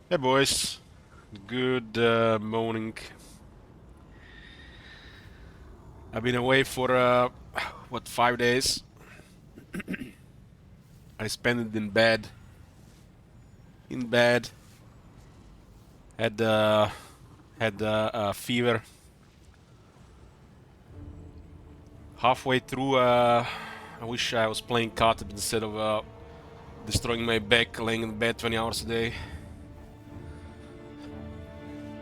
Hey boys, good morning. I've been away for what 5 days. I spent it in bed. In bed, had a fever. Halfway through, I wish I was playing Khatab instead of destroying my back, laying in bed 20 hours a day.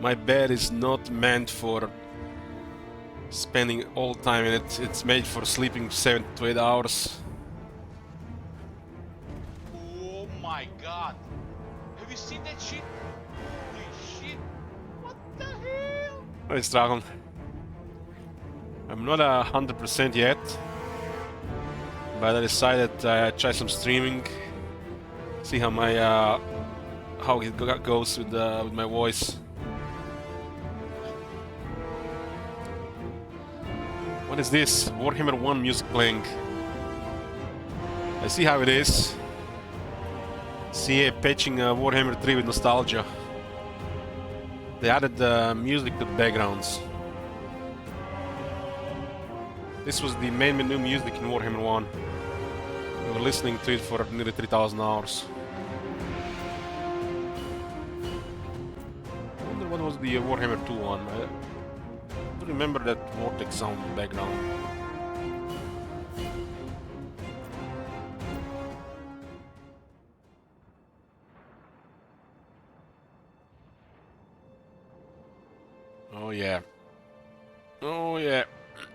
My bed is not meant for spending all time in it. It's made for sleeping 7 to 8 hours. Oh my god! Have you seen that shit? Holy shit! What the hell? Hey, Stragon. I'm not 100% yet, but I decided I'd try some streaming, see how my how it goes with my voice. What is this? Warhammer 1 music playing. I see how it is. CA patching Warhammer 3 with nostalgia. They added music to the backgrounds. This was the main menu music in Warhammer 1. We were listening to it for nearly 3,000 hours. I wonder what was the Warhammer 2 one. I don't remember that vortex sound in the background. Oh yeah. Oh yeah.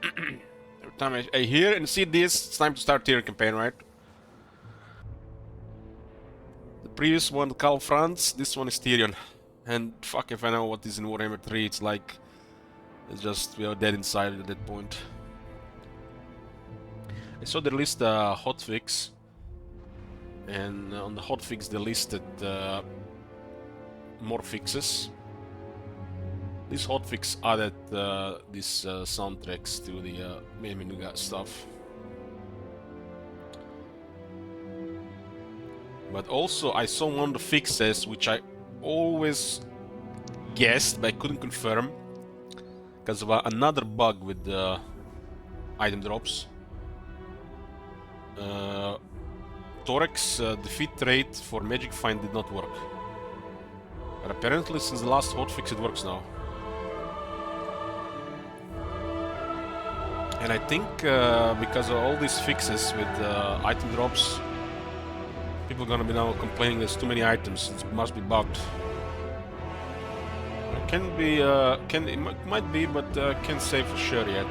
Every time I hear and see this, it's time to start tier campaign, right? The previous one, Cal France, this one is Tyrion. And fuck if I know what is in Warhammer 3, it's like... It's just, we are dead inside at that point. I saw they list a hotfix. And on the hotfix they listed more fixes. This hotfix added these soundtracks to the main menu stuff. But also I saw one of the fixes which I always guessed but I couldn't confirm because of another bug with the item drops. Thorax defeat rate for Magic Find did not work. But apparently since the last hotfix it works now. And I think because of all these fixes with item drops, people are gonna be now complaining there's too many items, it must be bugged. It can be, it might be, but can't say for sure yet.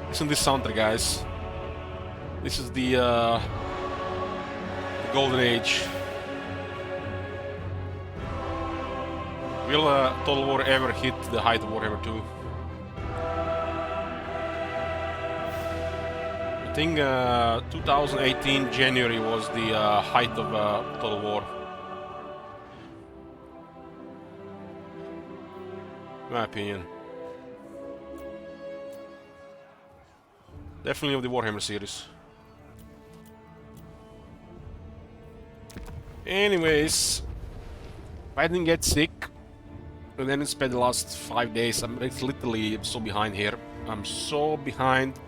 Listen to this soundtrack, guys. This is the golden age. Will Total War ever hit the height of Warhammer 2? I think 2018 January was the height of Total War. In my opinion. Definitely of the Warhammer series. Anyways, I didn't get sick. And then I spent the last 5 days. I'm literally so behind here. I'm so behind.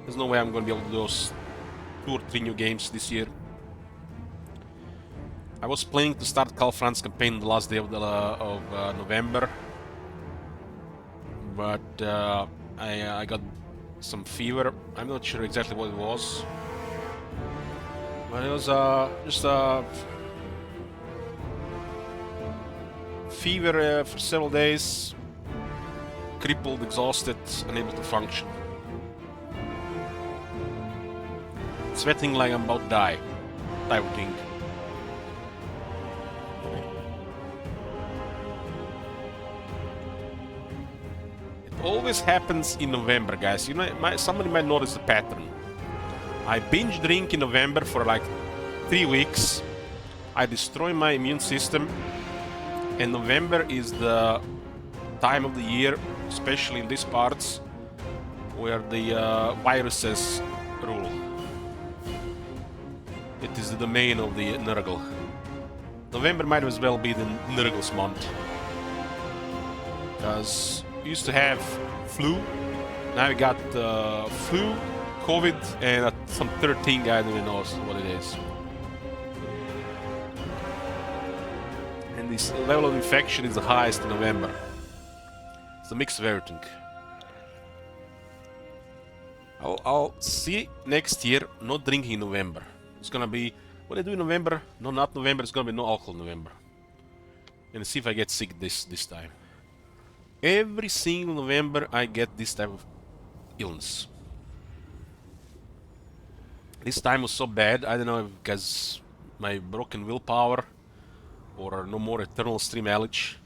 There's no way I'm gonna be able to do those 2 or 3 new games this year. I was planning to start Cal France campaign the last day of November, but I got some fever. I'm not sure exactly what it was, but it was just a fever for several days, crippled, exhausted, unable to function. Sweating like I'm about to die, type of thing. It always happens in November, guys. You know, somebody might notice the pattern. I binge drink in November for like 3 weeks. I destroy my immune system. And November is the time of the year, especially in these parts, where the viruses rule. it is the domain of the Nurgle. November might as well be the Nurgle's month. Because we used to have flu, now we got flu, COVID, and some third thing I don't even know what it is. And this level of infection is the highest in November. It's a mix of everything. I'll see next year not drinking in November. It's gonna be what I do in November. No, not November. It's gonna be no alcohol in November. And see if I get sick this time. Every single November I get this type of illness. This time was so bad. I don't know if because my broken willpower or no more eternal stream allergy.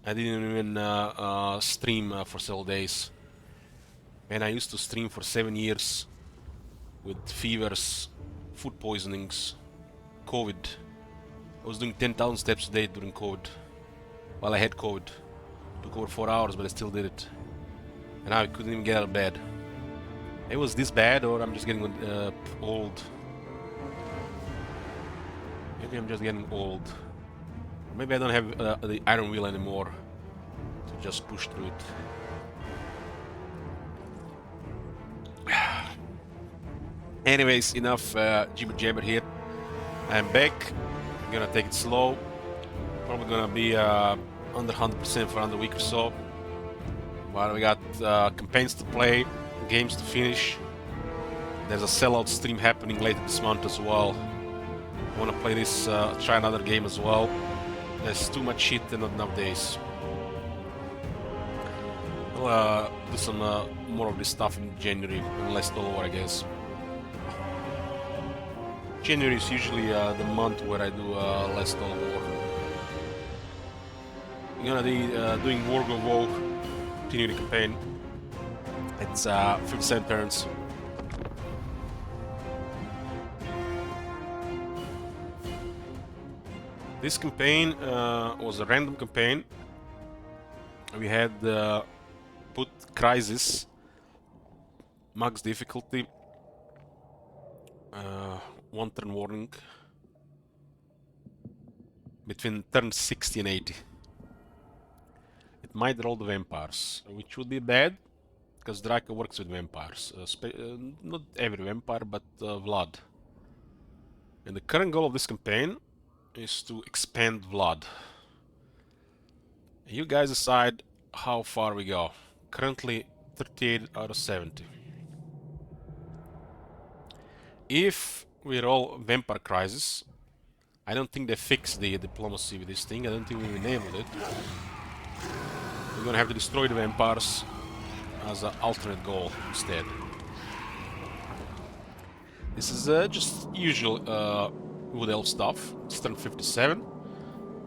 I didn't even stream for several days. And I used to stream for 7 years with fevers, food poisonings, COVID. I was doing 10,000 steps a day during COVID. While I had COVID. Took over 4 hours, but I still did it. And I couldn't even get out of bed. It was this bad, or I'm just getting old. Maybe I'm just getting old. Maybe I don't have the iron will anymore to just push through it. Anyways, enough jibber jabber here. I'm back. I'm gonna take it slow. Probably gonna be under 100% for another week or so. But we got campaigns to play, games to finish. There's a sellout stream happening later this month as well. I wanna play this, try another game as well. There's too much shit and not enough days. I'll do some more of this stuff in January, unless all over, I guess. January is usually the month where I do less Total War. I'm gonna be doing Wargrove of Woe, continue the campaign. It's 57 turns. This campaign was a random campaign. We had put Crisis, max difficulty, 1 turn warning, between turn 60 and 80. It might roll the vampires, which would be bad, because Draco works with vampires. Not every vampire, but Vlad. And the current goal of this campaign is to expand Vlad. You guys decide how far we go. Currently 38 out of 70. If we roll Vampire Crisis, I don't think they fixed the diplomacy with this thing. I don't think we enabled it. We're gonna have to destroy the vampires as an alternate goal instead. This is just usual Wood Elf stuff. It's turn 57.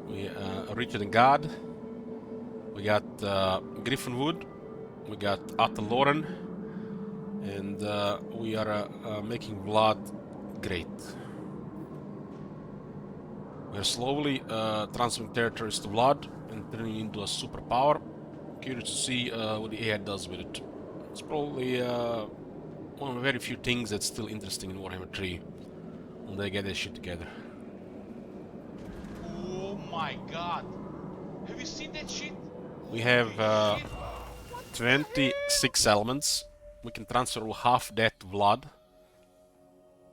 We Richard and God. We got Griffinwood. We got Ataloran. And we are making Vlad great. We are slowly transferring territories to Vlad and turning into a superpower. Curious to see what the AI does with it. It's probably one of the very few things that's still interesting in Warhammer 3 when they get their shit together. Oh my god! Have you seen that shit? We have 26 elements. We can transfer half that to Vlad.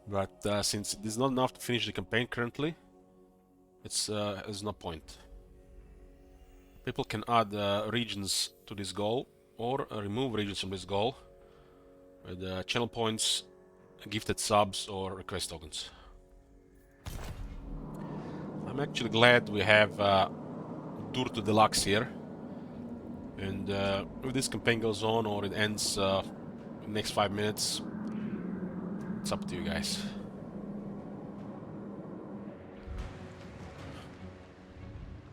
But since it is not enough to finish the campaign currently, there's no point. People can add regions to this goal or remove regions from this goal with channel points, gifted subs, or request tokens. I'm actually glad we have Durtu Deluxe here. And if this campaign goes on or it ends in the next 5 minutes, it's up to you guys.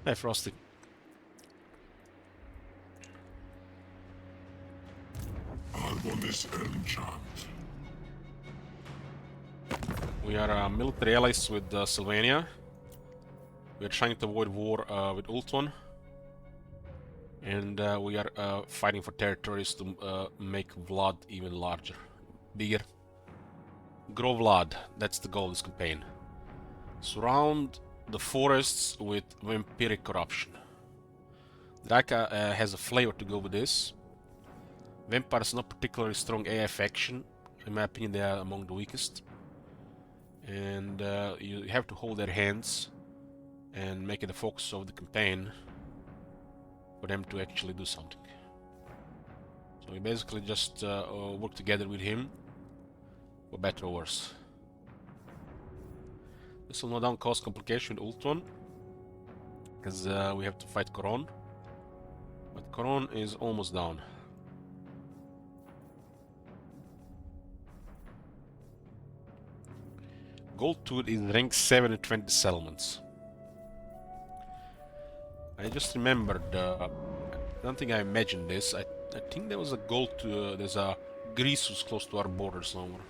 Hey, Frosty. On this enchant. We are military allies with Sylvania. We are trying to avoid war with Ultron. And we are fighting for territories to make Vlad even larger, bigger. Grovlad, that's the goal of this campaign. Surround the forests with vampiric corruption. Draka has a flavor to go with this. Vampires are not particularly strong AI faction. In my opinion, they are among the weakest. And you have to hold their hands and make it the focus of the campaign for them to actually do something. So we basically just work together with him, for better or worse. This will no doubt cause complication with Ultron, because we have to fight Coron. But Coron is almost down. Gold Tooth is rank 7 in 20 settlements. I just remembered, I don't think I imagined this. I think there was a gold, there's a Grisus close to our border somewhere.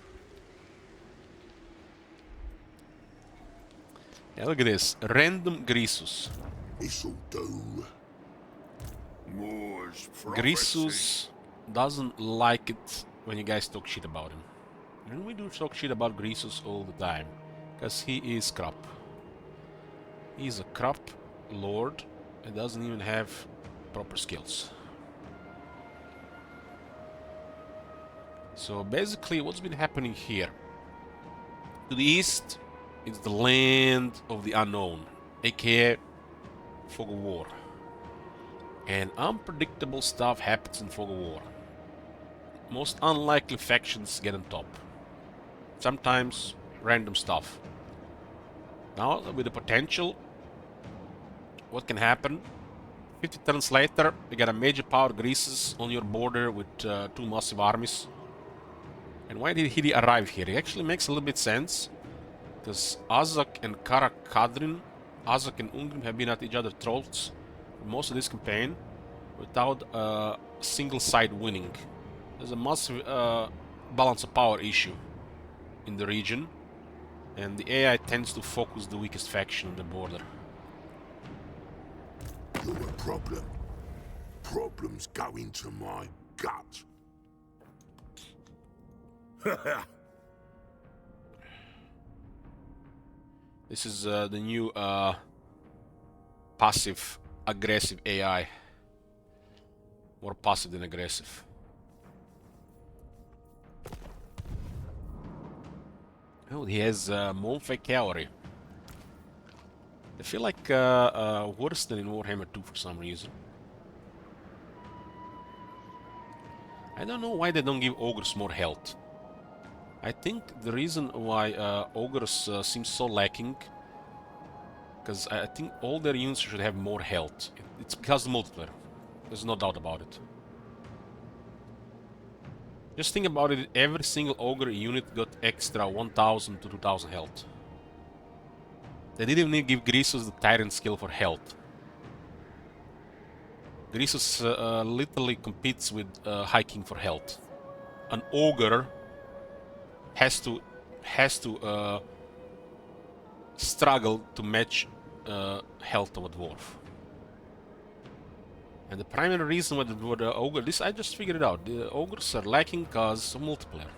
Yeah, look at this. Random Grisus. This'll do. More's Grisus doesn't like it when you guys talk shit about him. And we do talk shit about Grisus all the time. Because he is crap. He's a crap lord and doesn't even have proper skills. So basically what's been happening here? To the east is the land of the unknown, aka Fog of War. And unpredictable stuff happens in Fog of War. Most unlikely factions get on top. Sometimes random stuff. Now with the potential, what can happen? 50 turns later, you got a major power Greases on your border with 2 massive armies. And why did he arrive here? It actually makes a little bit sense. Because Azak and Kara Kadrin, Azak and Ungrim have been at each other's throats for most of this campaign without a single side winning. There's a massive balance of power issue in the region. And the AI tends to focus the weakest faction on the border. You're a problem. Problems go into my gut. This is the new passive aggressive AI. More passive than aggressive. Oh, he has Monfey Cavalry. I feel like worse than in Warhammer 2 for some reason. I don't know why they don't give Ogres more health. I think the reason why Ogres seem so lacking, because I think all their units should have more health. It's because of the multiplayer. There's no doubt about it. Just think about it, every single Ogre unit got extra 1000 to 2000 health. They didn't even give Grisus the Tyrant skill for health. Grisus literally competes with hiking for health. An Ogre has to struggle to match health of a Dwarf. And the primary reason why the Ogre, this I just figured it out, the Ogres are lacking because of multiplayer.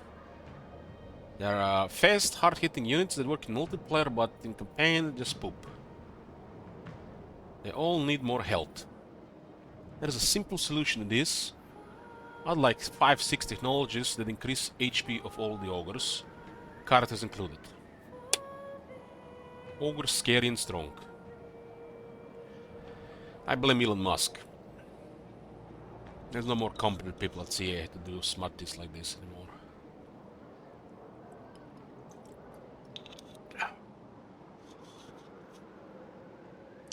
There are fast, hard-hitting units that work in multiplayer, but in campaign, just poop. They all need more health. There is a simple solution to this. I'd like 5-6 technologies that increase HP of all the Ogres, characters included. Ogres scary and strong. I blame Elon Musk. There's no more competent people at CA to do smart things like this anymore.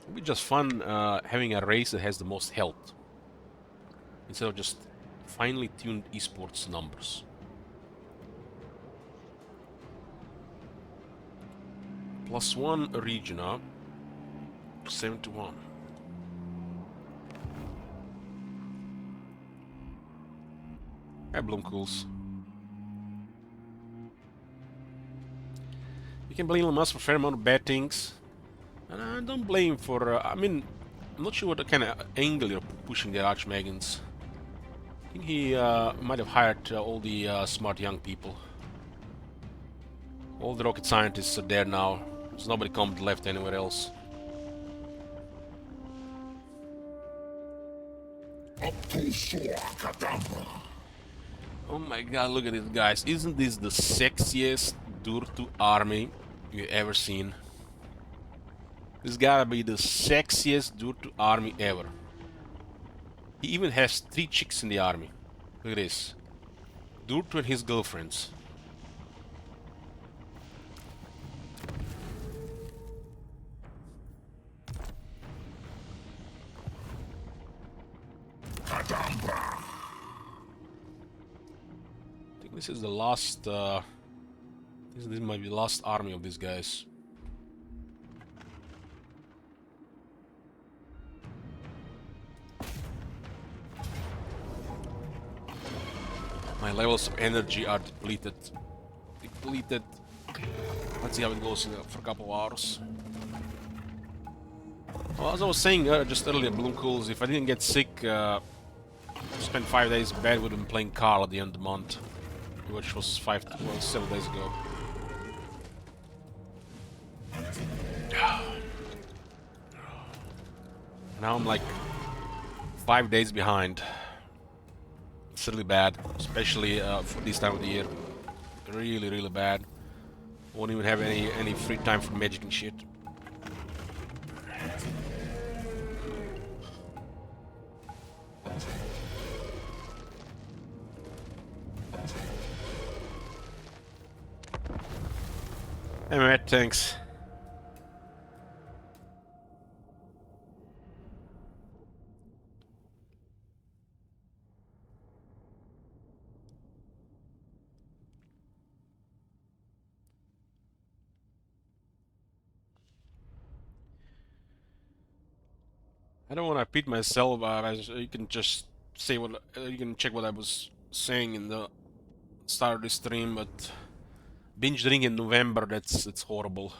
It'd be just fun having a race that has the most health, instead of just finely tuned esports numbers. +1 region, 71. Hey, Bloomcools. You can blame Elon Musk for a fair amount of bad things. And I don't blame him for... I mean, I'm not sure what kind of angle you're pushing the Archmagans. I think he might have hired all the smart young people. All the rocket scientists are there now. There's nobody come left anywhere else. Oh my god, look at it, guys. Isn't this the sexiest Durtu army you ever seen? This gotta be the sexiest Durtu army ever. He even has 3 chicks in the army. Look at this. Durtu and his girlfriends. I think this is the last, this might be the last army of these guys. My levels of energy are depleted. Let's see how it goes for a couple of hours. Well, as I was saying just earlier, Bloomcools, if I didn't get sick, spent 5 days in bed, would have been playing Carl at the end of the month, which was 7 days ago. Now I'm like 5 days behind. It's really bad, especially for this time of the year. Really, really bad. Won't even have any free time for magic and shit. Hey Matt, thanks. I don't want to repeat myself, you can just say what you can check what I was saying in the start of the stream, but binge drinking in November, it's horrible.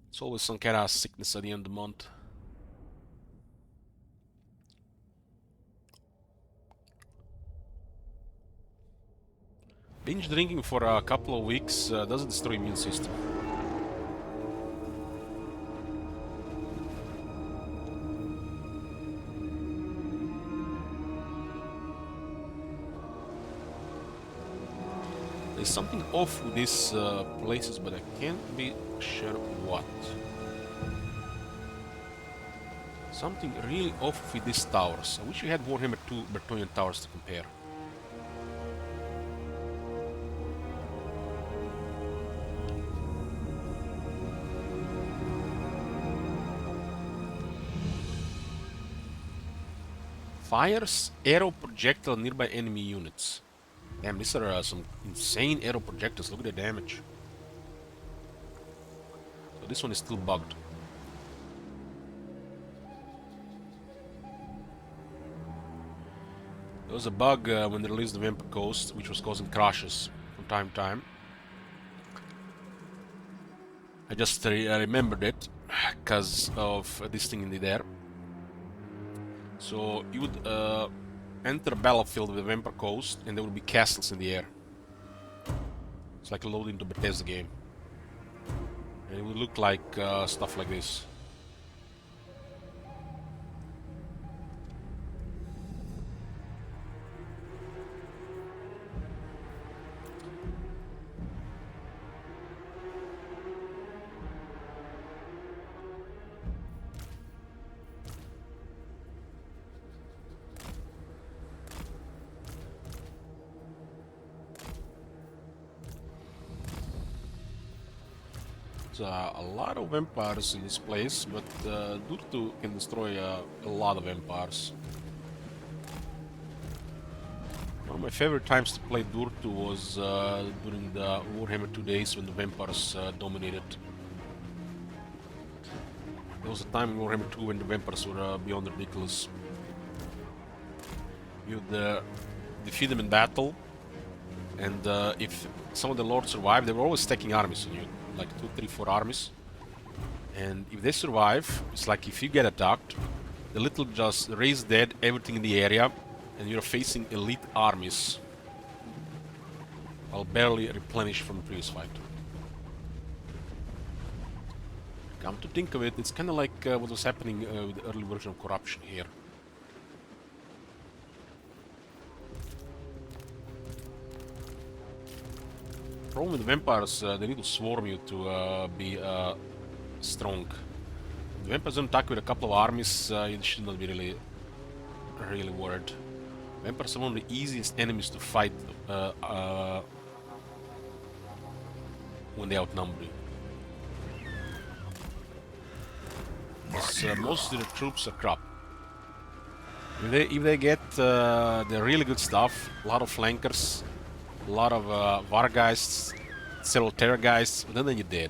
It's always some kind of sickness at the end of the month. Binge drinking for a couple of weeks doesn't destroy immune system. There's something off with these places, but I can't be sure what. Something really off with these towers. I wish we had Warhammer 2 Bretonnian towers to compare. Fires arrow projectile nearby enemy units. Damn, these are some insane arrow projectiles. Look at the damage. So this one is still bugged. There was a bug when they released the Vampire Coast, which was causing crashes from time to time. I just remembered it because of this thing in the air. So you would enter a battlefield with a Vampire Coast, and there would be castles in the air. It's like loading the Bethesda game. And it would look like stuff like this. A lot of vampires in this place, but Durtu can destroy a lot of vampires. One of my favorite times to play Durtu was during the Warhammer 2 days when the vampires dominated. There was a time in Warhammer 2 when the vampires were beyond ridiculous. You'd defeat them in battle, and if some of the lords survived, they were always stacking armies on you. Like 2, 3, 4 armies, and if they survive, it's like if you get attacked, the little just raise dead everything in the area, and you're facing elite armies while barely replenished from the previous fight. Come to think of it, it's kind of like what was happening with the early version of Corruption here. Problem with vampires, they need to swarm you to be strong. The vampires don't attack with a couple of armies, you should not be really worried. Vampires are one of the easiest enemies to fight when they outnumber you. Because most of the troops are crap. If they get the really good stuff, a lot of flankers, a lot of Vargeists, several Terrorgeists, then you're dead.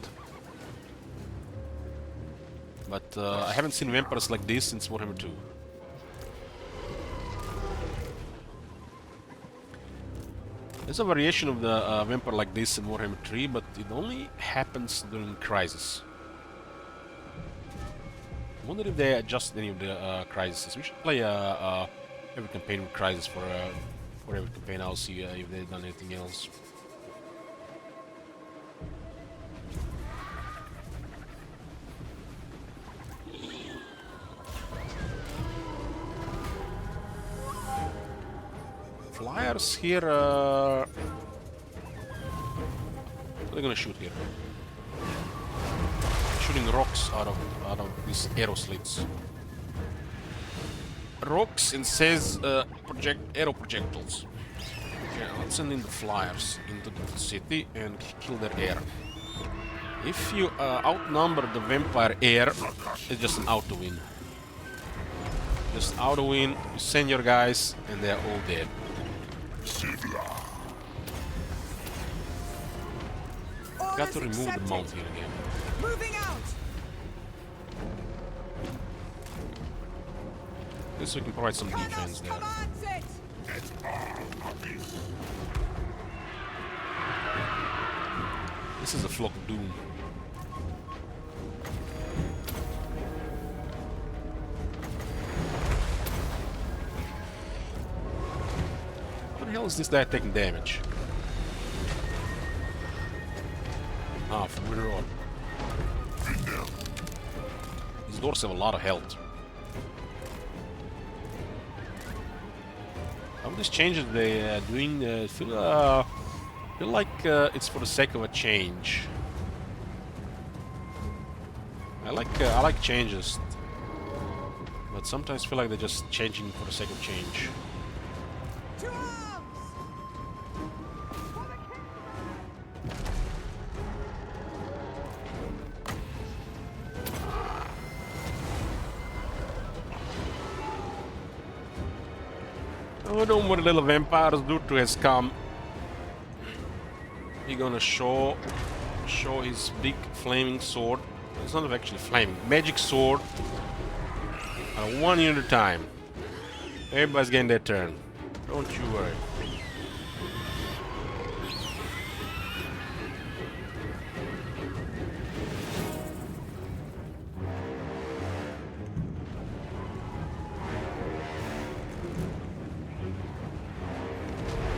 But I haven't seen vampires like this since Warhammer 2. There's a variation of the vampire like this in Warhammer 3, but it only happens during Crisis. I wonder if they adjusted any of the crises. We should play every campaign with Crisis for every campaign. I'll see if they've done anything else. Flyers here. What are they gonna shoot here? Shooting rocks out of these arrow slits. Rocks and says arrow projectiles. Okay, let's send in the flyers into the city and kill their air. If you outnumber the vampire air, it's just an auto win. Just auto win. You send your guys and they're all dead. Got to remove the mount here again. Moving out. At least we can provide some defense there. This is a flock of doom. How the hell is this guy taking damage? Ah, from Winter on. These doors have a lot of health. Some of these changes they're doing feel like it's for the sake of a change. I like changes, but sometimes feel like they're just changing for the sake of change. To arms! Oh, don't worry, little vampires. Dutru has come. He's gonna show his big flaming sword. It's not actually flaming. Magic sword. 1 unit at a time. Everybody's getting their turn. Don't you worry.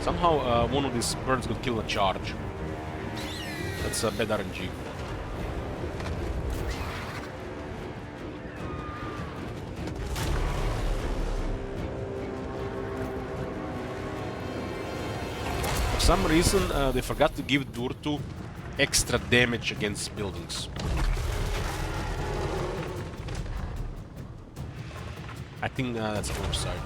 Somehow one of these birds could kill a charge. That's a bad RNG. For some reason they forgot to give Durtu extra damage against buildings. I think that's a oversight.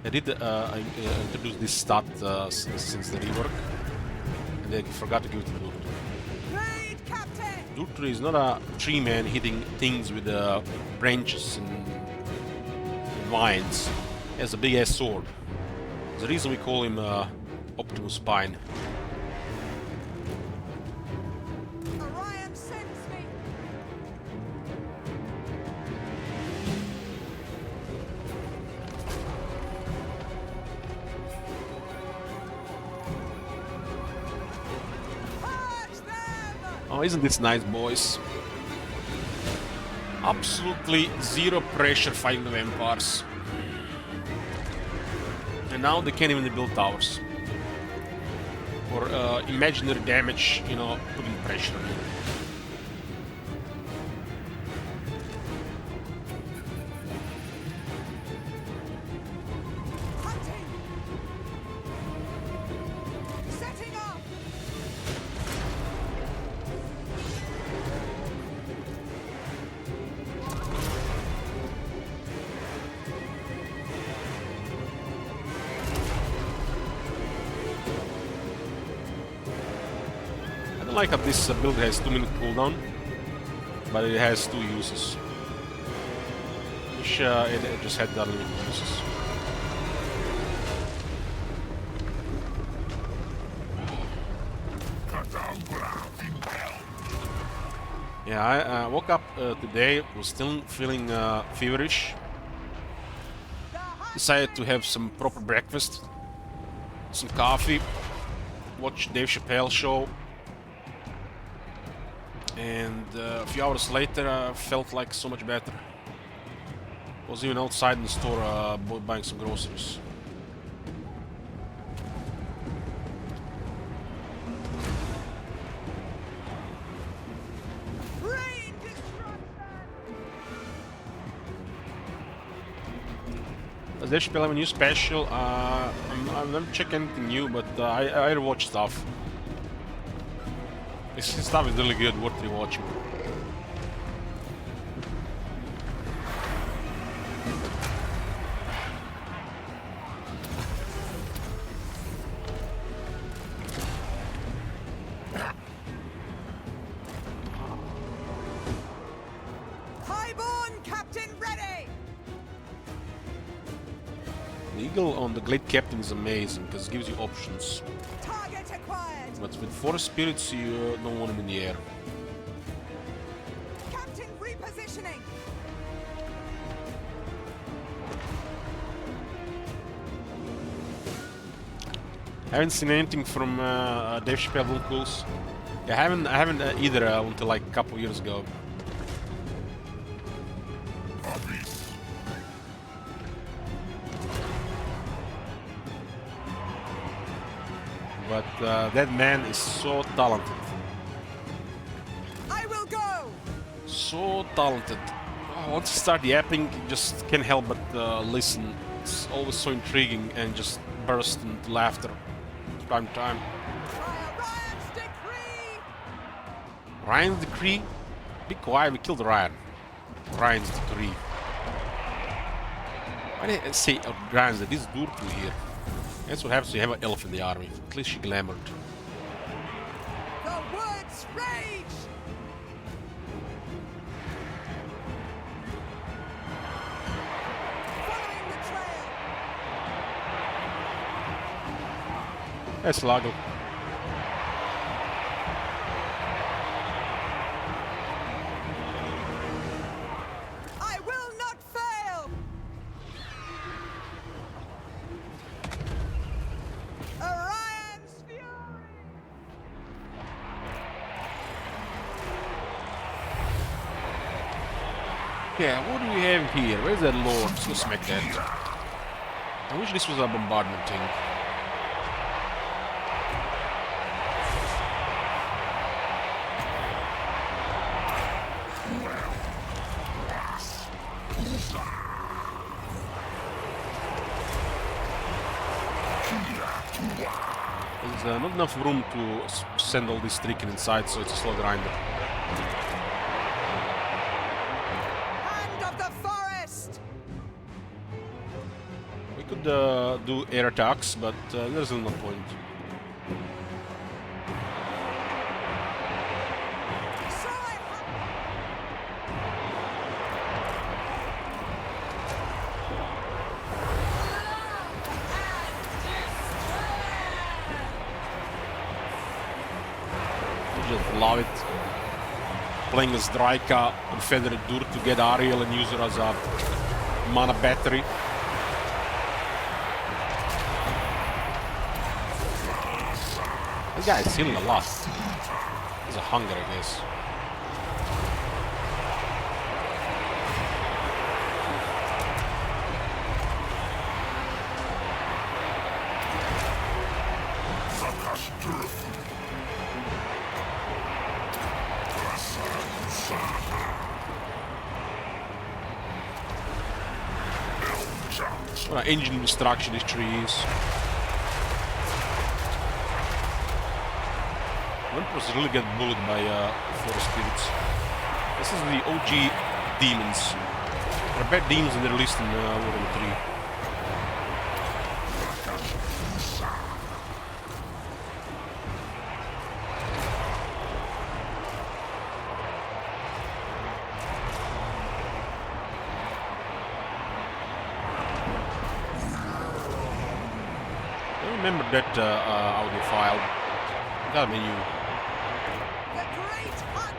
I did introduce this stat since the rework, and they forgot to give it to Durtu. Raid, Captain! Durtu is not a tree man hitting things with branches and vines. He has a big ass sword. There's a reason we call him Optimus Spine. Orion sends me! Oh, isn't this nice, boys? Absolutely zero pressure fighting the vampires. And now they can't even build towers. For imaginary damage, you know, putting pressure on you. don't like how this build has 2-minute cooldown, but it has 2 uses. Wish it just had the unlimited uses. Yeah, I woke up today, was still feeling feverish. Decided to have some proper breakfast, some coffee, watch Dave Chappelle show, and a few hours later I felt like so much better. Was even outside in the store buying some groceries. Rain destruction! Does Dave Chappelle have a new special? I've never checked anything new, but I watch stuff. His stuff is really good, worth rewatching. Highborn Captain ready! The eagle on the Glade Captain is amazing because it gives you options. Target acquired! But with Forest Spirits, you don't want them in the air. Captain repositioning! Haven't seen anything from Dave Chappelle vocals. Yeah, I haven't either until like a couple years ago. But that man is so talented. I will go! So talented. Once you start yapping, you just can't help but listen. It's always so intriguing and just burst into laughter. Prime time. By Orion's decree! Ryan's decree? Be quiet, we killed Ryan. Ryan's decree. Why did I say Ryan's that this Durtu here? That's what happens when you have an elf in the army. At least she glamored. The woods rage! Following the trail! That's Lago. I will not fail! Orion's fury! Yeah, what do we have here? Where's that lord? Let's go smack that. I wish this was a bombardment thing. There's not enough room to send all this tricking inside, so it's a slow grinder. Hand of the forest! We could do air attacks, but there's no point. So I Just love it. Playing as Draika and Federic Dur to get Ariel and use her as a mana battery. This guy is healing a lot. He's a hunger, I guess. What an engine destruction this tree is. Emperors really get bullied by Forest Spirits. This is the OG demons. They're bad demons and they're released in Wargrove 3. remember that audio file. Gotta be new. The great hunt!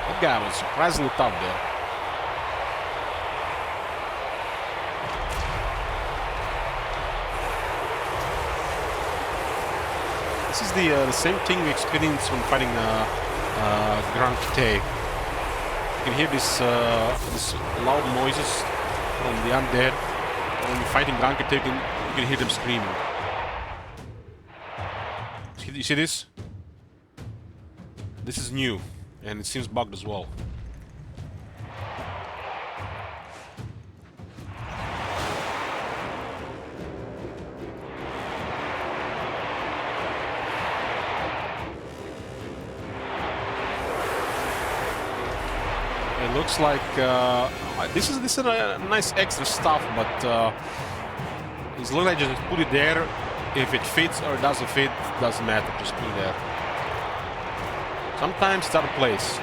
That guy was surprisingly tough there. This is the same thing we experienced when fighting Grand Kite. You can hear this loud noises from the undead. When you're fighting Grand Kite, you can hear them screaming. You see this? This is new, and it seems bugged as well. It looks like this is a nice extra stuff, but it's looking like just put it there. If it fits or doesn't fit, doesn't matter. Just put it there. Sometimes it's out of place.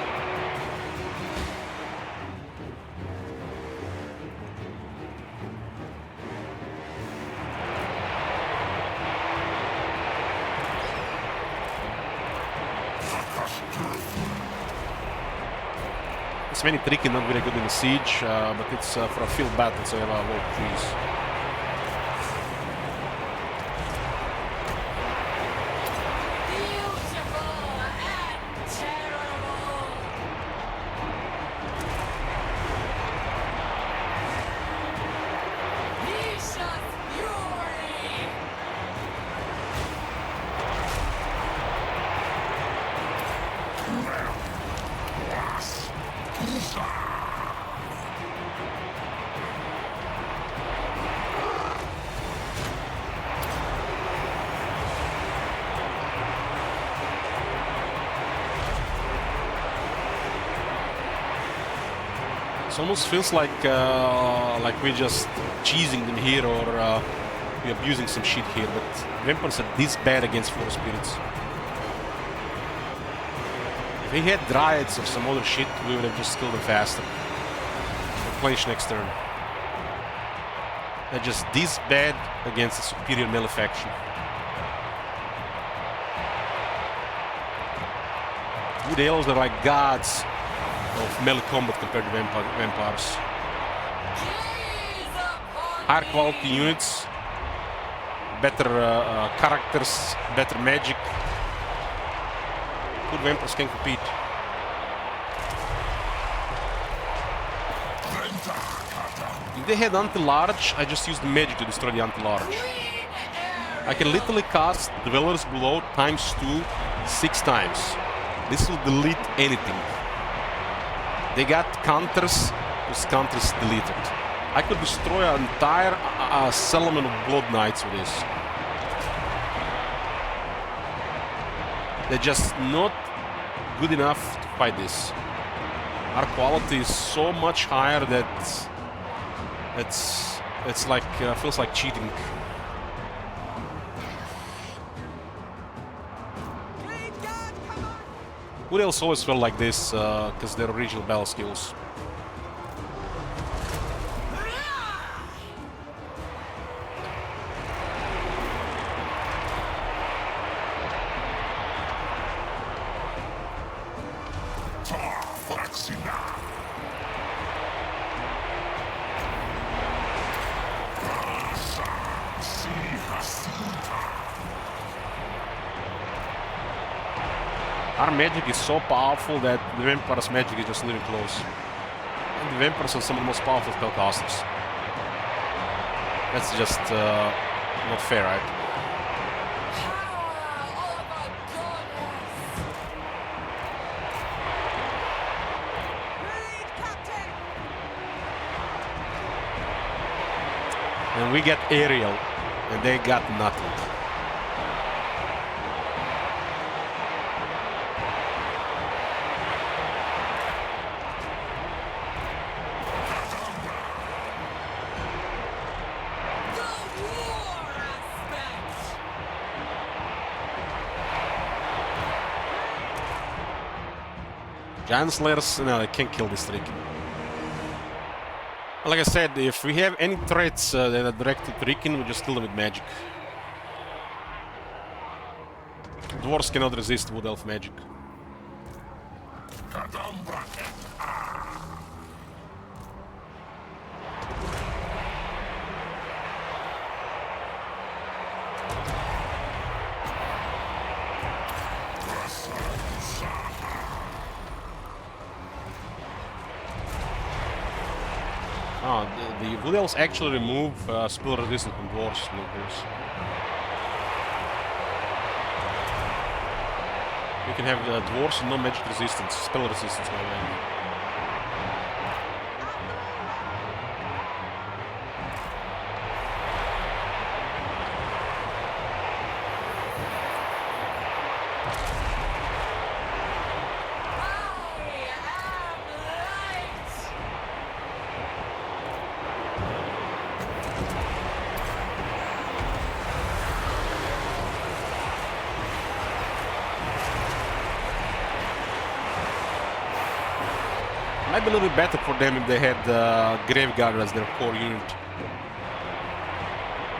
It's very tricky, not very good in the siege, but it's for a field battle, so you have a lot of trees. It almost feels like we're just cheesing them here, or we're abusing some shit here, but vampires are this bad against forest spirits. If we had dryads or some other shit, we would have just killed them faster. Replenish next turn. They're just this bad against a superior melee faction. Wood elves are like gods of melee combat compared to vampires. Higher quality units, better characters, better magic. Good vampires can compete. If they had anti-large, I just used the magic to destroy the anti-large. I can literally cast Dwellers Below ×2 6 times. This will delete anything. They got counters, those counters deleted. I could destroy an entire settlement of Blood Knights with this. They're just not good enough to fight this. Our quality is so much higher that it's like feels like cheating. Wood elves always felt like this because they're original battle skills. Our magic is so powerful that the vampire's magic is just living close. And the vampires are some of the most powerful spellcasters. That's just Not fair, right? Lead, Captain! And we get aerial, and they got nothing. The war aspect! Giant Slayers, no, they can't kill this trick. Like I said, if we have any threats that are directed to Rikin, we just kill them with magic. Dwarves cannot resist Wood Elf magic. Oh, the Wood Elves actually remove spell resistance from Dwarves. You can have Dwarves and no magic resistance, spell resistance, my man. Might be a little bit better for them if they had Graveguard as their core unit.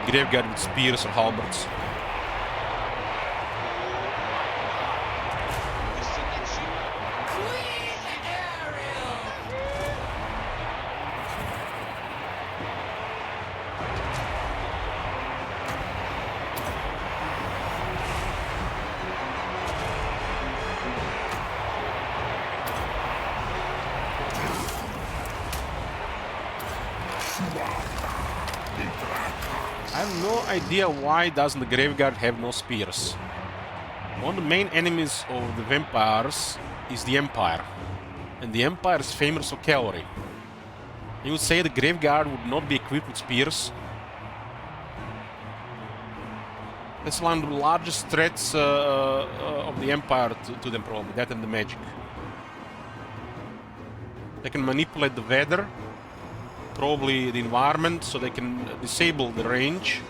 Graveguard with spears or halberds. You see that shit? Queen Ariel! I have no idea why doesn't the Graveguard have no spears. One of the main enemies of the vampires is the Empire. And the Empire is famous for cavalry. You would say the Graveguard would not be equipped with spears. That's one of the largest threats of the Empire to them, probably, that and the magic. They can manipulate the weather, probably the environment, so they can disable the range.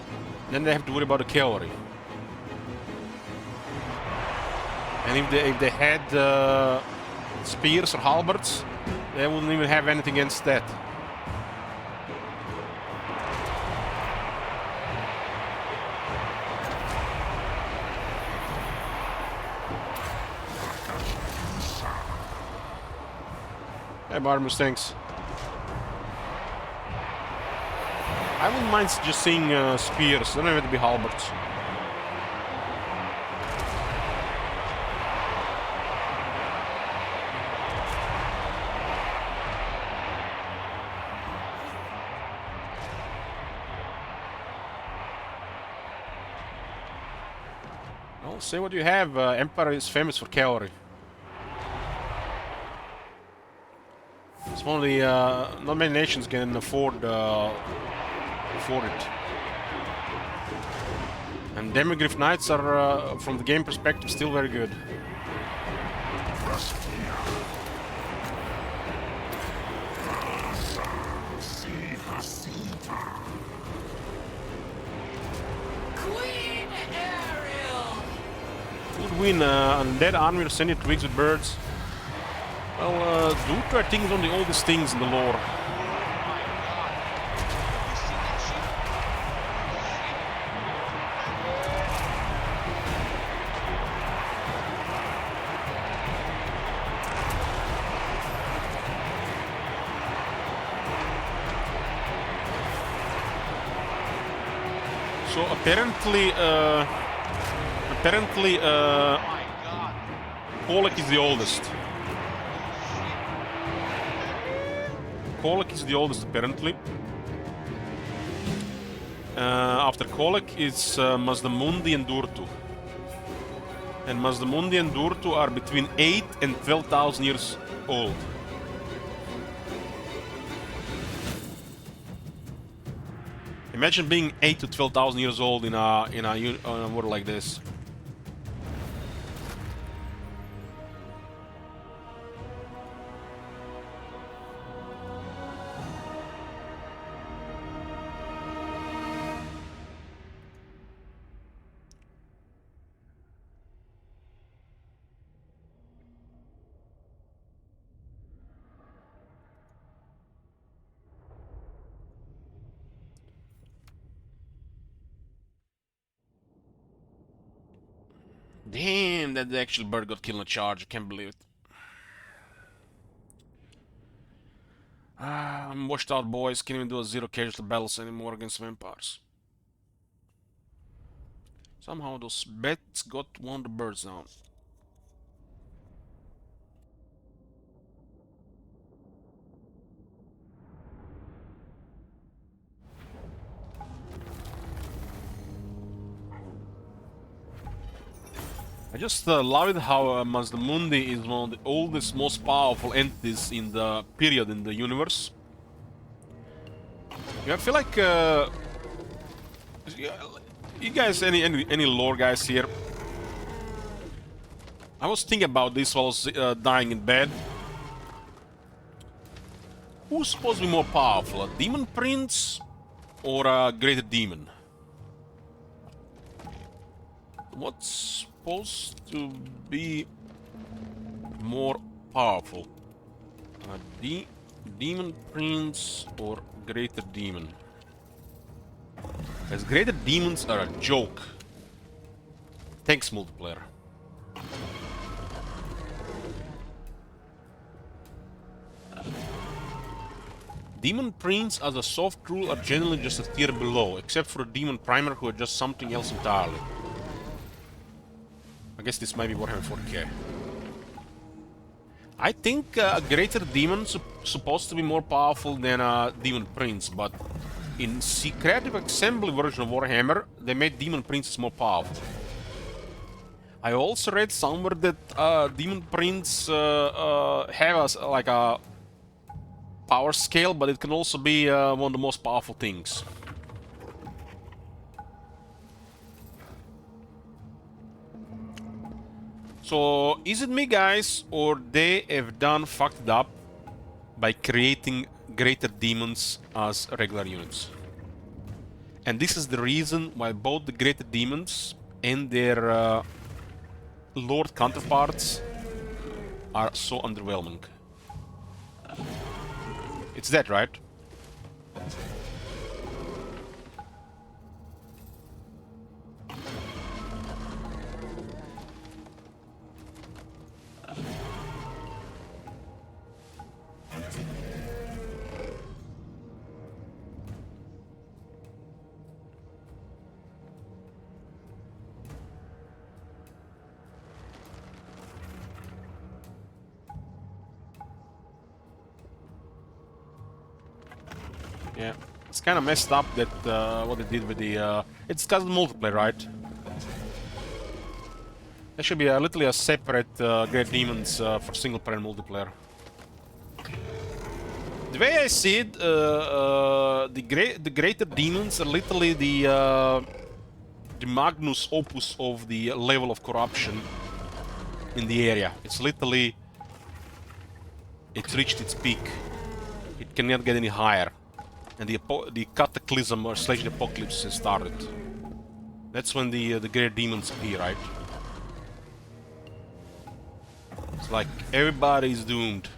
Then they have to worry about the cavalry. And if they had spears or halberds, they wouldn't even have anything against that. Hey, Barmus, thanks. I wouldn't mind just seeing spears. They don't have to be halberds. Well, say what you have. Empire is famous for cavalry. It's one of the not many nations can afford it. And Demigryph Knights are, from the game perspective, still very good. Queen Ariel! Good win. Undead army will send you twigs with birds. Well, Dutra, I think, is one of the oldest things in the lore. You see that shit? So apparently, Oh my god. Kolek is the oldest. Kolek is the oldest, apparently. After Kolek, it's Mazdamundi and Durtu. And Mazdamundi and Durtu are between 8 and 12,000 years old. Imagine being 8 to 12,000 years old in a world like this. Damn, that actual bird got killed in a charge. I can't believe it. I'm washed out, boys. Can't even do a zero casualty battles anymore against vampires. Somehow those bats got one of the birds down. I just love it how Mazdamundi is one of the oldest, most powerful entities in the period in the universe. Yeah, I feel like you guys, any lore guys here? I was thinking about this while I was dying in bed. Who's supposed to be more powerful, a demon prince or a greater demon? What's supposed to be more powerful? A demon prince or greater demon? As greater demons are a joke. Thanks, multiplayer. Demon Prince as a soft rule are generally just a tier below, except for a Demon Primer who are just something else entirely. I guess this might be Warhammer 40k. I think a greater demon supposed to be more powerful than a Demon Prince, but in Creative Assembly version of Warhammer, they made Demon Princes more powerful. I also read somewhere that Demon Prince have like a power scale, but it can also be one of the most powerful things. So, is it me, guys, or they have done fucked up by creating greater demons as regular units? And this is the reason why both the greater demons and their lord counterparts are so underwhelming. It's that, right? Yeah, it's kind of messed up that what they did with the. It's because of the multiplayer, right? There should be literally a separate Great Demons for single player and multiplayer. The way I see it, the Greater Demons are literally the magnus opus of the level of corruption in the area. It's literally. It's reached its peak. It cannot get any higher. And the cataclysm or slash the apocalypse has started. That's when the great demons appear, right? It's like everybody is doomed.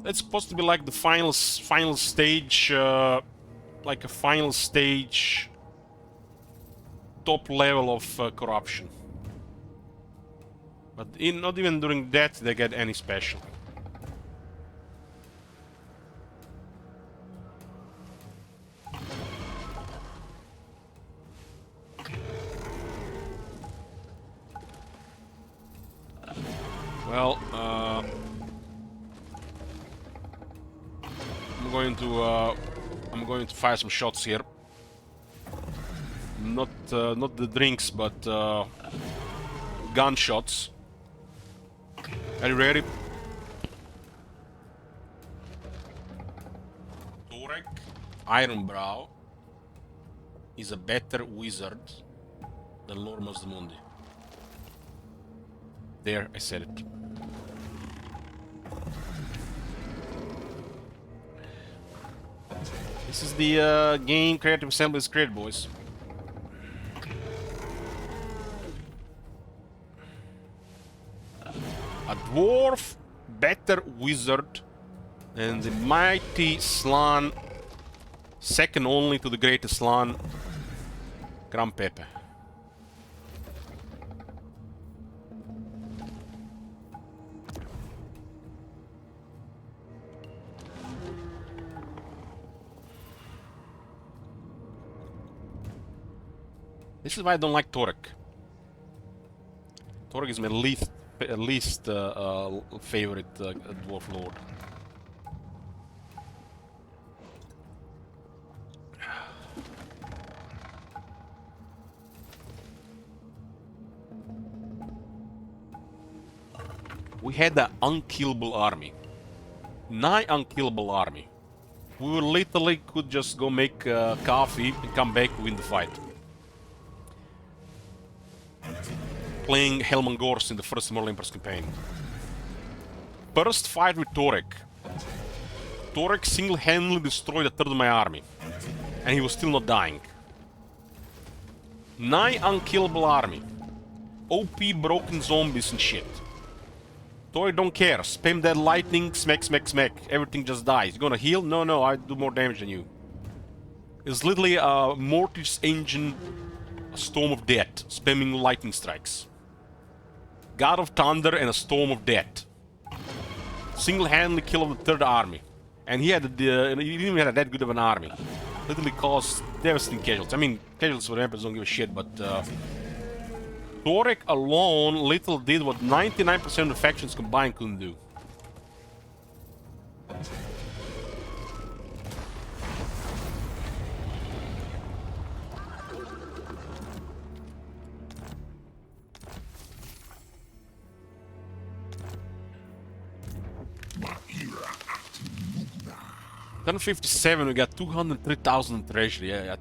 It's supposed to be like the final stage, like a final stage, top level of corruption. But not even during that they get any special. Well, I'm going to fire some shots here. Not the drinks, but gunshots. Are you ready? Torek Ironbrow is a better wizard than Lord Mazdamundi. There, I said it. This is the game Creative Assembly is created, boys. A dwarf better wizard than the mighty Slan, second only to the greatest Slan, Gran Pepe. This is why I don't like Torek. Torek is my least favorite dwarf lord. We had an unkillable army. Nigh unkillable army. We were literally could just go make coffee and come back and win the fight. Playing Helman Gors in the first Immortal Emperor's campaign. First fight with Torek. Torek single-handedly destroyed a third of my army. And he was still not dying. Nigh unkillable army. OP broken zombies and shit. Torek don't care. Spam that lightning, smack, smack, smack. Everything just dies. You gonna heal? No, no, I do more damage than you. It's literally a Mortis engine, a storm of death, spamming lightning strikes. God of Thunder and a Storm of Death. Single-handedly killed the third army. And he had he didn't even have that good of an army. Literally caused devastating casualties. I mean, casualties for the Emperors don't give a shit, but Torek alone little did what 99% of the factions combined couldn't do. Turn 57, we got 203,000 treasury. I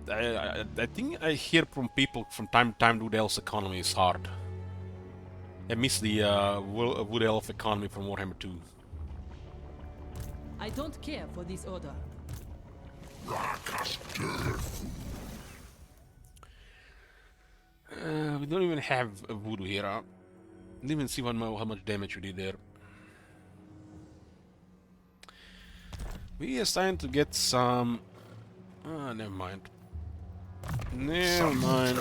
think I hear from people from time to time Wood Elf's economy is hard. I miss the Wood Elf economy from Warhammer 2. I don't care for this order. We don't even have a voodoo here. Huh? Didn't even see how much damage we did there. We are starting to get some... Ah, never mind. Never mind.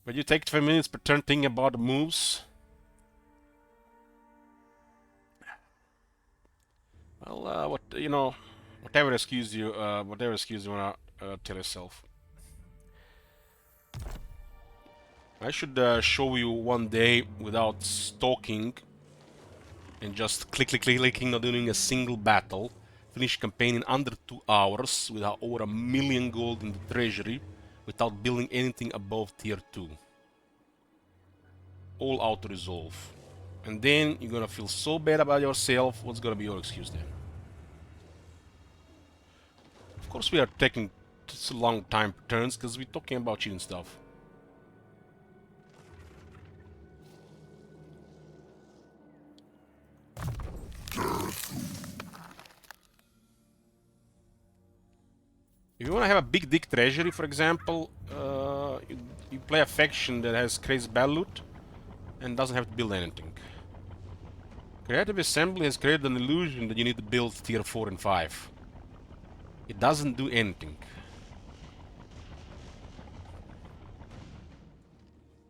But you take 5 minutes per turn thinking about the moves. Well, whatever excuse you wanna tell yourself. I should show you one day without stalking and just clicking, not doing a single battle. Finish campaign in under 2 hours without over 1 million gold in the treasury, without building anything above tier 2. All auto-resolve. And then you're gonna feel so bad about yourself. What's gonna be your excuse then? Of course we are taking a long time per turns because we're talking about cheating stuff. If you want to have a big dick treasury, for example, you play a faction that has crazy battle loot and doesn't have to build anything. Creative Assembly has created an illusion that you need to build tier 4 and 5. It doesn't do anything.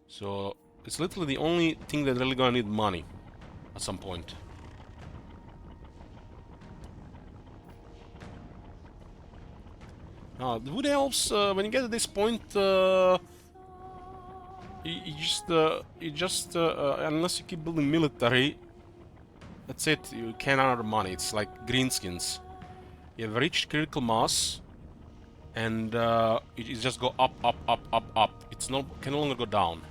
So it's literally the only thing that's really gonna need money at some point. The Wood Elves, when you get to this point, unless you keep building military, that's it. You can't earn money. It's like greenskins. You have reached critical mass, and it just go up, up, up, up, up. It's no can no longer go down.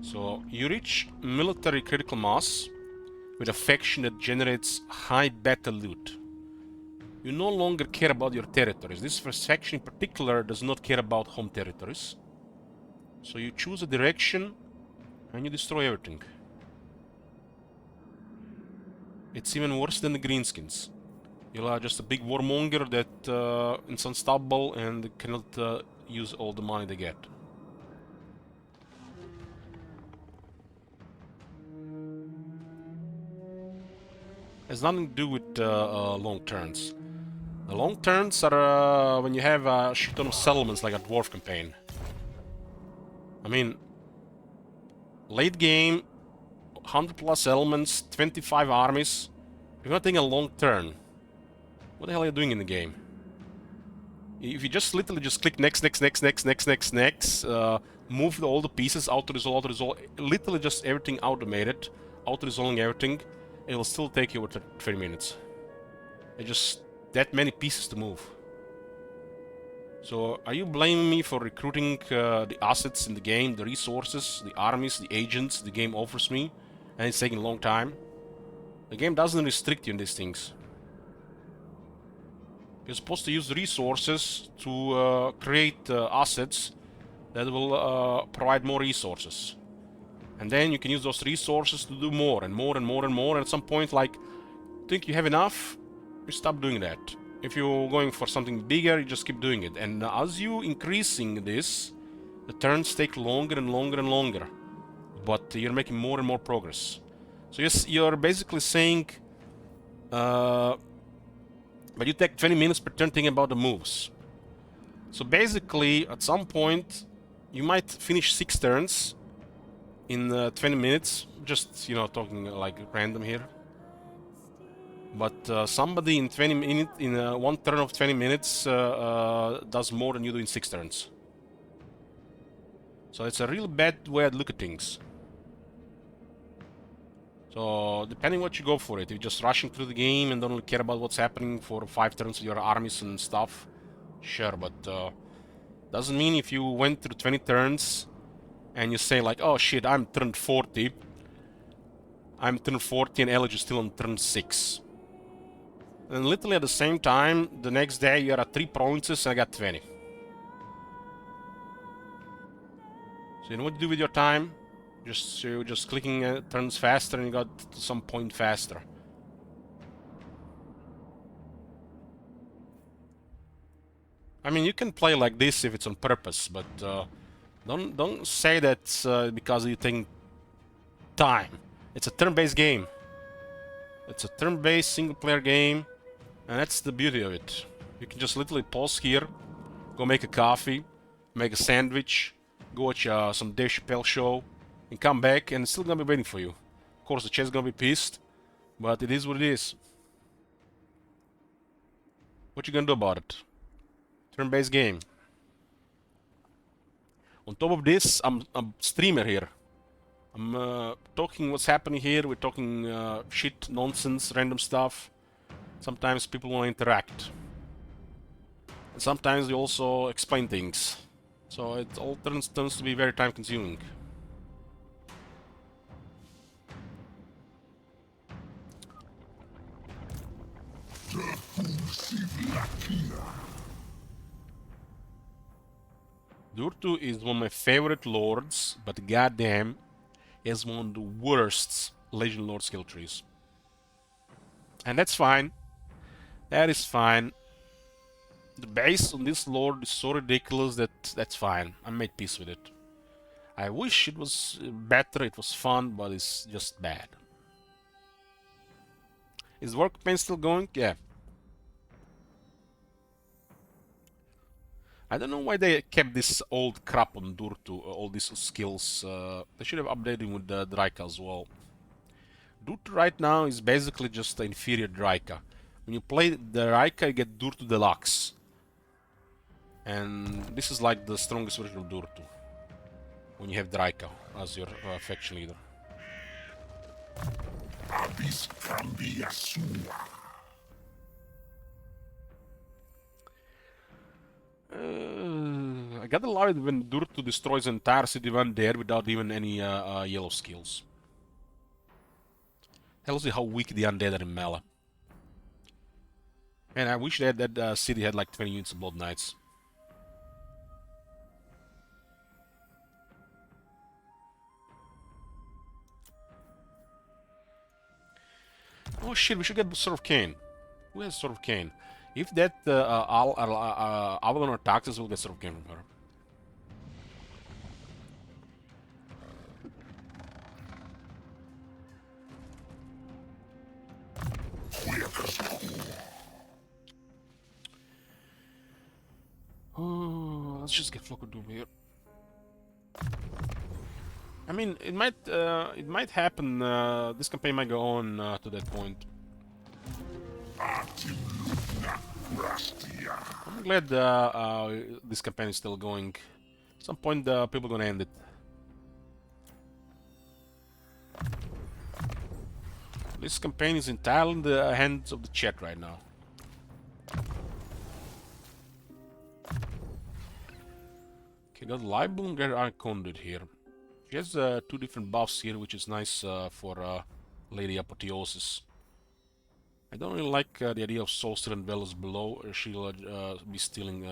So you reach military critical mass with a faction that generates high battle loot. You no longer care about your territories. This first faction in particular does not care about home territories. So you choose a direction and you destroy everything. It's even worse than the greenskins. You'll have just a big warmonger that is unstoppable and cannot use all the money they get. Has nothing to do with long turns. The long turns are when you have a shit ton of settlements like a dwarf campaign. I mean, late game, 100 plus settlements, 25 armies. You're not taking a long turn. What the hell are you doing in the game? If you just literally just click next, move all the pieces, auto-resolve, literally just everything automated, auto-resolving everything, it will still take you over 30 minutes. It's just that many pieces to move. So, are you blaming me for recruiting the assets in the game, the resources, the armies, the agents the game offers me, and it's taking a long time? The game doesn't restrict you in these things. You're supposed to use resources to create assets that will provide more resources. And then you can use those resources to do more and more and more and more. And at some point, like, think you have enough, you stop doing that. If you're going for something bigger, you just keep doing it. And as you increasing this, the turns take longer and longer and longer. But you're making more and more progress. So yes, you're basically saying, but you take 20 minutes per turn thinking about the moves. So basically, at some point, you might finish 6 turns in 20 minutes. Just, you know, talking like random here. But somebody in 20 minutes, in one turn of 20 minutes, does more than you do in 6 turns. So it's a real bad way to look at things. So depending what you go for it, if you're just rushing through the game and don't really care about what's happening for 5 turns with your armies and stuff, sure, but doesn't mean if you went through 20 turns and you say like, oh shit, I'm turn 40, and Elijah is still on turn 6. And literally at the same time, the next day you're at 3 provinces and I got 20. So you know what you do with your time? You're just clicking turns faster and you got to some point faster. I mean, you can play like this if it's on purpose, but don't say that because you think time. It's a turn-based game. It's a turn-based single-player game, and that's the beauty of it. You can just literally pause here, go make a coffee, make a sandwich, go watch some Dave Chappelle show, and come back, and it's still gonna be waiting for you. Of course, the chat's gonna be pissed, but it is what it is. What you gonna do about it? Turn-based game. On top of this, I'm a streamer here. I'm talking what's happening here. We're talking shit, nonsense, random stuff. Sometimes people want to interact. And sometimes we also explain things. So it all turns to be very time consuming. Durtu is one of my favorite lords, but goddamn, he has one of the worst Legion Lord skill trees. And that's fine. That is fine. The base on this lord is so ridiculous that that's fine. I made peace with it. I wish it was better, it was fun, but it's just bad. Is work pen still going? Yeah. I don't know why they kept this old crap on Durtu, all these skills. They should have updated with the Draika as well. Durtu right now is basically just an inferior Draika. When you play the Draika, you get Durtu Deluxe. And this is like the strongest version of Durtu. When you have Draika as your faction leader. Abis cambia sua. I gotta love it when Durtu destroys the entire city one there without even any yellow skills. Tells you how weak the undead are in Mela. Man, I wish that city had like 20 units of Blood Knights. Oh shit, we should get Sword of Cain. Who has Sword of Cain? If that Avalon attacks us, we'll get Sword of Cain from her. Oh, let's just get Flock Doom here. I mean, it might happen. This campaign might go on to that point. I'm glad this campaign is still going. At some point, people are gonna end it. This campaign is entirely in the hands of the chat right now. Okay, got Libel and got Conduit here. She has 2 different buffs here, which is nice for Lady Apotheosis. I don't really like the idea of Soul Steal and Velos below. She'll be stealing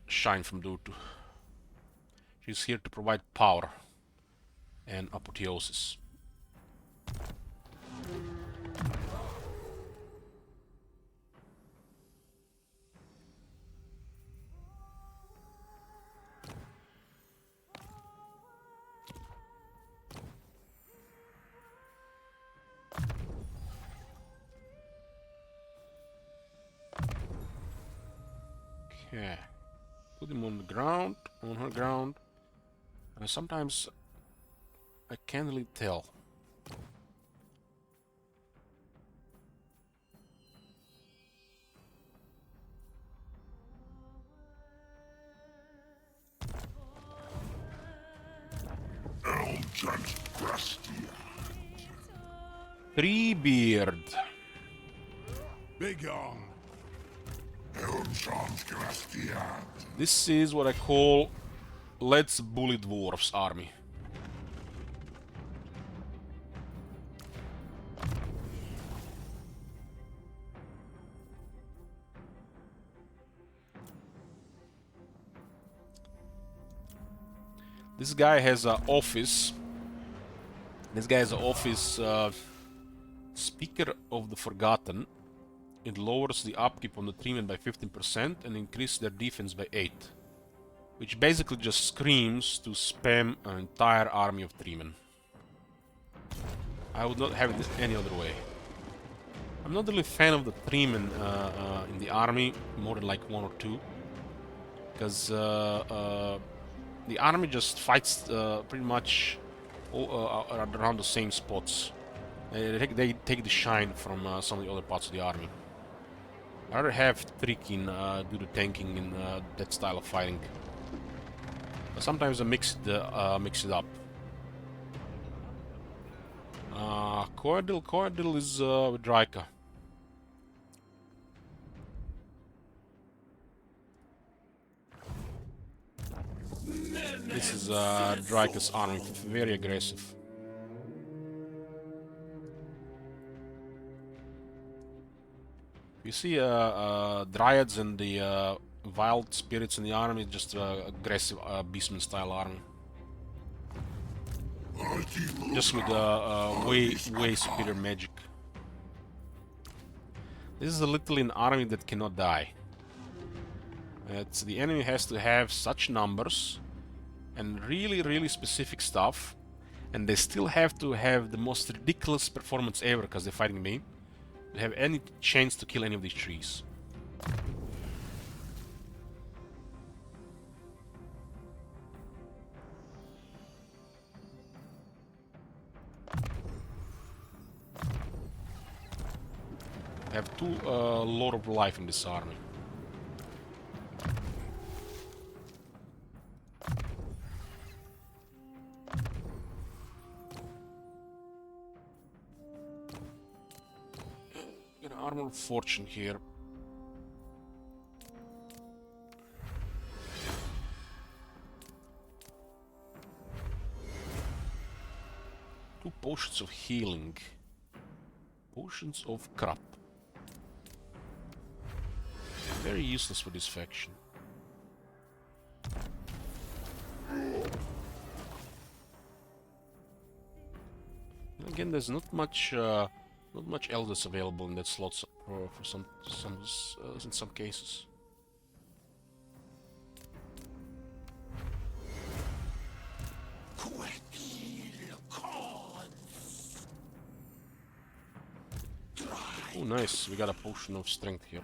Shine from Durtu. She's here to provide power and Apotheosis. Okay, put him on the ground, on her ground, and sometimes I can't really tell. Treebeard. Begone. This is what I call Let's Bully Dwarves army. This guy has an office. This guy has an office Speaker of the Forgotten. It lowers the upkeep on the Treemen by 15% and increases their defense by 8. Which basically just screams to spam an entire army of Treemen. I would not have it any other way. I'm not really a fan of the Treemen in the army, more than like 1 or 2. Because the army just fights pretty much all, around the same spots. They take the shine from some of the other parts of the army. I'd rather have Trikin do the tanking in that style of fighting. But sometimes I mix it up. Coadil is with Draika. This is Draika's army, very aggressive. You see Dryads and the Wild Spirits in the army, just aggressive Beastman style army. Just with way superior magic. This is literally an army that cannot die. The enemy has to have such numbers and really specific stuff, and they still have to have the most ridiculous performance ever because they're fighting me. To have any chance to kill any of these trees. have two Lord of Life in this army. Get an Armor of Fortune here. Two potions of healing. Potions of crap. Very useless for this faction. And again, there's not much else available in that slot for in some cases. Oh, nice. We got a potion of strength here.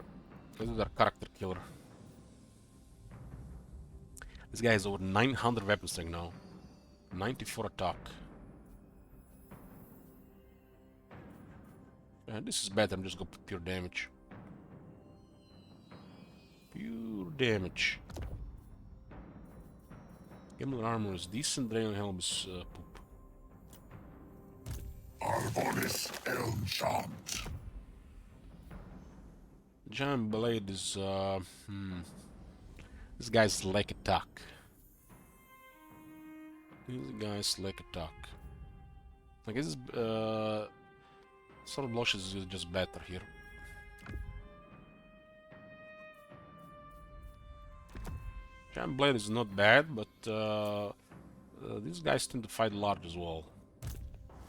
This is our character killer. This guy has over 900 weapon strength now. 94 attack. This is better. I'm just going to pure damage. Pure damage. Gambler armor is decent. Dragon helm is poop. Arvonis Elmchant. Giant blade is this guy's like attack. This guy's like attack. I guess Sword of Blushes is just better here. Giant blade is not bad, but these guys tend to fight large as well.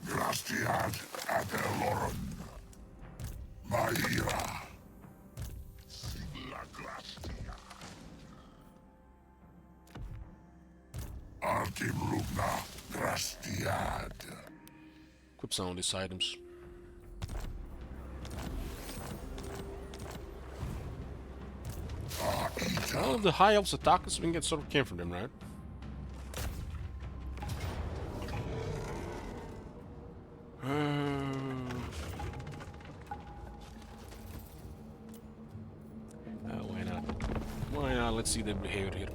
Grastiad Adelorum. Maira. Sigla Grastia. Artim Rugna Grastiad. Equip some of these items. Well, the high elves attack us, we can get sort of came from them, right? Why not? Why not? Let's see their behavior here.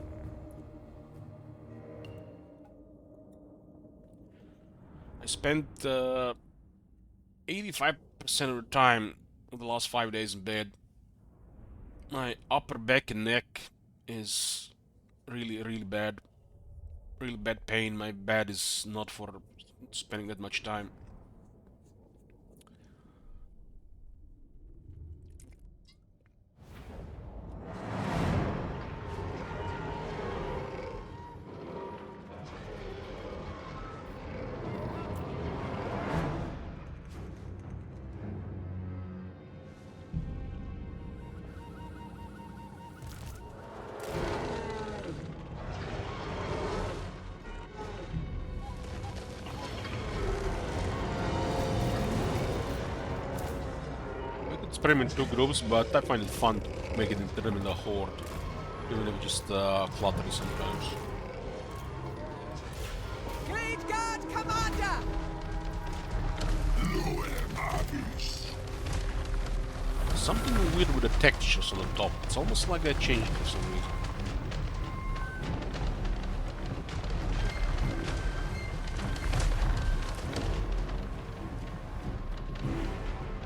I spent 85% of the time of the last 5 days in bed. My upper back and neck is really bad. Really bad pain. My bed is not for spending that much time. Split them in two groups, but I find it fun to make it into them in a horde, even if it's just cluttery sometimes. Great God, Commander! Something weird with the textures on the top. It's almost like they changed for some reason.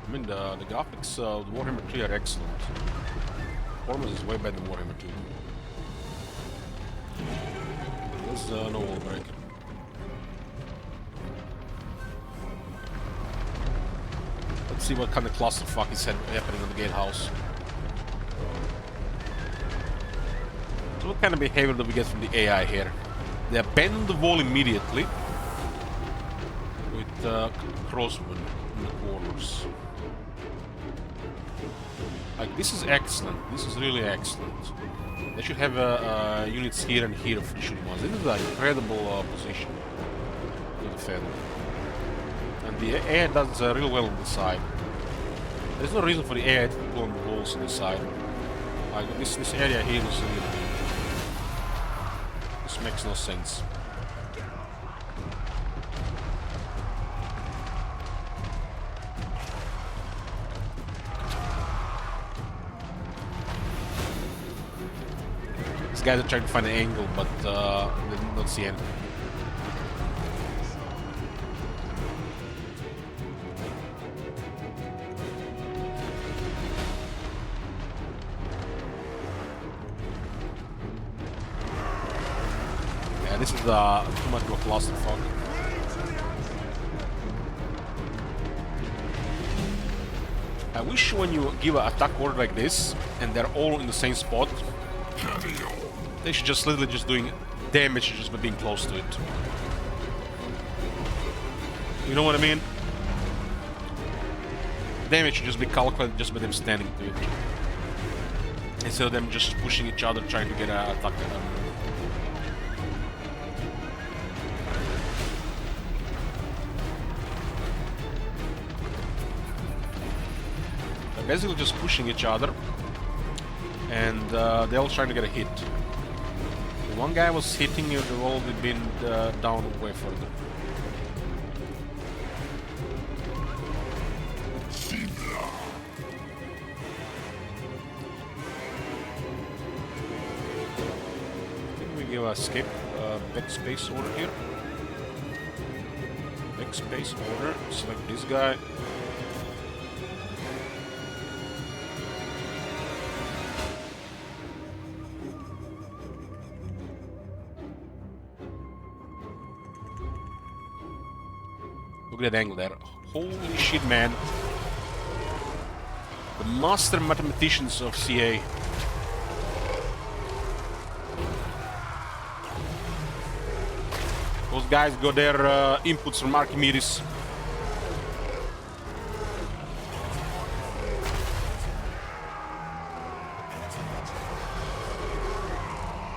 I mean, the graphics of Warhammer 3 are excellent. Performance is way better than Warhammer 2. There's no wall break. Let's see what kind of clusterfuck is happening in the gatehouse. So what kind of behavior do we get from the AI here? They abandon the wall immediately with crossbow in the corners. Like, this is excellent. This is really excellent. They should have units here and here for shooting ones. This is an incredible position to defend. And the AI does real well on the side. There's no reason for the AI to go on the walls on the side. Like, this area here is really... This makes no sense. These guys are trying to find an angle, but they did not see anything. Yeah, this is too much of a clusterfuck. I wish when you give an attack order like this, and they're all in the same spot, they should just literally just doing damage just by being close to it. You know what I mean? Damage should just be calculated just by them standing to it. Instead of them just pushing each other, trying to get an attack. They're basically just pushing each other, and they're all trying to get a hit. One guy was hitting you, they've all been down way further. Give a skip backspace order here. Backspace order. Select this guy. Look at that angle there. Holy shit, man. The master mathematicians of CA. Those guys got their inputs from Archimedes.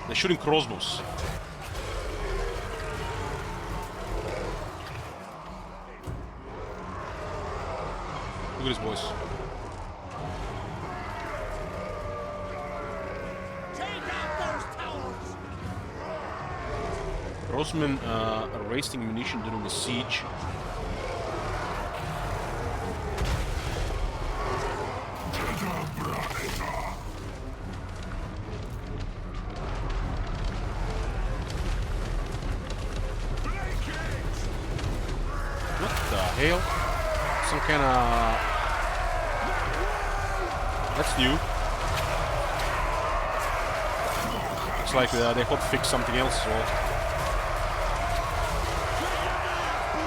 They're shooting crossbows. Look at this, boys. Grossman wasting ammunition during the siege. What the hell? Some kind of... That's new. Looks like they hotfix something else as well.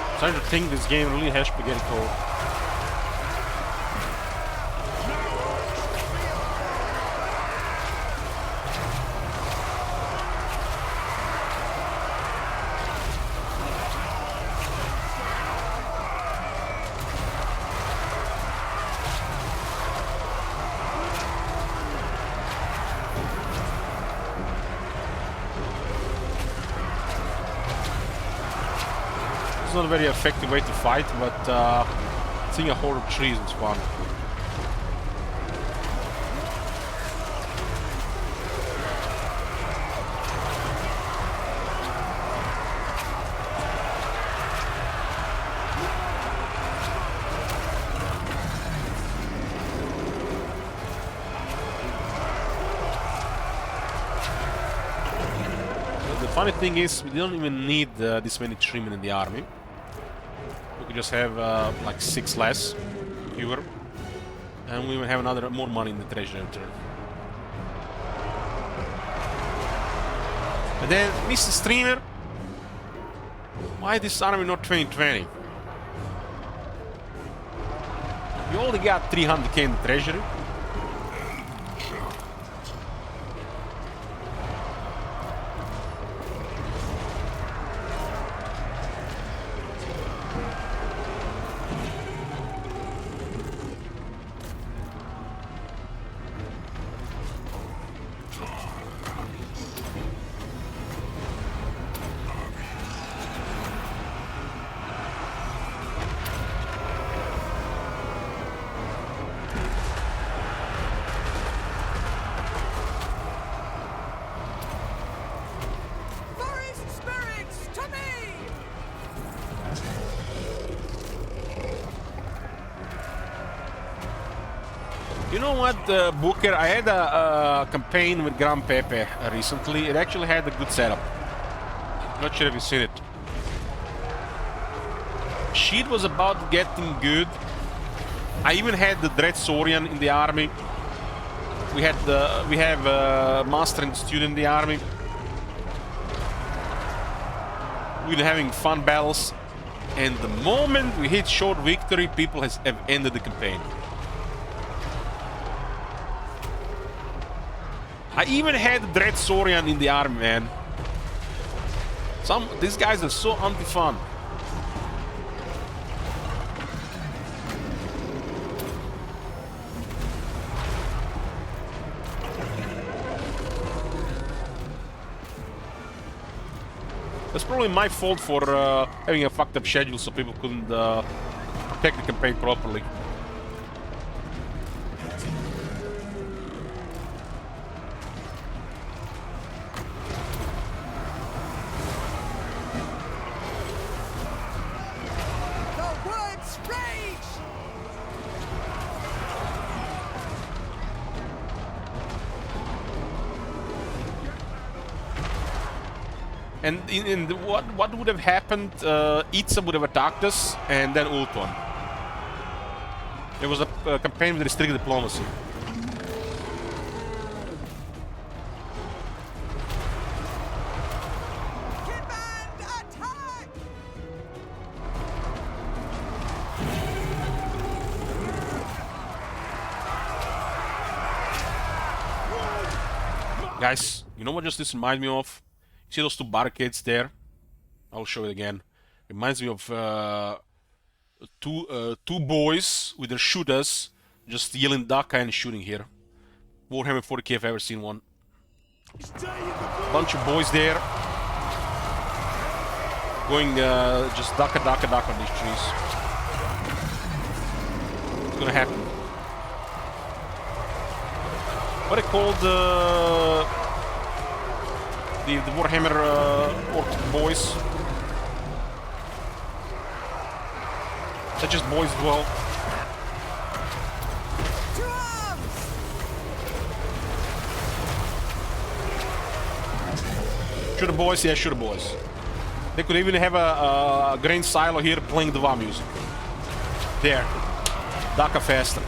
I'm starting to think this game really has spaghetti code. Not a very effective way to fight, but seeing a horde of trees is fun. The funny thing is, we don't even need this many treemen in the army. We could just have like 6 less, fewer, and we will have more money in the treasure return. And then, Mr. Streamer, why this army not 2020? You only got 300k in the treasury. You know what, Booker? I had a campaign with Grand Pepe recently. It actually had a good setup. Not sure if you've seen it. Shit was about getting good. I even had the Dread Saurian in the army. We have Master and Student in the army. We've been having fun battles. And the moment we hit short victory, people have ended the campaign. I even had Dread Saurian in the army, man. These guys are so anti-fun. That's probably my fault for having a fucked up schedule so people couldn't protect the campaign properly. The woods rage! And what would have happened? Itza would have attacked us, and then Ultron. It was a campaign with restricted diplomacy. Command attack! Guys, you know what just this reminds me of? See those two barricades there? I'll show it again. Reminds me of two boys with their shooters just yelling Daka and shooting here. Warhammer 40k if I've ever seen one. Bunch of boys there. Going just Daka on these trees. What's gonna happen? What are they called? The Warhammer orc boys. They're just boys as well. To arms! Shoot the boys, yeah, shoot the boys. They could even have a grain silo here playing the VA music. There. Daka faster.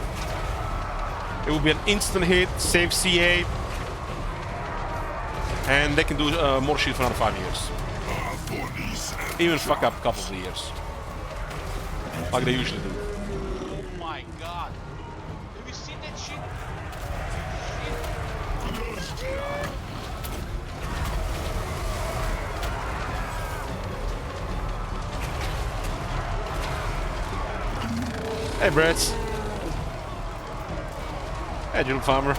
It will be an instant hit, save CA. And they can do more shit for another 5 years. Even fuck up a couple of years. Like they usually do. Oh my god. Have you seen that shit? Hey, Brett. Hey, Jill Farmer.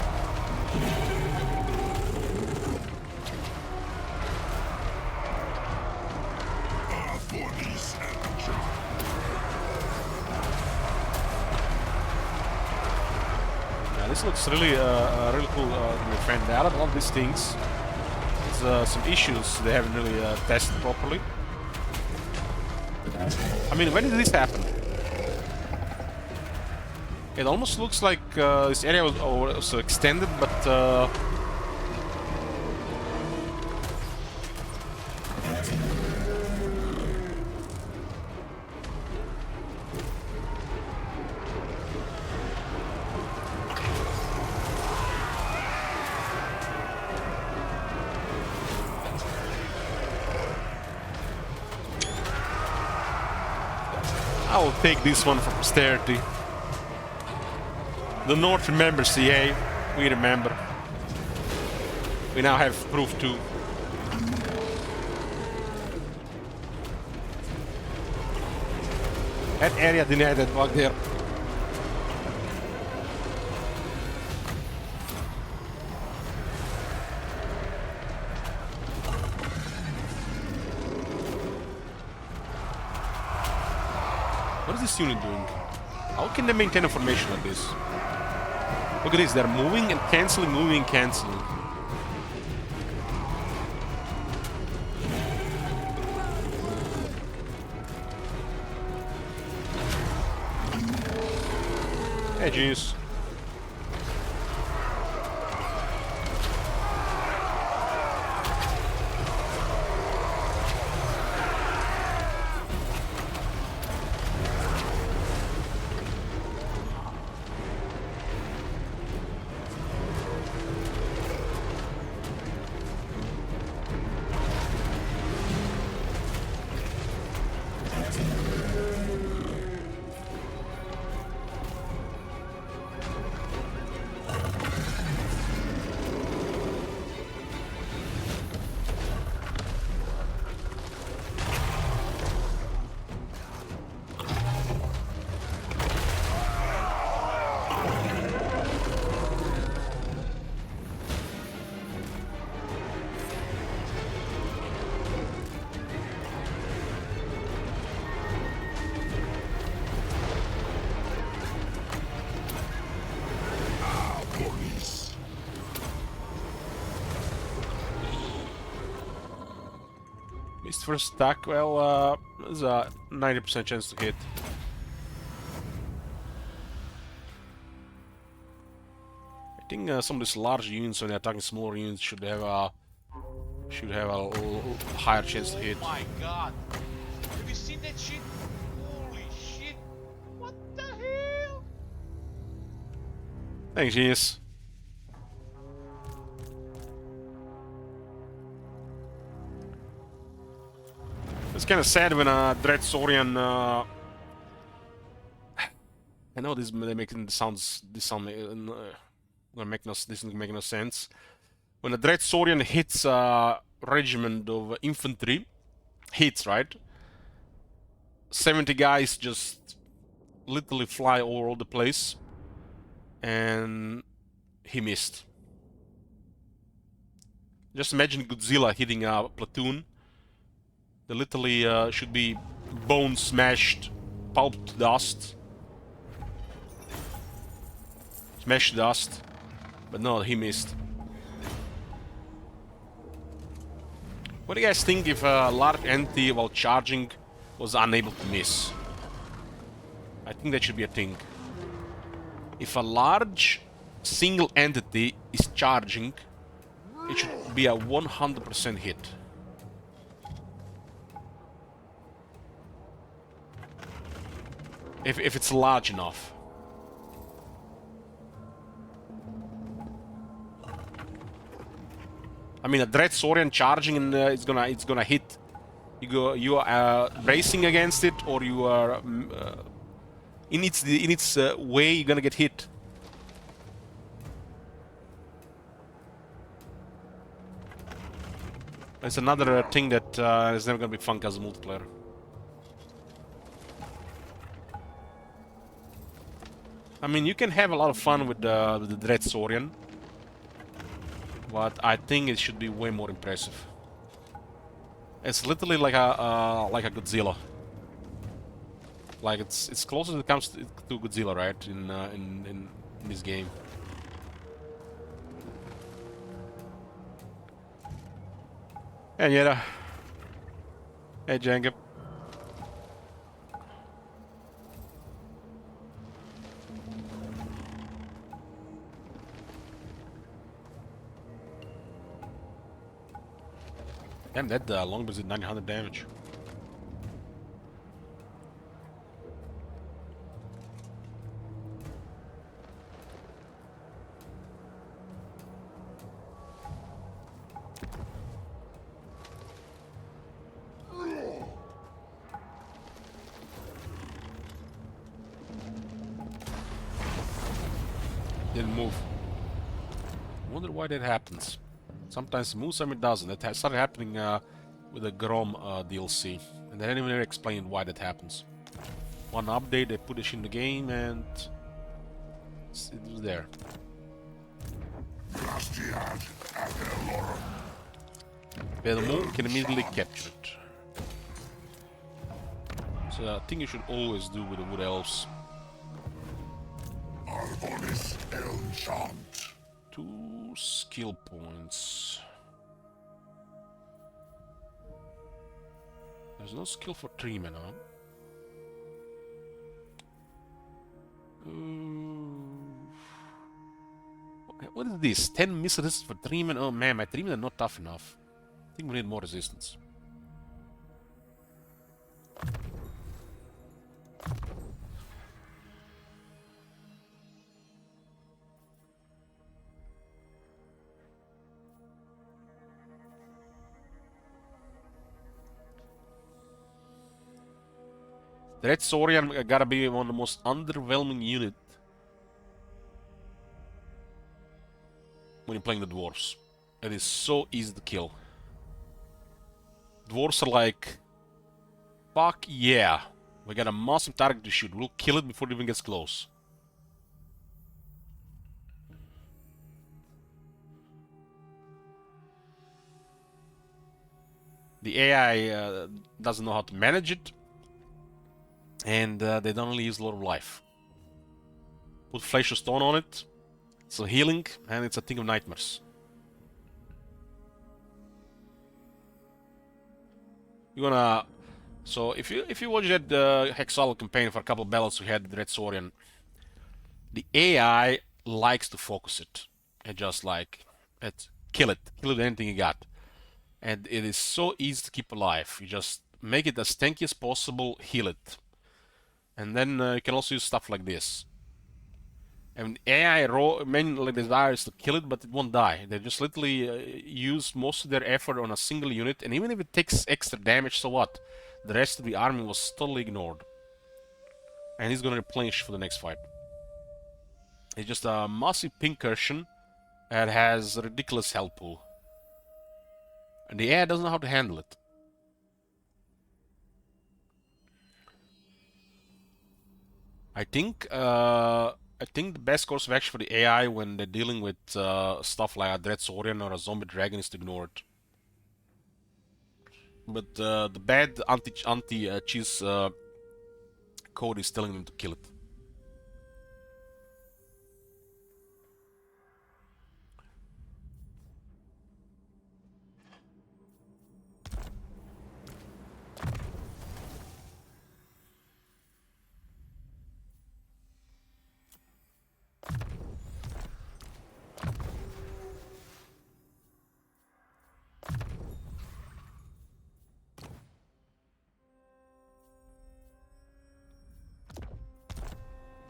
This looks really, really cool, my friend. Out of all these things, there's some issues they haven't really tested properly. I mean, when did this happen? It almost looks like this area was extended, but I will take this one for posterity. The North remembers CA. We remember. We now have proof too. That area didn't have that bug there. What is this unit doing? How can they maintain a formation like this? Look at this, they're moving and cancelling, moving and cancelling. Hey, genius. Missed first attack. Well, there's a 90% chance to hit. I think some of these large units, when they're attacking smaller units, should have a higher chance to hit. Oh my god! Have you seen that shit? Holy shit! What the hell? Thanks, genius. It's kind of sad when Dread Saurian. I know this they're making the sounds. This sound this doesn't make no sense. When a Dread Saurian hits a regiment of infantry, hits right. 70 guys just literally fly all over the place, and he missed. Just imagine Godzilla hitting a platoon. They literally should be bone smashed, pulped to dust. Smashed to dust. But no, he missed. What do you guys think if a large entity while charging was unable to miss? I think that should be a thing. If a large single entity is charging, it should be a 100% hit. If it's large enough. I mean, a Dread Saurian charging and it's gonna hit. You are bracing against it, or you are in its way. You're gonna get hit. It's another thing that is never gonna be fun as a multiplayer. I mean, you can have a lot of fun with the Dread Saurian, but I think it should be way more impressive. It's literally like a Godzilla. Like it's closer as it comes to Godzilla, right? In this game. And yeah, hey Jacob. Damn, that longbow did 900 damage. Didn't move. Wonder why that happens. Sometimes moves, sometimes it doesn't. That started happening with the Grom DLC, and they didn't even explain why that happens. One update, they put it in the game, and it was there. Belmont can immediately capture it. So I think you should always do with the Wood Elves. Arvonis Elmchant. 2 skill points. There's no skill for 3 men, huh? What is this? 10 missile resistance for 3 men? Oh man, my 3 men are not tough enough. I think we need more resistance. Dread Saurian gotta be one of the most underwhelming unit when you're playing the dwarves. It is so easy to kill. Dwarves are like, fuck yeah, we got a massive target to shoot. We'll kill it before it even gets close. The AI doesn't know how to manage it. And they don't really use a lot of life. Put flesh or stone on it, it's a healing, and it's a thing of nightmares. You wanna... So if you watch that Hexal campaign for a couple of battles we had with Red Saurian, the AI likes to focus it and just like kill it with anything you got, and it is so easy to keep alive. You just make it as tanky as possible, heal it, and then you can also use stuff like this. And AI mainly desires to kill it, but it won't die. They just literally use most of their effort on a single unit, and even if it takes extra damage, so what? The rest of the army was totally ignored. And he's gonna replenish for the next fight. It's just a massive pincushion and has a ridiculous health pool. And the AI doesn't know how to handle it. I think the best course of action for the AI when they're dealing with stuff like a Dread Saurian or a Zombie Dragon is to ignore it. But the bad anti-cheese code is telling them to kill it.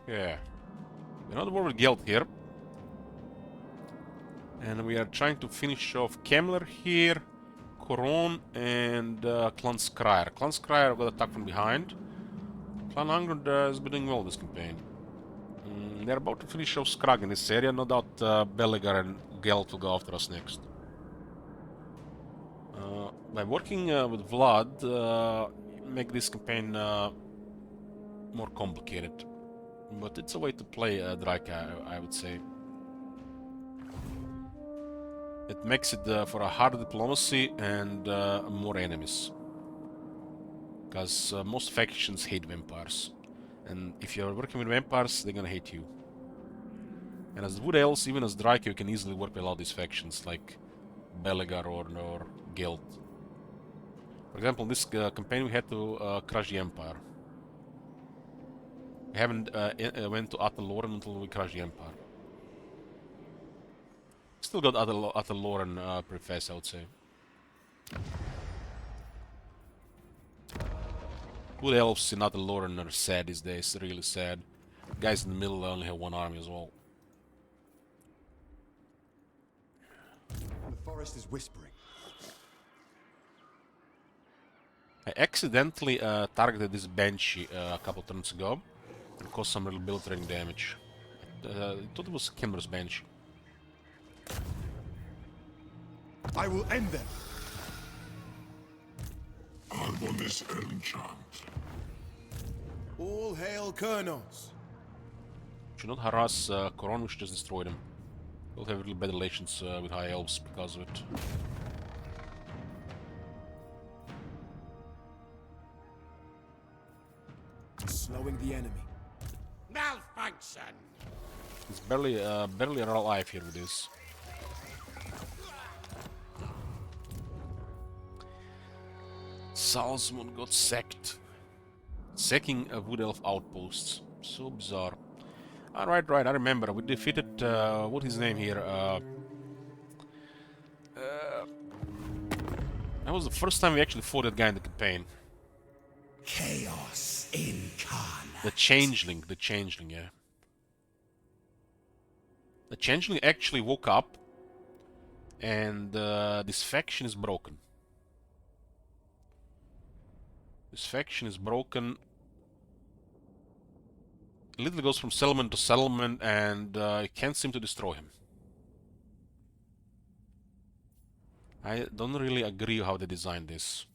Yeah. Another war with Guild here. And we are trying to finish off Kemmler here, Coron, and Clan Skryre. Clan Skryre got attacked from behind. Clan Angrod has been doing well this campaign. They're about to finish off Skrag in this area. No doubt Belegar and Gelt will go after us next. By working with Vlad, make this campaign more complicated. But it's a way to play Draika, I would say. It makes it for a harder diplomacy and more enemies. Because most factions hate vampires. And if you're working with vampires, they're gonna hate you. And as Wood Elves, even as Draika, you can easily work with a lot of these factions, like Belegar or Guild. For example, in this campaign we had to crush the Empire. We haven't went to Ataloran until we crushed the Empire. Still got Ataloran pretty fast, I would say. Wood Elves in Ataloran are sad these days, really sad. Guys in the middle only have one army as well. The forest is whispering. I accidentally targeted this Banshee a couple turns ago and caused some real build-threatening damage. I thought it was Kimber's Banshee. I will end them. I'm on this enchant. All hail Kurnos. Should not harass Coron, we should just destroy them. We'll have really bad relations with High Elves because of it. Slowing the enemy. Malfunction! It's barely alive here with this. Salzman got sacked. Sacking Wood Elf outposts. So bizarre. Right, I remember. We defeated, what's his name here? That was the first time we actually fought that guy in the campaign. Chaos incarnate. The Changeling, yeah. The Changeling actually woke up, and this faction is broken. This faction is broken. It literally goes from settlement to settlement, and you can't seem to destroy him. I don't really agree how they designed this.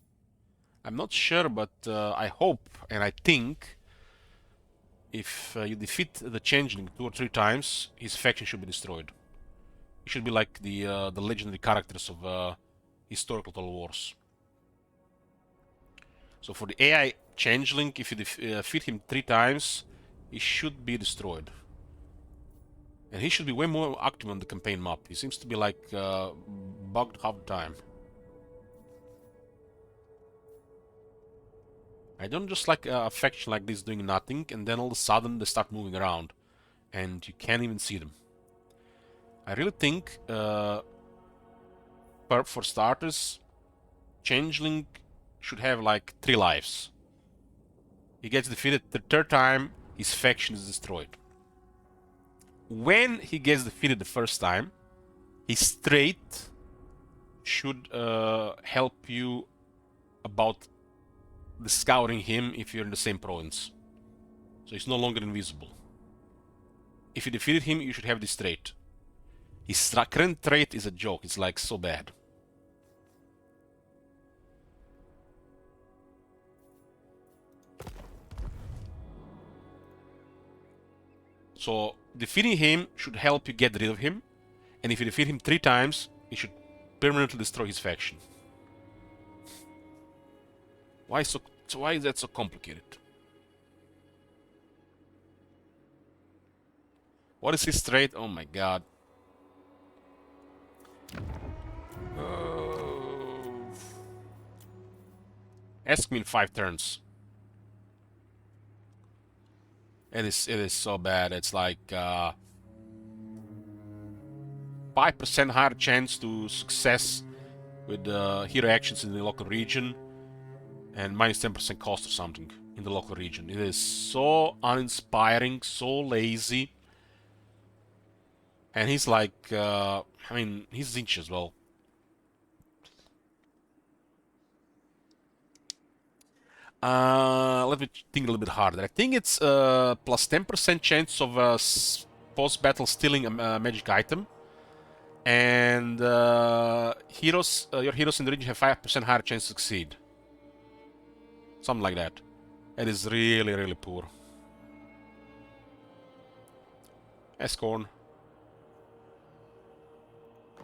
I'm not sure, but I hope and I think if you defeat the Changeling 2 or 3 times, his faction should be destroyed. He should be like the legendary characters of historical Total Wars. So for the AI Changeling, if you defeat him 3 times, he should be destroyed. And he should be way more active on the campaign map. He seems to be like bugged half the time. I don't just like a faction like this doing nothing, and then all of a sudden they start moving around, and you can't even see them. I really think, for starters, Changeling should have like 3 lives. He gets defeated the 3rd time, his faction is destroyed. When he gets defeated the 1st time, his trait should help you about scouting him if you're in the same province. So he's no longer invisible. If you defeated him, you should have this trait. His current trait is a joke, it's like so bad. So defeating him should help you get rid of him, and if you defeat him 3 times, you should permanently destroy his faction. Why is that so complicated? What is his trait? Oh my god. Ask me in 5 turns. It is so bad. It's like 5% higher chance to success with hero actions in the local region, and minus 10% cost or something in the local region. It is so uninspiring, so lazy. And he's like, I mean, he's Zinch as well. Let me think a little bit harder. I think it's plus 10% chance of post-battle stealing a magic item. And your heroes in the region have 5% higher chance to succeed. Something like that. It is really, really poor. Escorn.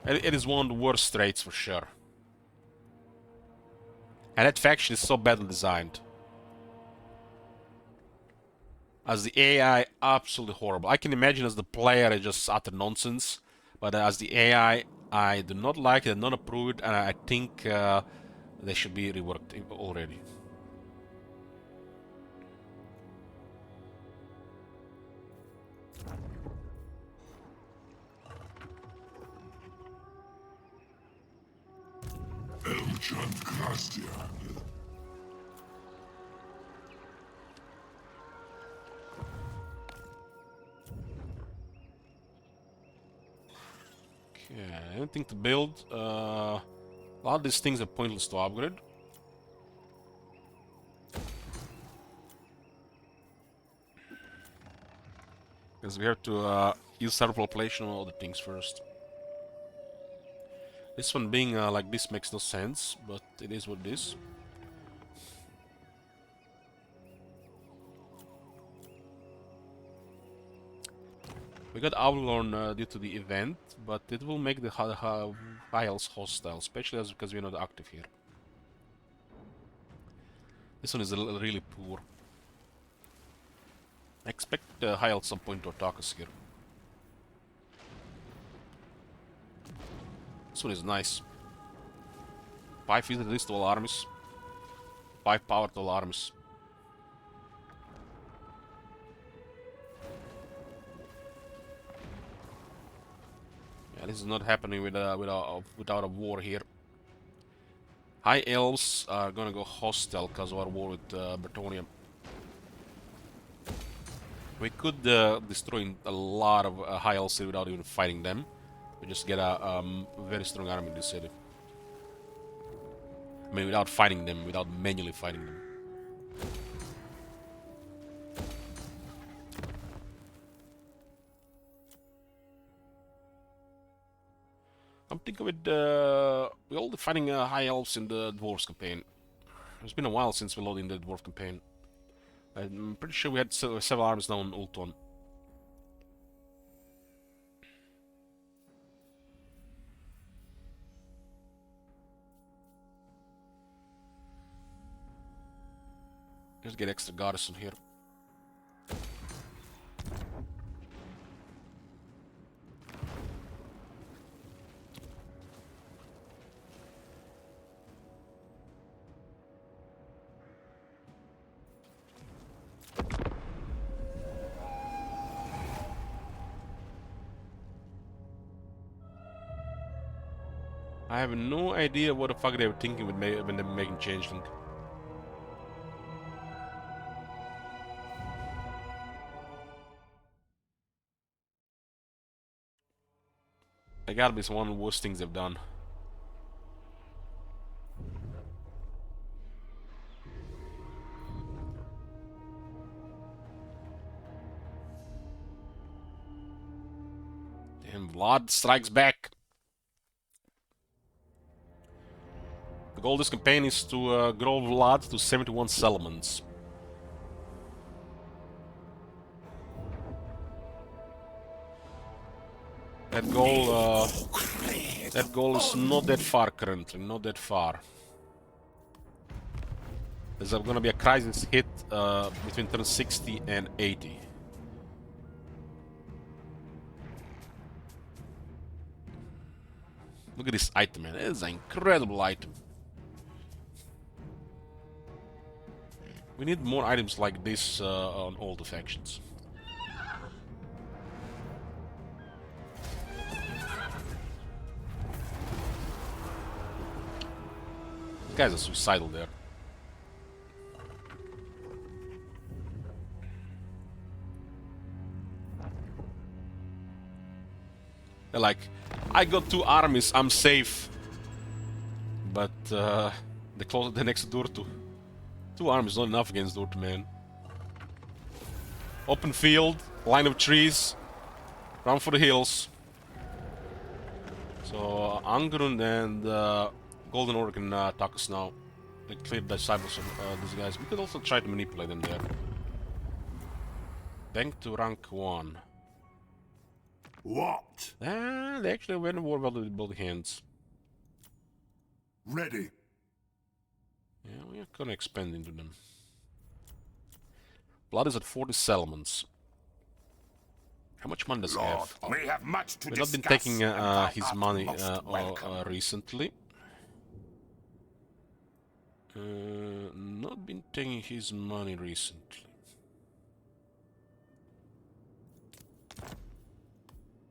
It is one of the worst traits for sure. And that faction is so badly designed. As the AI, absolutely horrible. I can imagine as the player, it's just utter nonsense. But as the AI, I do not like it, I do not approve it, and I think they should be reworked already. Okay, anything to build? A lot of these things are pointless to upgrade. Because we have to use server population on all the things first. This one being like this makes no sense, but it is what it is. We got Avalon due to the event, but it will make the High Elves hostile, especially because we're not active here. This one is really poor. I expect High Elves some point to attack us here. This one is nice. 5 visit at least to all armies. 5 power to all armies. Yeah, this is not happening without a war here. High Elves are gonna go hostile because of our war with Bretonnia. We could destroy a lot of High Elves here without even fighting them. We just get a very strong army in this city. I mean, without fighting them, without manually fighting them. I'm thinking we're all fighting High Elves in the Dwarves campaign. It's been a while since we loaded in the Dwarf campaign. I'm pretty sure we had several armies now on Ultron. Let's get extra garrison here. I have no idea what the fuck they were thinking when they were making Changeling. That gotta be one of the worst things they've done. And Vlad strikes back. The goal of this campaign is to grow Vlad to 71 settlements. That goal is not that far currently, not that far. There's gonna be a crisis hit between turn 60 and 80. Look at this item, man. It is an incredible item. We need more items like this on all the factions. These guys are suicidal there. They're like, I got 2 armies, I'm safe. But they close the next door to 2 armies, not enough against Dort, man. Open field, line of trees, run for the hills. So Angrun and Golden Order can attack us now. They cleared the disciples of these guys. We could also try to manipulate them there. Bank to rank 1. What? They actually went to war well with both hands. Ready. Yeah, we are gonna expand into them. Blood is at 40 settlements. How much money does he Lord, have? we have much to We've not been discuss. taking and thou his art money most welcome. recently. Not been taking his money recently.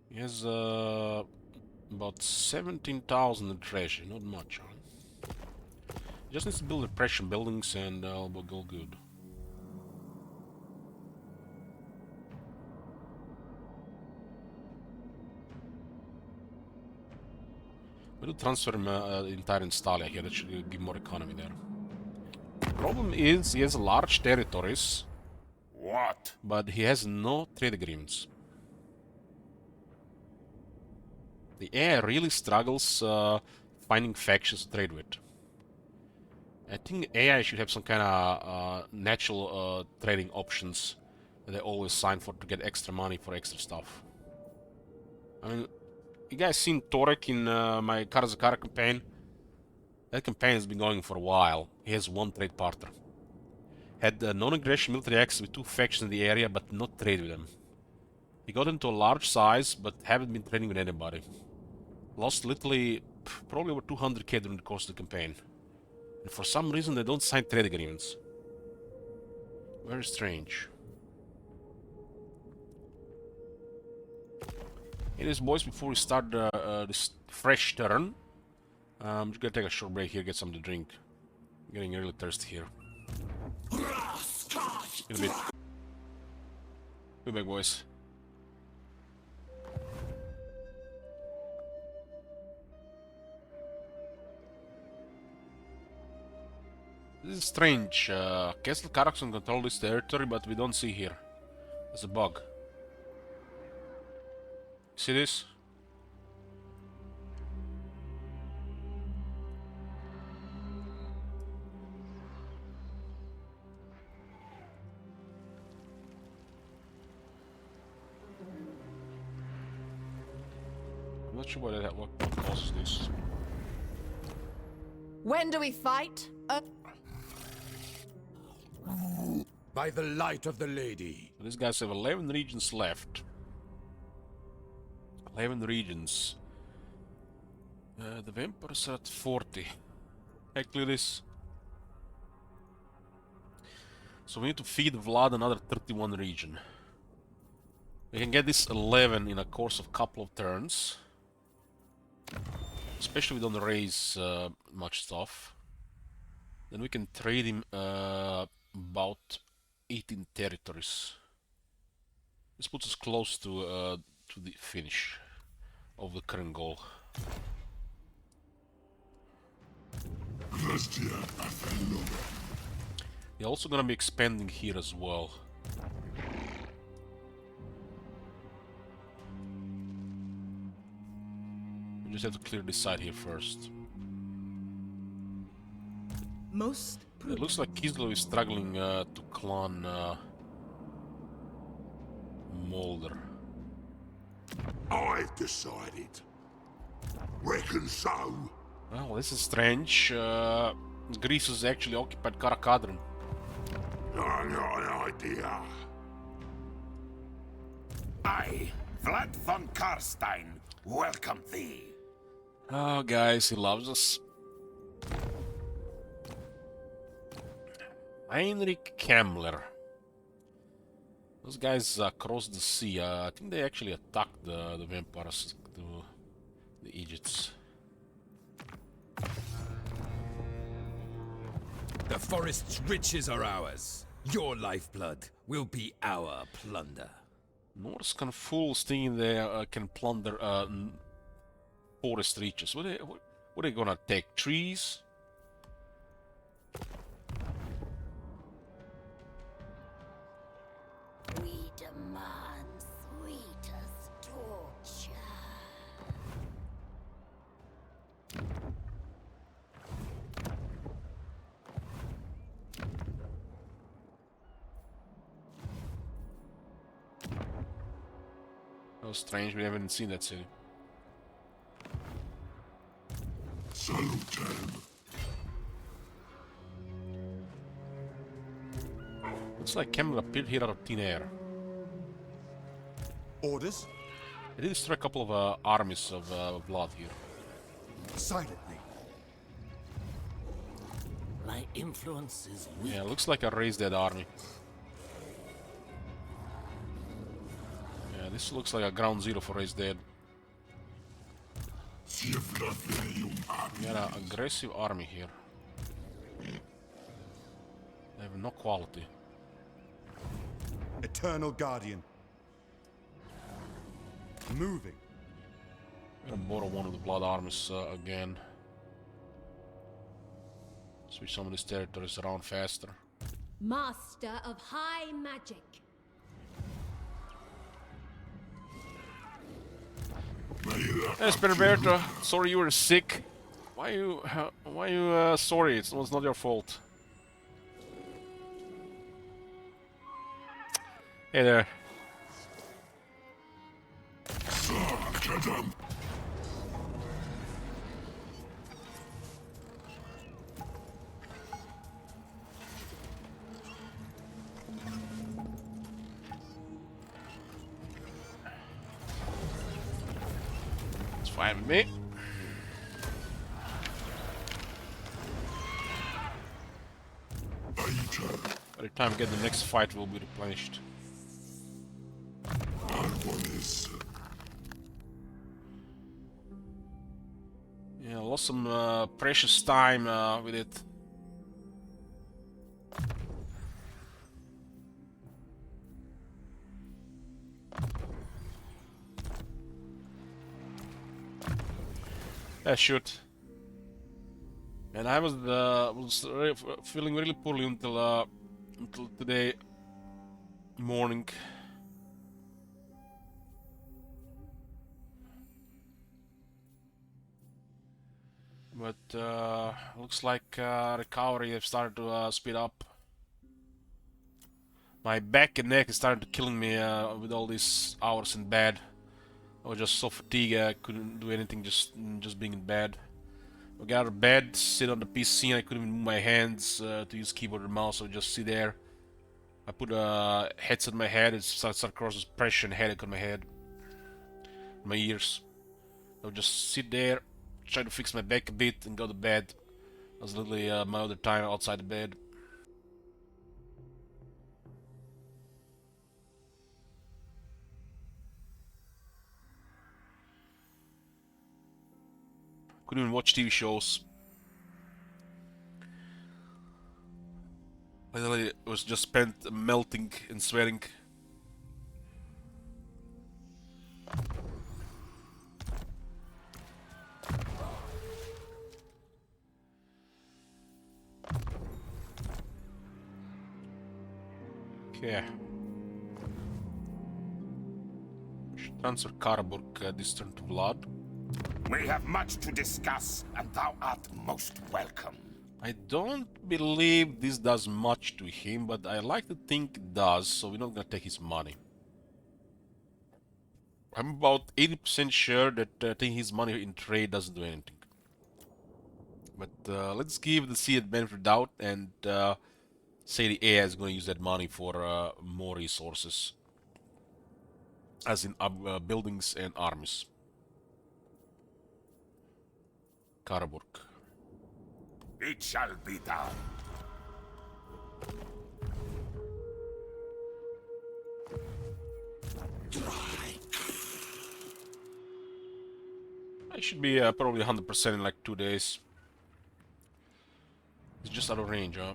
He has about 17,000 in treasure, not much. Huh? He just needs to build repression buildings and we'll go good. We'll transfer him the entire Instalia here, that should give more economy there. Problem is, he has large territories, What? but he has no trade agreements. The AI really struggles finding factions to trade with. I think AI should have some kind of natural trading options that they always sign for to get extra money for extra stuff. I mean, you guys seen Torek in my Karazakara campaign? That campaign has been going for a while. He has 1 trade partner. Had non-aggression military access with 2 factions in the area, but not trade with them. He got into a large size, but haven't been trading with anybody. Lost literally probably over 200k during the course of the campaign. And for some reason they don't sign trade agreements. Very strange. Anyways, boys, before we start this fresh turn, I'm just gonna take a short break here, get something to drink. I'm getting really thirsty here. In a bit. Be back, boys. This is strange. Castle Karakson control this territory, but we don't see here. There's a bug. See this? I'm not sure what causes this. When do we fight? By the light of the lady. These guys have 11 regions left. 11 regions. The vampires are at 40. Actually, this. So we need to feed Vlad another 31 region. We can get this 11 in a course of couple of turns. Especially we don't raise much stuff. Then we can trade him about 18 territories. This puts us close to the finish of the current goal. They're also gonna be expanding here as well. We just have to clear this side here first. Most It looks like Kislev is struggling to clan Molder. I've decided. Reckon so. Well, this is strange. Greece has actually occupied Karakadran. I got an idea. I, Vlad von Karstein, welcome thee. Oh, guys, he loves us. Heinrich Kammler. Those guys crossed the sea. I think they actually attacked the vampires, the Egypts. The forest's riches are ours. Your lifeblood will be our plunder. Norse can fools thinking they can plunder forest reaches. What are they gonna take? Trees? We demand sweetest torture. Oh, strange. We haven't seen that city. Salutem. Looks like Kammler appeared here out of thin air. Orders? They did destroy a couple of armies of blood here. Silently. My influence is weak. Yeah, looks like I raised that army. Yeah, this looks like a ground zero for Raised Dead. We got an aggressive army here. They have no quality. Eternal Guardian. Moving. I'm gonna borrow one of the blood armies again. Switch some of these territories around faster. Master of high magic. Hey, Sperberto, sorry you were sick. Why you sorry? It was not your fault. Hey there. It's fine with me. By the time we get the next fight, we'll be replenished. Yeah, lost some precious time with it. Yeah, shoot. And I was feeling really poorly until today morning. But looks like recovery have started to speed up. My back and neck is starting to killing me with all these hours in bed. I was just so fatigued I couldn't do anything just being in bed. I got out of bed, sit on the PC, and I couldn't even move my hands to use keyboard and mouse. I would just sit there. I put a headset on my head, it started causing pressure and headache on my head, my ears. I would just sit there, try to fix my back a bit, and go to bed. That was literally my other time outside the bed. Couldn't even watch TV shows. Literally, it was just spent melting and sweating. Okay. Should transfer Karburg this turn to Vlad. We have much to discuss, and thou art most welcome. I don't believe this does much to him, but I like to think it does, so we're not gonna take his money. I'm about 80% sure that taking his money in trade doesn't do anything. But let's give the sea the benefit of the doubt and say the AI is going to use that money for more resources. As in buildings and armies. Karburg. It shall be done. I should be probably 100% in like 2 days. It's just out of range, huh?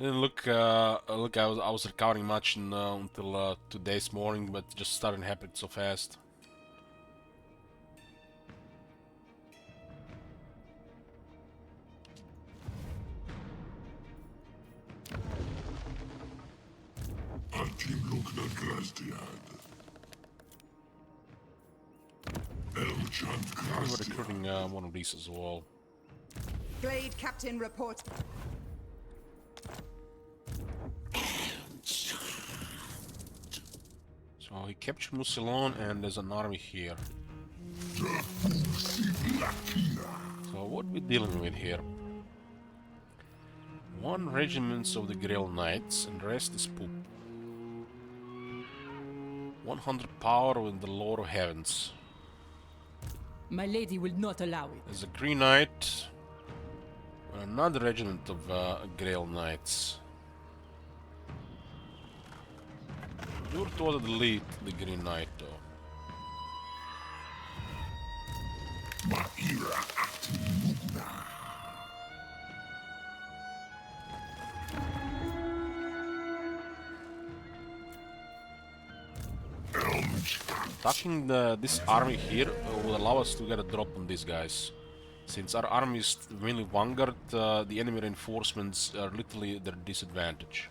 Didn't look, I was recovering much until today's morning, but just started happening so fast. We're recruiting one of these as well. Glade Captain report. So he captured Musilon and there's an army here. So what are we dealing with here? 1 regiment of the Grail Knights and the rest is poop. 100 power with the Lord of Heavens. My lady will not allow it. There's a Green Knight. Another regiment of Grail Knights. You're toward the lead, the Green Knight, though. Attacking this army here will allow us to get a drop on these guys. Since our army is mainly vanguard, the enemy reinforcements are literally their disadvantage.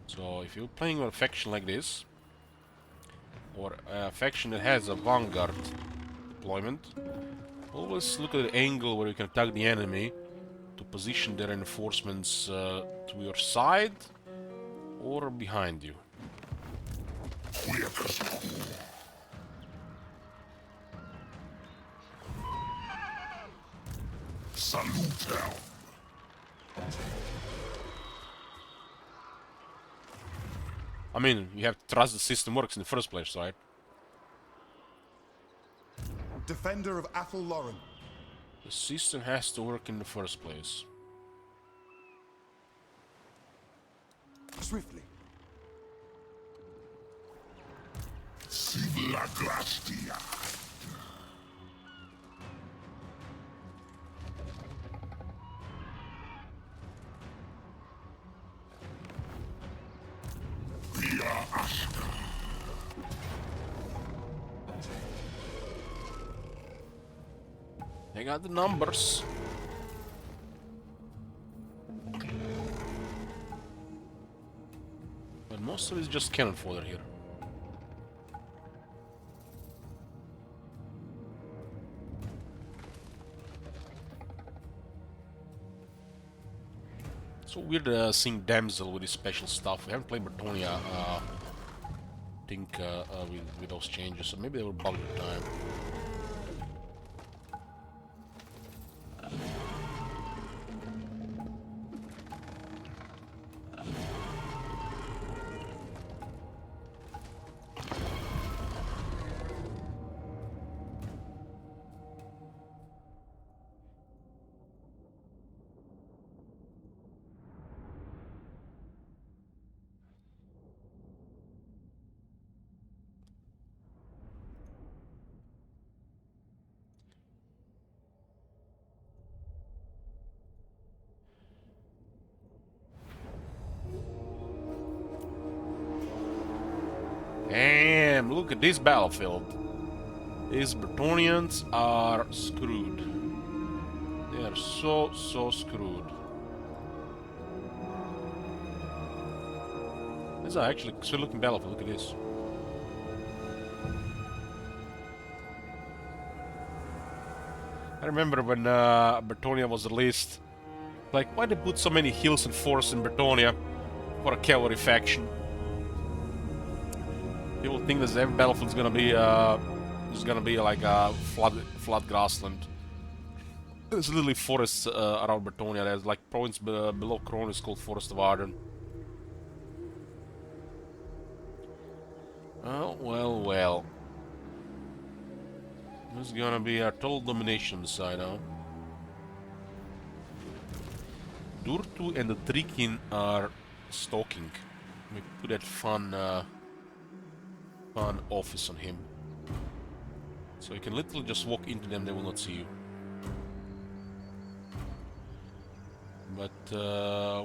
So if you're playing with a faction like this, or a faction that has a vanguard deployment, always look at the angle where you can attack the enemy to position their reinforcements to your side or behind you. Salute him. I mean, you have to trust the system works in the first place, right? Defender of Athel Lauren. The system has to work in the first place. Swiftly. Sivla Glastia. Via Ashka. They got the numbers. But most of it is just cannon fodder here. So weird seeing Damsel with his special stuff. We haven't played Bretonia, I think, with those changes, so maybe they were bugged at the time. Damn, look at this battlefield. These Bretonnians are screwed. They are so screwed. This is actually a sweet looking battlefield, look at this. I remember when Bretonnia was released. Like, why they put so many hills and forests in Bretonnia for a cavalry faction? People think that every battlefield is gonna be like a flood grassland. There's literally forests around Bretonnia. There's like province below Kron is called Forest of Arden. Oh, well. This is gonna be a total domination on the side now. Durtu and the Trikin are stalking. Let me put that fun office on him. So you can literally just walk into them, they will not see you. But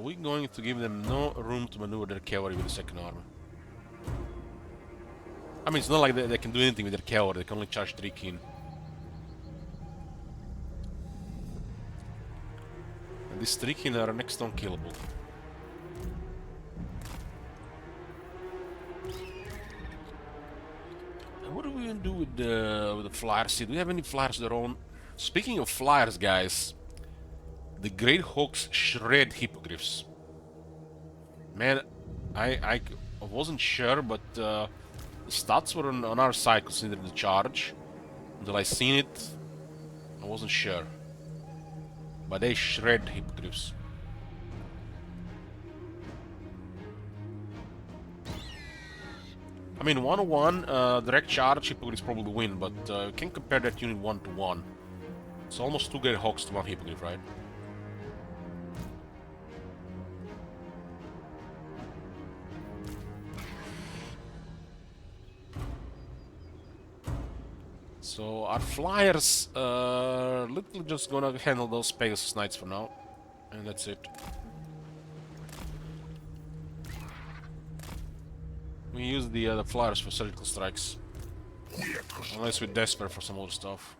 we're going to give them no room to maneuver their cavalry with the second army. I mean, it's not like they can do anything with their cavalry, they can only charge Trikin. And these Trikin are next to unkillable. What are we gonna do with the flyers? Do we have any flyers of their own? Speaking of flyers, guys, the Great Hawks shred hippogriffs. Man, I wasn't sure, but the stats were on our side considering the charge. Until I seen it, I wasn't sure. But they shred hippogriffs. I mean, 1-on-1, direct charge, hippogriffs probably win, but you can compare that unit 1-to-1. It's almost 2 Great Hawks to 1 hippogriff, right? So our flyers literally just gonna handle those Pegasus Knights for now, and that's it. We use the flyers for surgical strikes, unless we're desperate for some other stuff.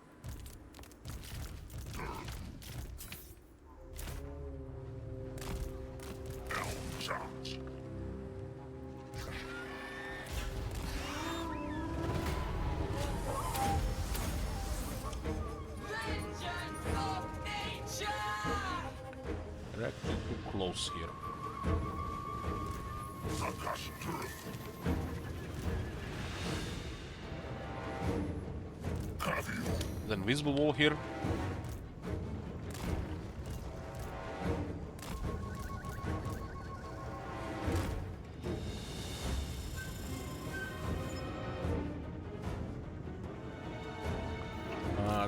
They're actually too close here. The invisible wall here.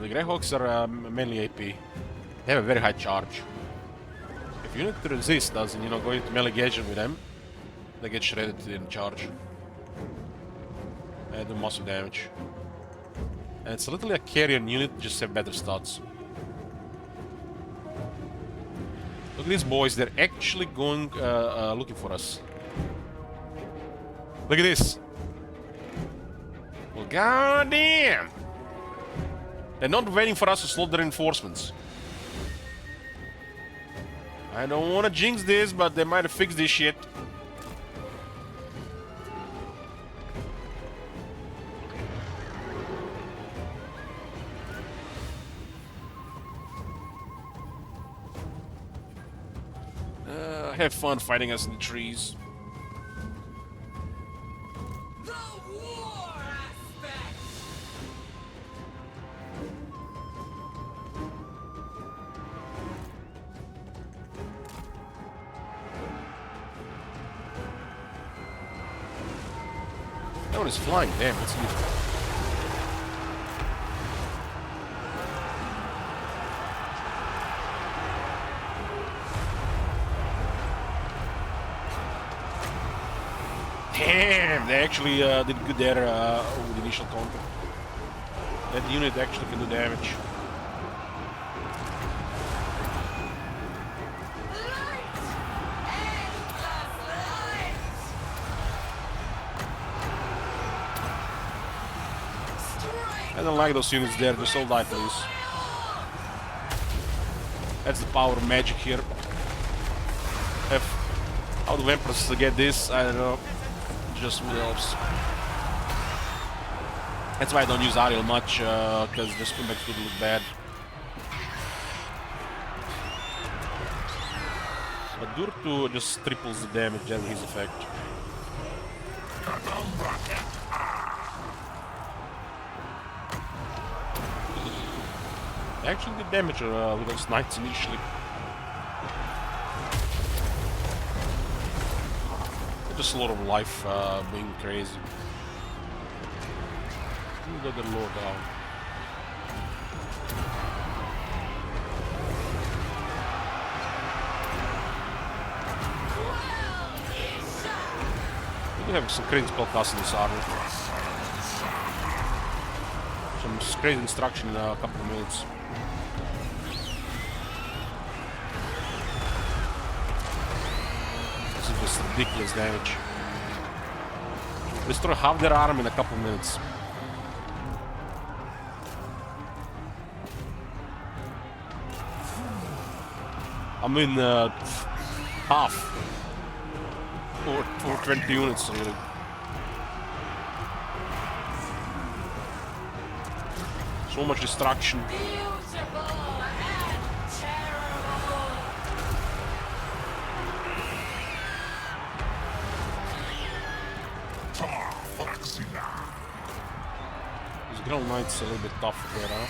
The Greyhawks are mainly AP. They have a very high charge. If you need to resist us and go into melee engagement with them, they get shredded in charge. They do massive damage. And it's literally a carrion unit, just have better stats. Look at these boys, they're actually going looking for us. Look at this. Well, goddamn! They're not waiting for us to slot their reinforcements. I don't want to jinx this, but they might have fixed this shit. Have fun fighting us in the trees. The war aspect. That one is flying. Damn, let's see. Damn, they actually did good there with the initial contact. That unit actually can do damage. I don't like those units there, just all die please. That's the power of magic here. How do Emperors get this? I don't know. Just wood elves. That's why I don't use Ariel much, because just combats would look bad. But Durtu just triples the damage and his effect. They actually did damage with those knights initially. Just a lot of life being crazy. Let the lord down. We do have some crazy spellcasting in this army. Some crazy instruction in a couple of minutes. This is just ridiculous damage. Destroy half their army in a couple of minutes. I mean, half. Or 20 units, really. So much destruction. These Grell Knights a little bit tough there, huh?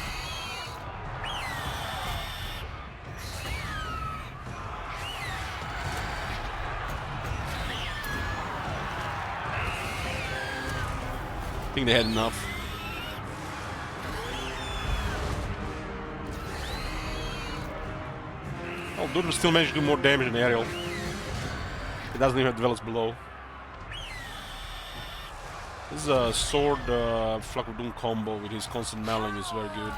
I think they had enough. Oh, Durban still managed to do more damage than Ariel. He doesn't even have develops below. This is a sword Flock of Doom combo with his constant mailing is very good.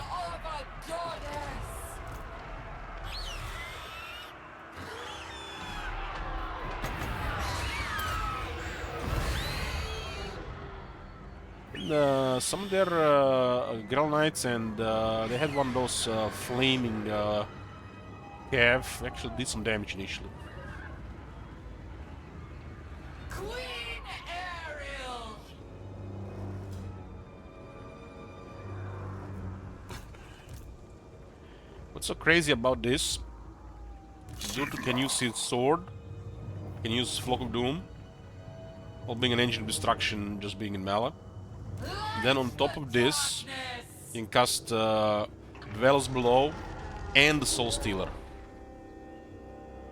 Some of their Grell Knights and they had one of those flaming cav actually did some damage initially. Queen Ariel! What's so crazy about this? Durtu can use his sword, can use Flock of Doom, while being an engine of destruction, just being in melee. Then on top of this, you can cast Dwellers Below and the Soul Stealer.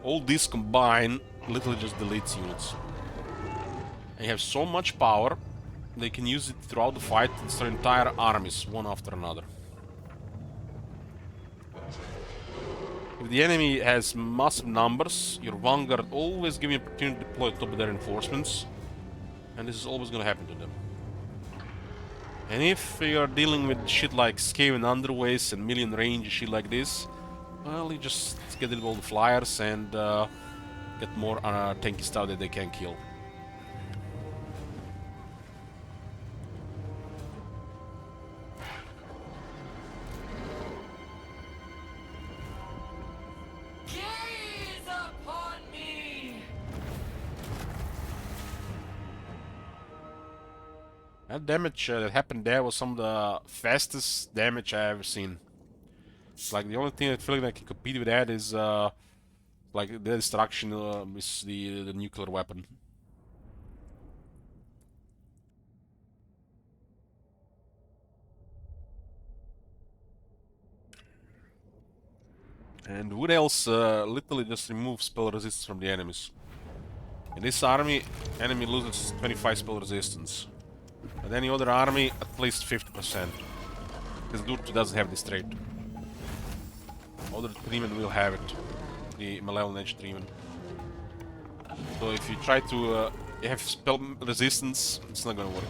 All this combined literally just deletes units. And you have so much power, they can use it throughout the fight to destroy entire armies, one after another. If the enemy has massive numbers, your Vanguard always give you an opportunity to deploy top of their reinforcements. And this is always gonna happen to them. And if you're dealing with shit like Skaven Underways and million range shit like this, well, you just get rid of all the flyers and get more tanky stuff that they can kill. Gaze upon me! That damage that happened there was some of the fastest damage I've ever seen. Like the only thing I feel like I can compete with that is like the destruction with the nuclear weapon. And Wood Elves literally just remove spell resistance from the enemies. In this army, enemy loses 25 spell resistance. But any other army, at least 50%. Because Durtu doesn't have this trait. Other treatment will have it. The Malevolent Edge treatment. So if you try to have spell resistance, it's not gonna work.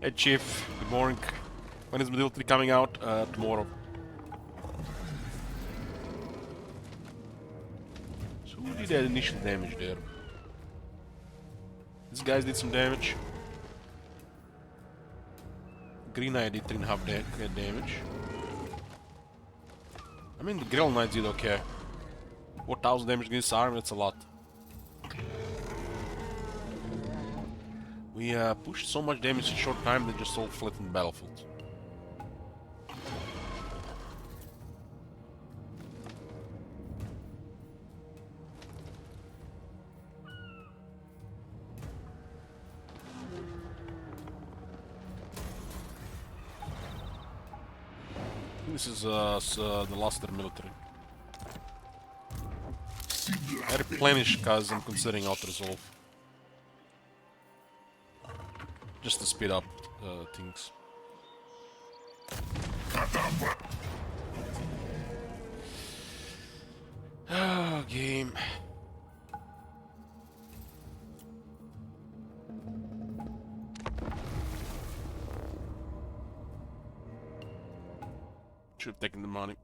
Hey Chief, good morning. When is Model 3 coming out? Tomorrow. So who did that initial damage there? These guys did some damage. Green Eye did 3.5 damage. I mean, the Grill Knights did okay. 4,000 damage against this arm, that's a lot. We pushed so much damage in a short time, they just all fled in the battlefield. This is the last of their military. I replenish because I'm considering auto-resolve. Just to speed up things. Ah, game. Should have taken the money.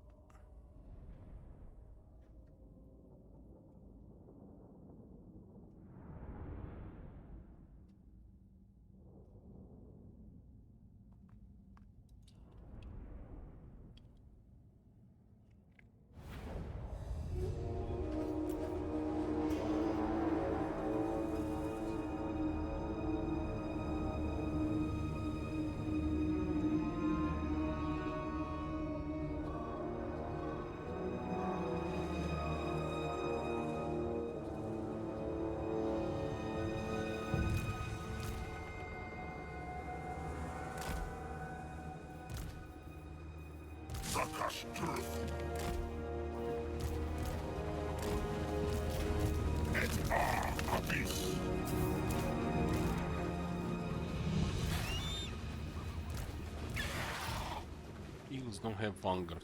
Eagles don't have Vanguard.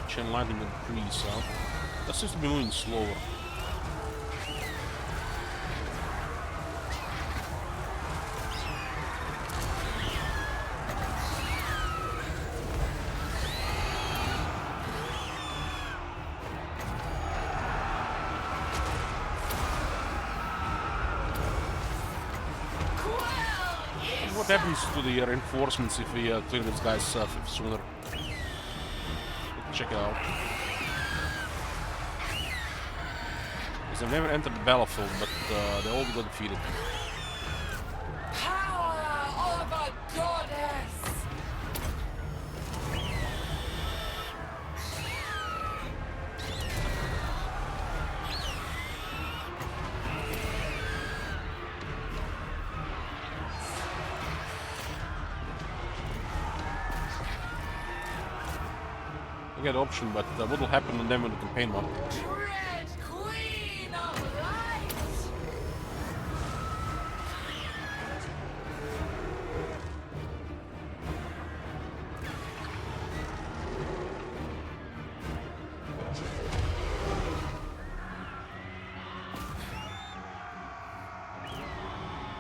Chain lightning and freeze, huh? That seems to be moving slower. What happens to the reinforcements if we clear these guys sooner? Let's check it out. Because they've never entered the battlefield, but they all got defeated. Power of a goddess! You get option, but what will happen to them when the campaign map? Dread Queen of Light!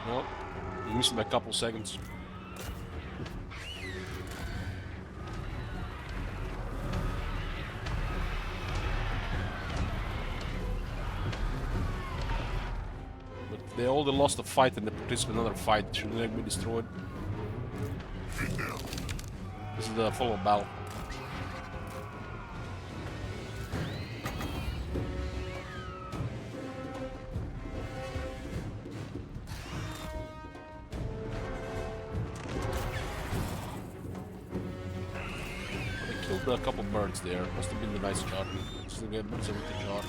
Well, you missed by a couple seconds. They all lost a fight and they participated in another fight. Shouldn't they be destroyed? This is the follow battle. They killed a couple birds there. Must have been a nice charge. Still get birds able to charge.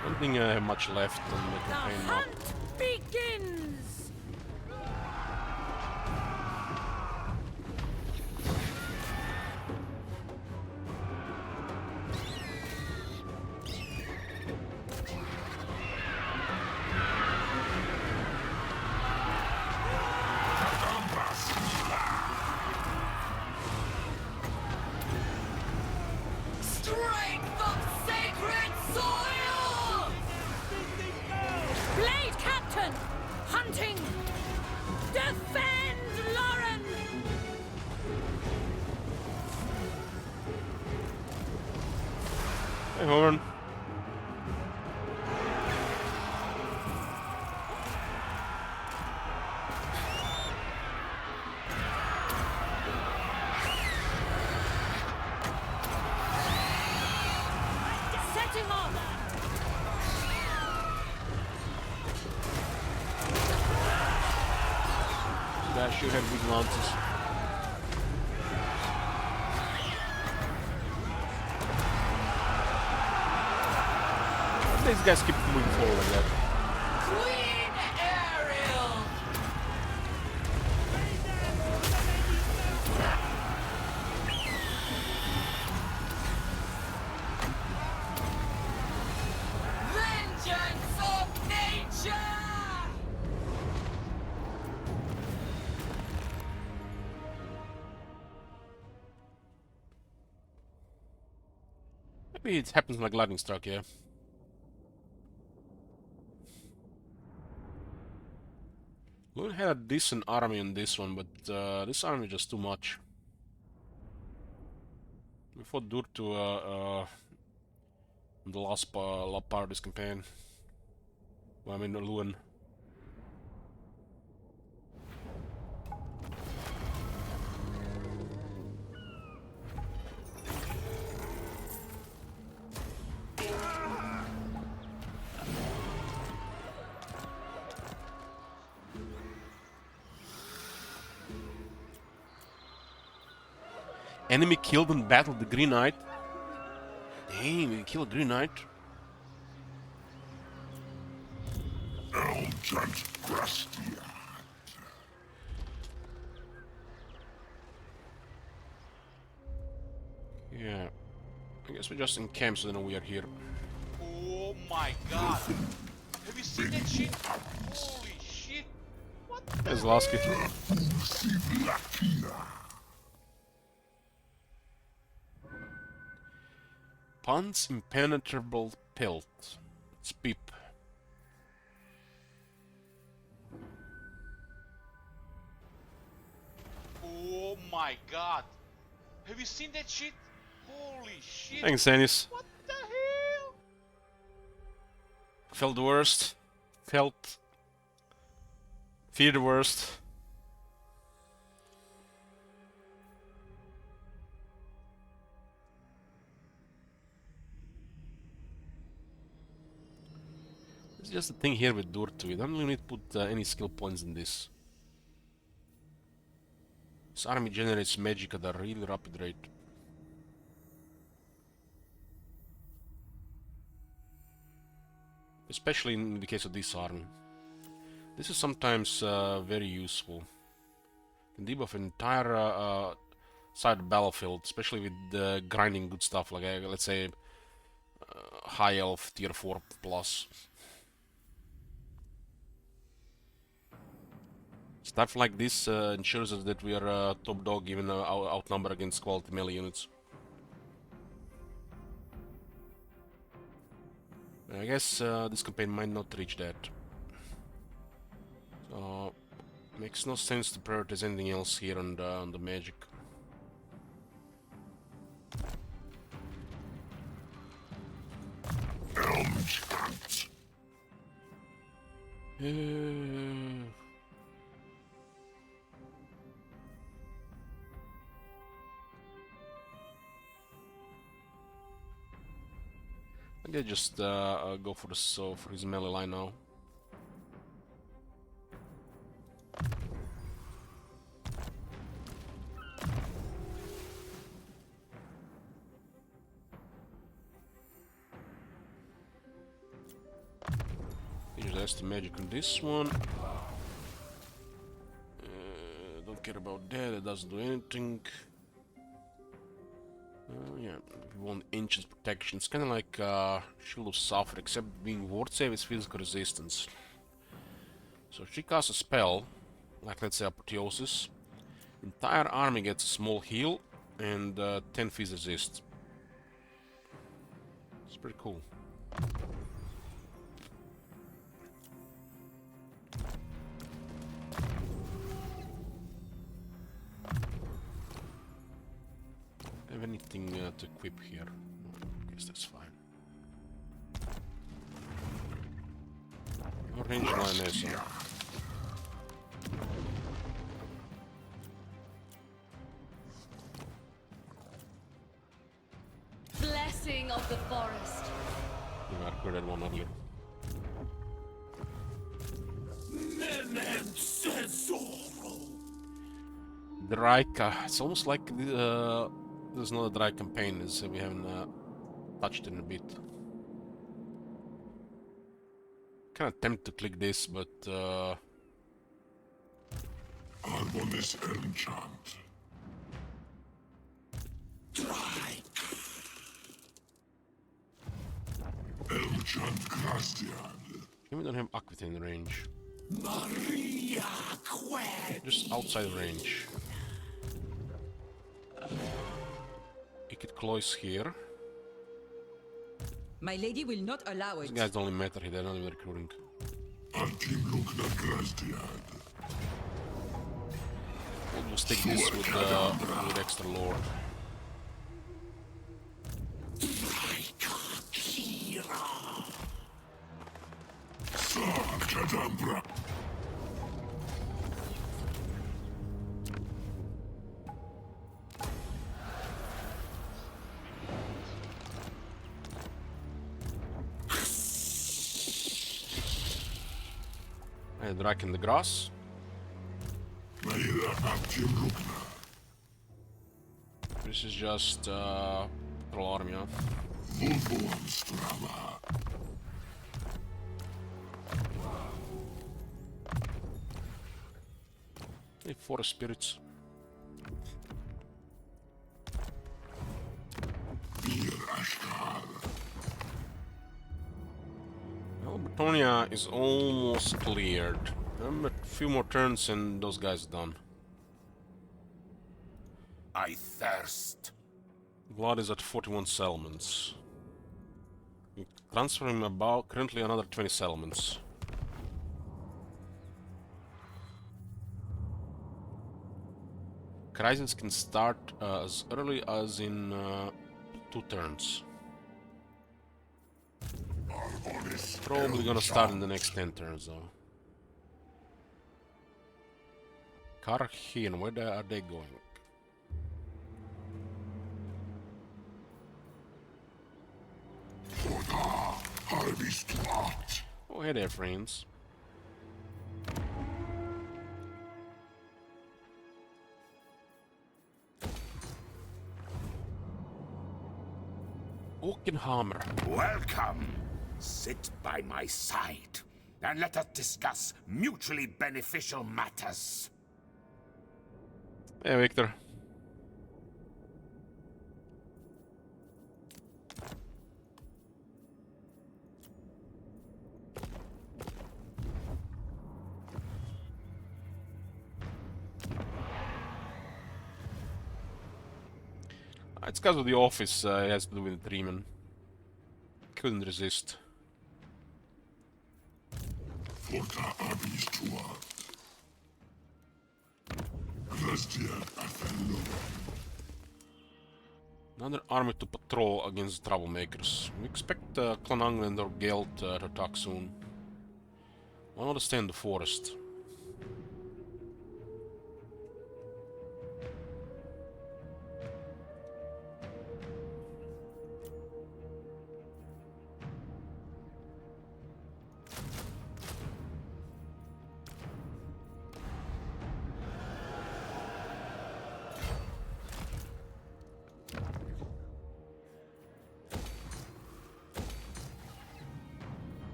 I don't think I have much left on the campaign map. Begins! Blade Captain! Hunting! Defend Lauren! Hey, Horn. Setting off! That should have big lances. These guys keep moving forward like that. Queen Ariel! Vengeance of nature! Maybe it happens like lightning struck, yeah. We had a decent army in this one, but this army is just too much. We fought Durtu in the last part of this campaign. Well, I mean, Luan. Enemy killed in battle the Green Knight. Damn, we killed a Green Knight. El Transgrestiad. Yeah. I guess we just encamp so they know we are here. Oh my god. Have you seen that shit? Holy shit. What the There's Lasky. Pun's impenetrable pelt. It's Peep. Oh my god. Have you seen that shit? Holy shit. Thanks, Anis. What the hell? Felt the worst. Fear the worst. It's just the thing here with Durtu. We don't really need to put any skill points in this. This army generates magic at a really rapid rate. Especially in the case of this army. This is sometimes very useful. Can debuff an entire side of the battlefield, especially with grinding good stuff like let's say high elf tier 4 plus. Stuff like this ensures us that we are top dog even outnumbered against quality melee units. I guess this campaign might not reach that. So makes no sense to prioritize anything else here on the magic. I guess just go for his melee line now. Use the magic on this one. Don't care about that. It doesn't do anything. Yeah, we want ancient protection. It's kind of like Shield of Sulfur, except being ward save is physical resistance. So if she casts a spell, like let's say Apotheosis, entire army gets a small heal and 10 phys resist. It's pretty cool. anything to equip here? No, I guess that's fine. No range line is Blessing of the forest. You upgraded one earlier. Draika. It's almost like there's not a dry campaign, as we haven't touched it in a bit. Kind of tempted to click this, but Arbonis enchant. Elchant Grastian. we don't have Aquitaine in range. Maria Qued. Just outside range. Ikit Cloy's here. My lady will not allow These it. guys don't really matter here, they're not even recruiting. Antim Lugna Grastian. We'll just take this with extra lore. Kadambra. And Drak in the grass. Maira Antim Lugna. This is just patrol army, huh? Vulvoam Strama. Hey, forest spirits. Bir Ashkar. Well, Bretonia is almost cleared. A few more turns and those guys are done. I thirst. Vlad is at 41 settlements. We're transferring about currently another 20 settlements. Crisis can start as early as in 2 turns. Probably gonna start in the next 10 turns though. Karhin, where are they going? Oh, hey there, friends. Oakenhammer. Welcome. Sit by my side, and let us discuss mutually beneficial matters. Hey, Victor. It's because of the office, it has to do with the Dreamin'. Couldn't resist. Forta Abistua. Grastia Athello. Another army to patrol against troublemakers. We expect Clan Angland or Geld to attack soon. Why not stay in the forest?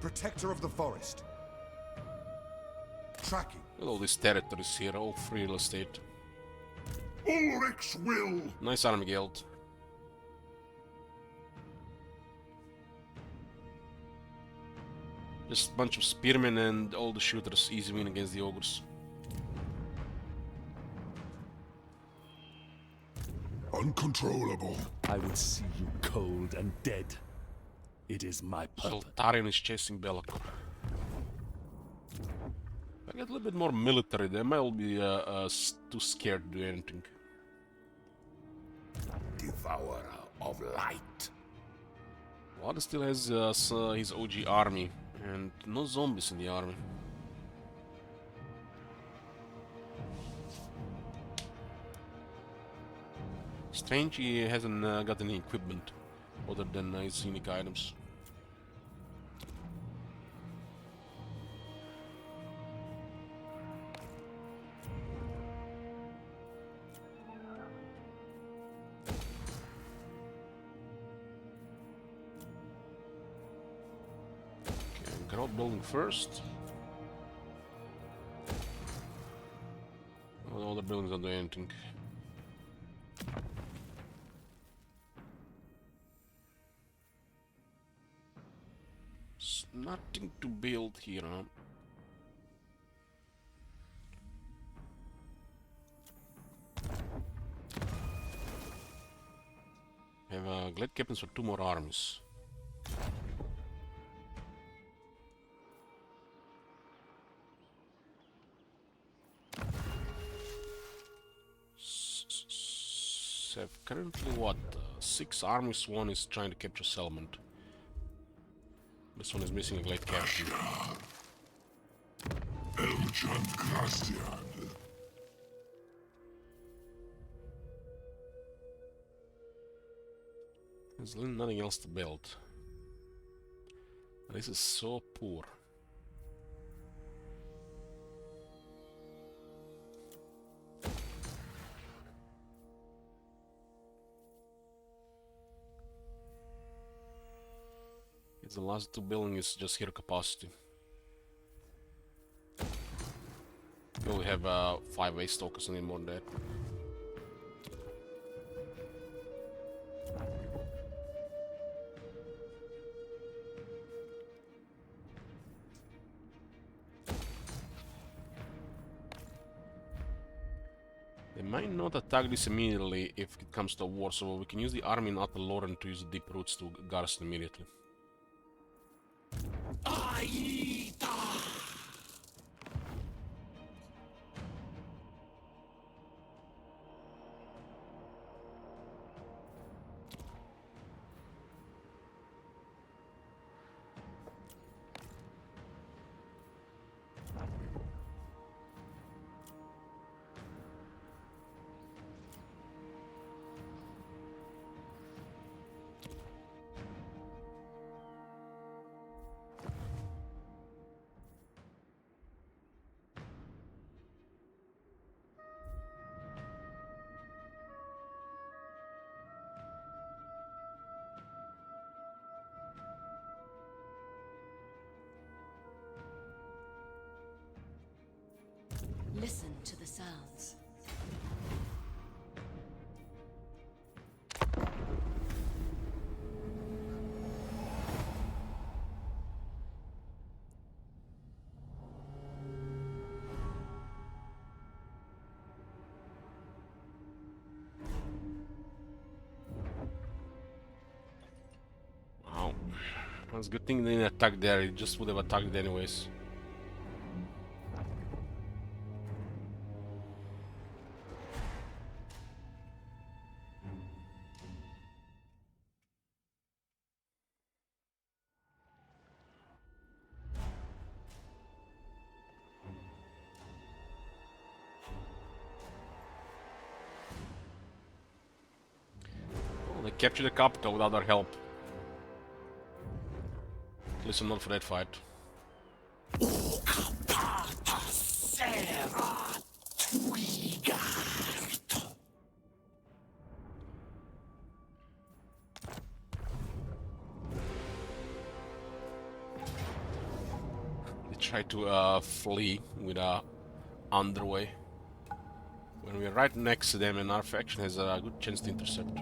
Protector of the forest. Tracking. Look at all these territories here, all free real estate. Ulrich's will. Nice army guild. Just a bunch of spearmen and all the shooters, easy win against the ogres. Uncontrollable. I would see you cold and dead. It is my purpose. Soltarion is chasing Belacor. If I get a little bit more military, they might all be too scared to do anything. Devourer of light. Vlad still has his OG army, and no zombies in the army. Strange he hasn't got any equipment other than his unique items. Grout building first. Well, all the buildings don't do anything. Nothing to build here, huh? Have glad captains for 2 more armies. Have currently what? 6 armies, 1 is trying to capture settlement. This one is missing a glade captain. Elchant Christian. There's nothing else to build. This is so poor. The last 2 buildings is just hero capacity. We only have 5 waste stalkers and more than that. They might not attack this immediately if it comes to war, so we can use the army in Upper Loren to use the deep roots to garrison immediately. Listen to the sounds. Wow. That's a good thing they didn't attack there, it just would have attacked it anyways. They captured the capital without our help. At least I'm not for that fight. They try to flee with underway. When we're right next to them and our faction has a good chance to intercept.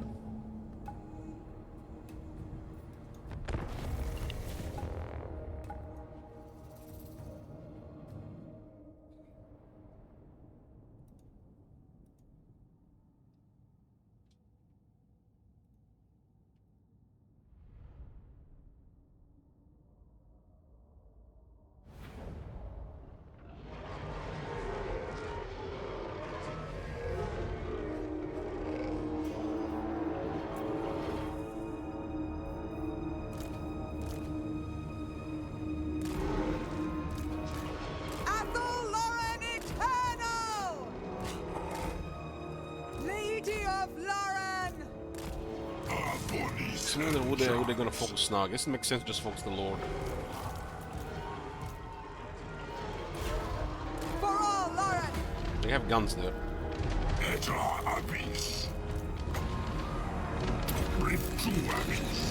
Who they gonna focus now? I guess it makes sense to just focus the Lord. For all, Lauren! They have guns there. Et abyss. Rift to abyss.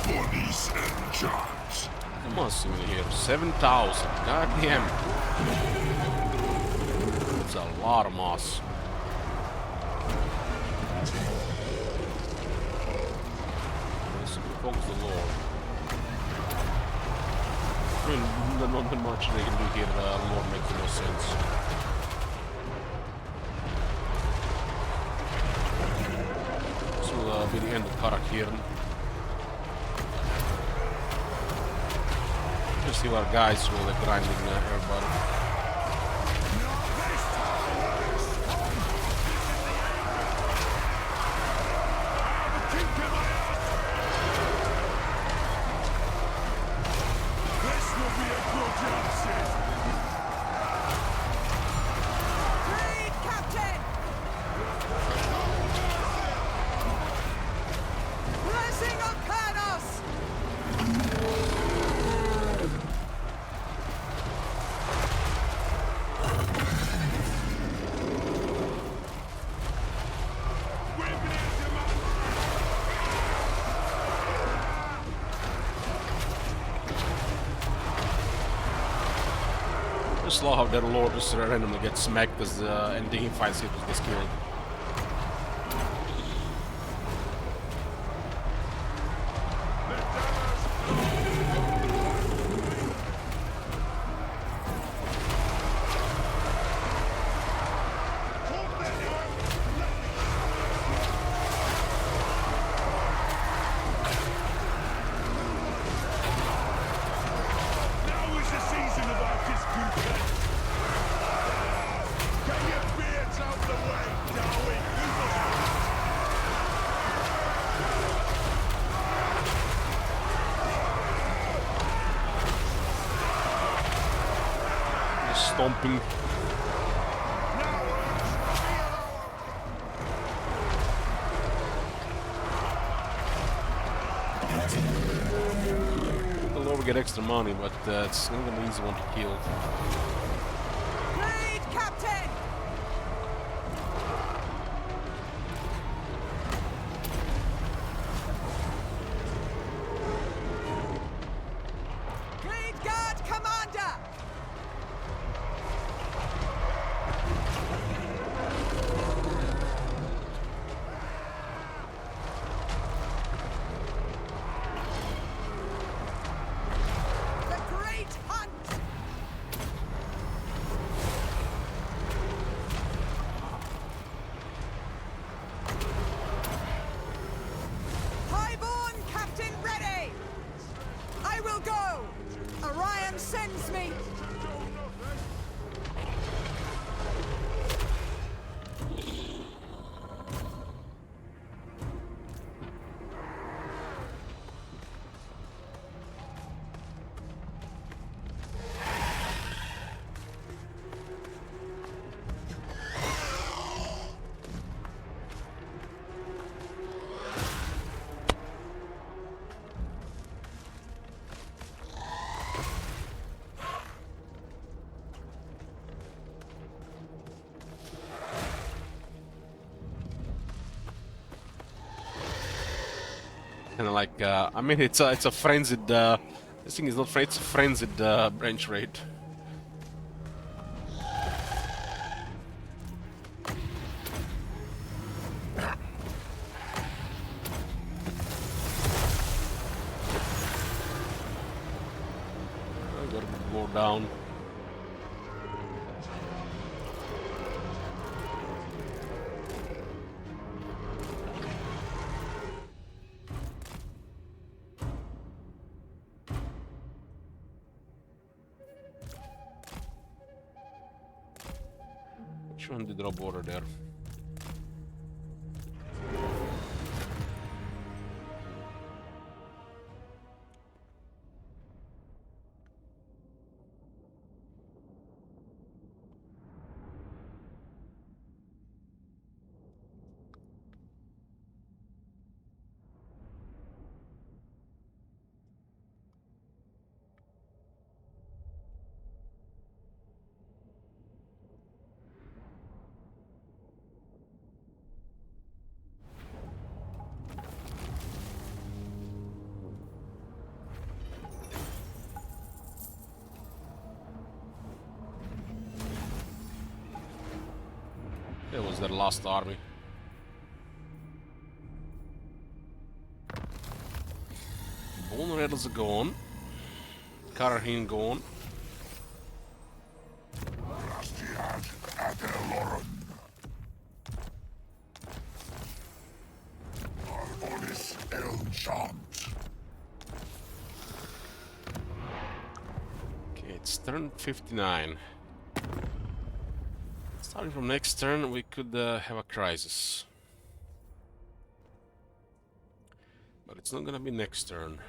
Bodies and charms. Come on, see me here. 7,000. God damn. That's a lot of moss. Let's focus the Lord. I mean, not much they can do here. Lord makes no sense. This will be the end of Karak here. Just see our guys will grinding everybody. Lead, Captain! Blessing of Kanos! Just love how their Lord just randomly gets smacked as anything he fights it gets killed. Stomping. The Lord will get extra money, but it's not an easy one to kill. Lead, Captain! Lead guard, Commander! The Great Hunt! Highborn Captain ready! I will go! Orion sends me! Kind of like, I mean, it's a frenzied. This thing is not it's a frenzied branch raid. I gotta go down. Which one did Rob order there? That was their last army. Bone Rattles are gone. Karahin gone. Okay, it's turn 59. Starting from next turn, we could have a crisis. But it's not gonna be next turn.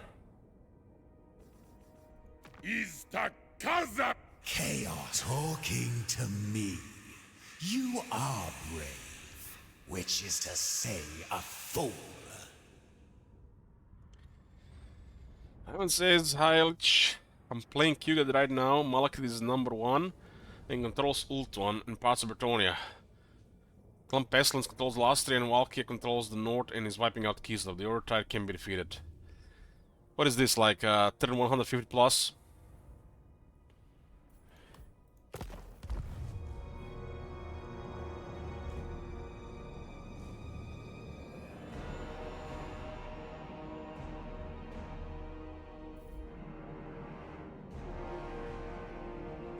Is the Kaza Chaos talking to me. You are brave, which is to say a fool. Ivan says, hi Elch. I'm playing Kugad right now. Malakith is number 1 and controls Ultuan and parts of Bretonia. Clan Pestilence controls Lastria and Valkyria controls the north and is wiping out Kislev. The other tide can be defeated. What is this, like turn 150 plus?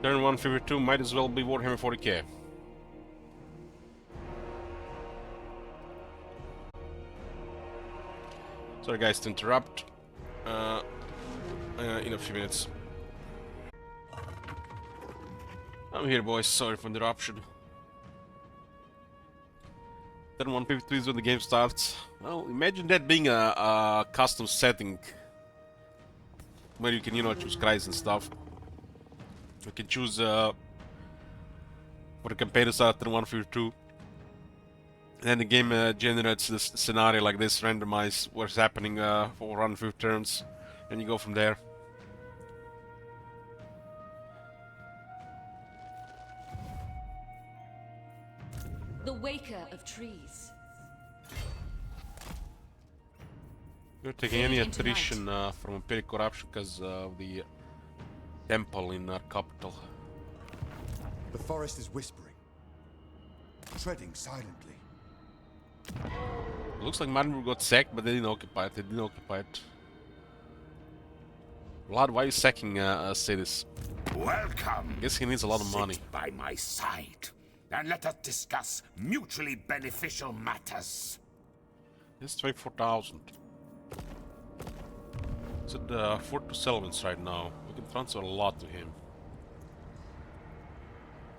Turn 152 might as well be Warhammer 40k. Sorry guys to interrupt. In a few minutes. I'm here boys, sorry for the interruption. Turn 152 is when the game starts. Well, imagine that being a custom setting. Where you can, you know, choose cries and stuff. You can choose for the campaign to start turn 152. And then the game generates this scenario like this, randomize what's happening for 150 turns, and you go from there. The Waker of Trees. You're taking any attrition from Imperial Corruption because of the temple in our capital. The forest is whispering, treading silently. Looks like Martinburg got sacked, but they didn't occupy it. They didn't occupy it. Vlad, why are you sacking cities? Welcome. Guess he needs a lot of money. Sit by my side, and let us discuss mutually beneficial matters. It's 24,000. It's at 42 settlements right now. We can transfer a lot to him.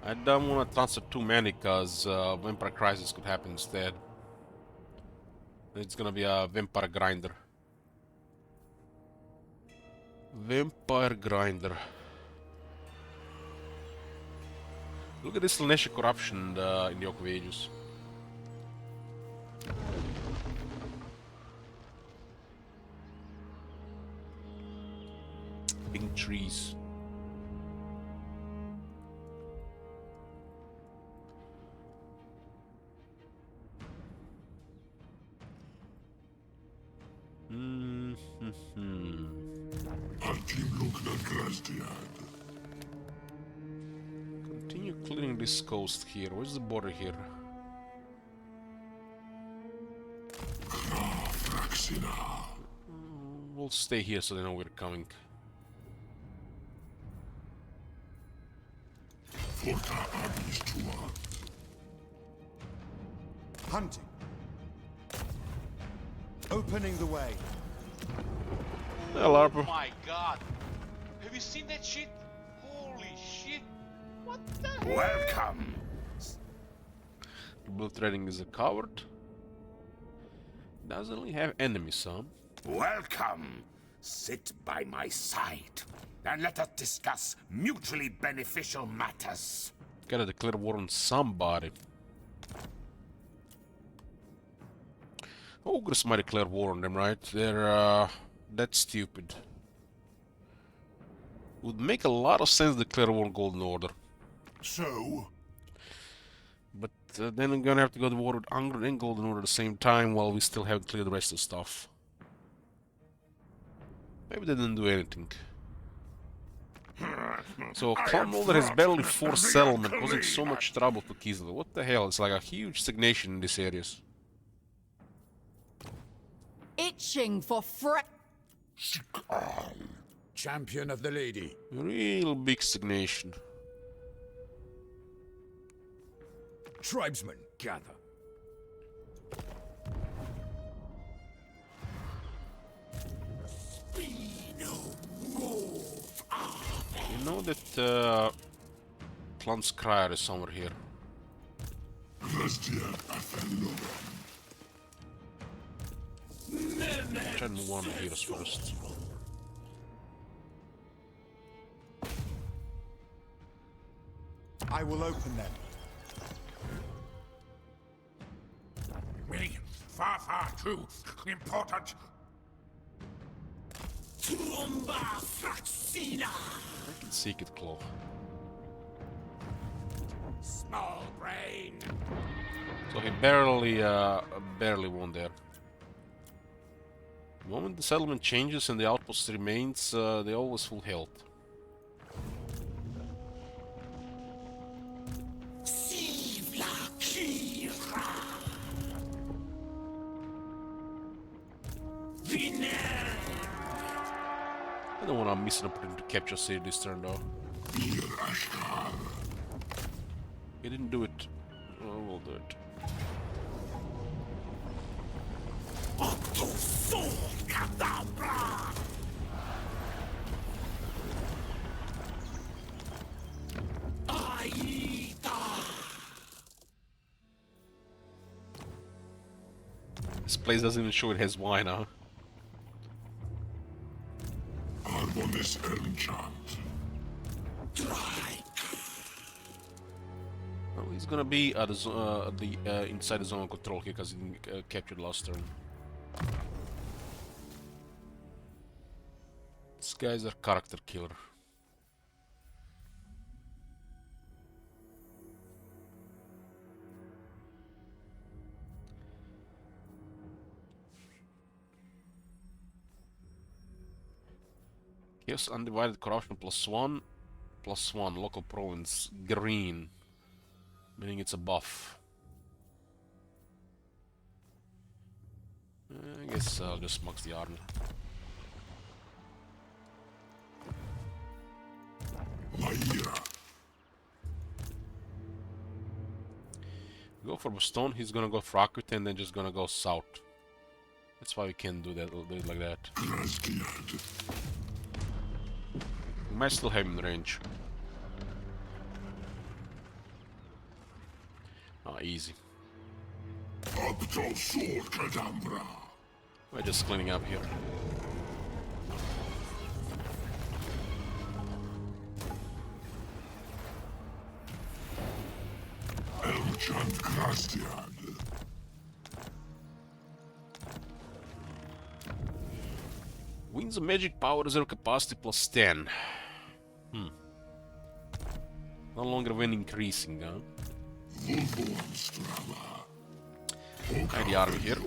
I don't want to transfer too many because Vampire Crisis could happen instead. It's gonna be a Vampire Grinder. Vampire Grinder. Look at this Slanesh corruption in the Oak of Ages. Big trees. Continue clearing this coast here. Where's the border here? We'll stay here so they know we're coming. Hunting. Opening the way. Hello. Oh my god. Have you seen that shit? Holy shit. What the hell? Welcome. Capability trading is a coward. Doesn't really have enemies, huh? Welcome. Sit by my side, and let us discuss mutually beneficial matters. Gotta declare war on somebody. Ogres might declare war on them, right? They're, that's stupid. Would make a lot of sense to declare war on Golden Order. So? But then I'm gonna have to go to war with Angron and Golden Order at the same time while we still haven't cleared the rest of the stuff. Maybe they didn't do anything. So Clonmolder has barely forced settlement, causing so much trouble to Kislev. What the hell? It's like a huge stagnation in these areas. Itching for Champion of the lady. Real big stagnation. Tribesmen, gather. You know that Clan Scryer is somewhere here. Try and move on the heroes first. I will open them. Me, far too important. I can Secret Claw. Small brain. So he barely won there. The moment the settlement changes and the outpost remains, they always full health. I don't want to miss an opportunity to capture city this turn though. He didn't do it. Oh, we'll do it. This place doesn't even show it has wine, huh? Arbonis enchant. Well, he's gonna be at the inside the zone of control here because he didn't capture the last turn. This guy's a character killer. Yes, undivided corruption +1, +1, local province, green, meaning it's a buff. I guess I'll just mux the army. Go for Boston, he's gonna go for Aquitaine and then just gonna go south. That's why we can't do that, do it like that. We might still have him in range. Ah, easy. We're just cleaning up here. Wins a magic power reserve capacity +10. No longer when increasing, huh? And the army here.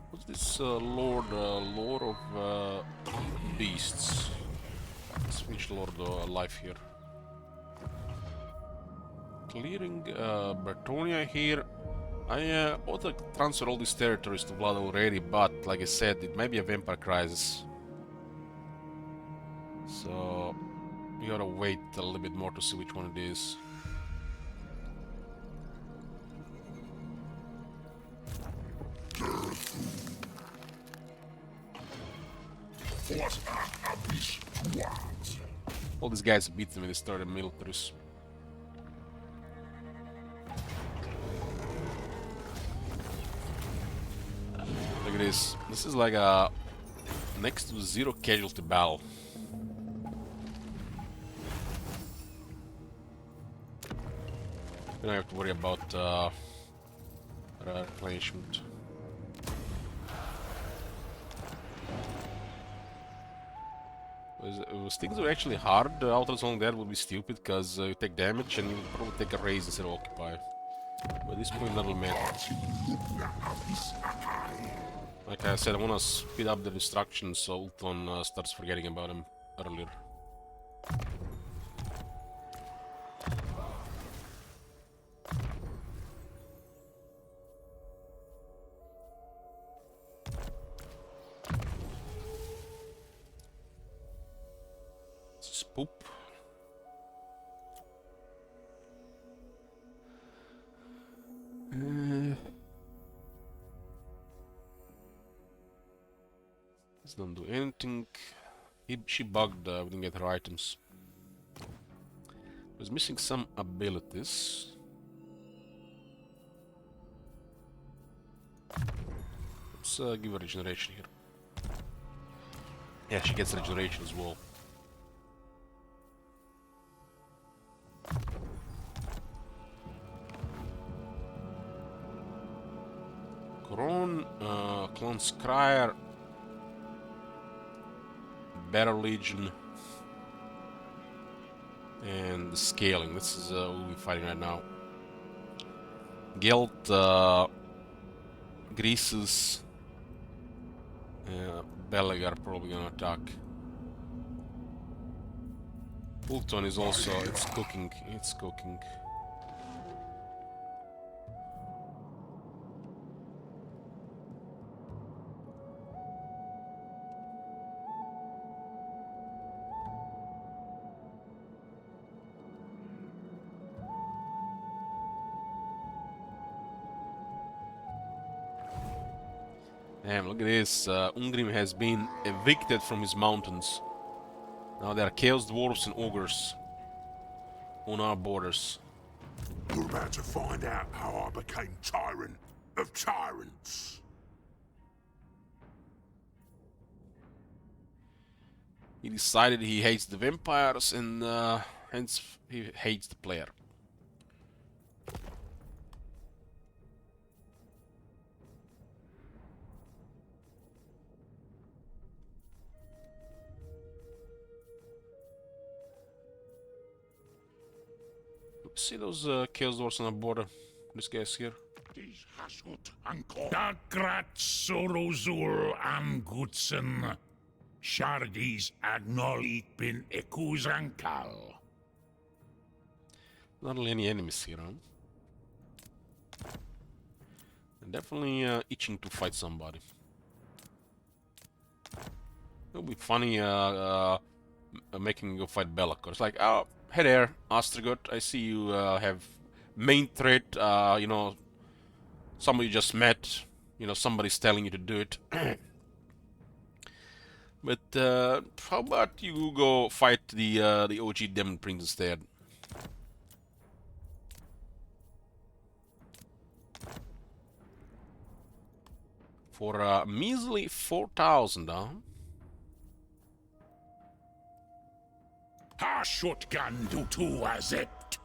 What's this Lord of Beasts? Let's finish Lord alive here. Clearing Bretonia here. I ought to transfer all these territories to Vlad already, but like I said, it may be a vampire crisis. So we gotta wait a little bit more to see which one it is. All these guys beat them when they started militaries. this. This is like a next to zero casualty battle. We don't have to worry about replenishment. If things were actually hard, Outer Zone there would be stupid because you take damage and you would probably take a raise instead of occupy. But at this point, doesn't matter. Like I said, I want to speed up the destruction so Ultron starts forgetting about him earlier. Spoop. This don't do anything. She bugged, we didn't get her items. Was missing some abilities. Let's give her regeneration here. Yeah, she gets regeneration as well. Coron, Clone Scryer, Battle Legion, and the Scaling. This is what we're fighting right now. Gelt, Greases, Belagar probably gonna attack. Ultron is also, it's cooking. Damn, look at this. Ungrim has been evicted from his mountains. Now there are Chaos Dwarves and Ogres on our borders. You're about to find out how I became Tyrant of Tyrants. He decided he hates the vampires and hence he hates the player. See those Chaos Dwarfs on the border? This guy's here. Dagrat Sorozul Angutsen Shardis Agnolit bin Ekuzankal. Not really any enemies here, huh? They're definitely itching to fight somebody. It'll be funny making you go fight Be'lakor. It's like, oh, hey there, Ostrogoth, I see you have main threat, you know, somebody you just met, you know, somebody's telling you to do it. But how about you go fight the OG Demon Prince instead? For a measly 4,000, huh? Shotgun do to azept.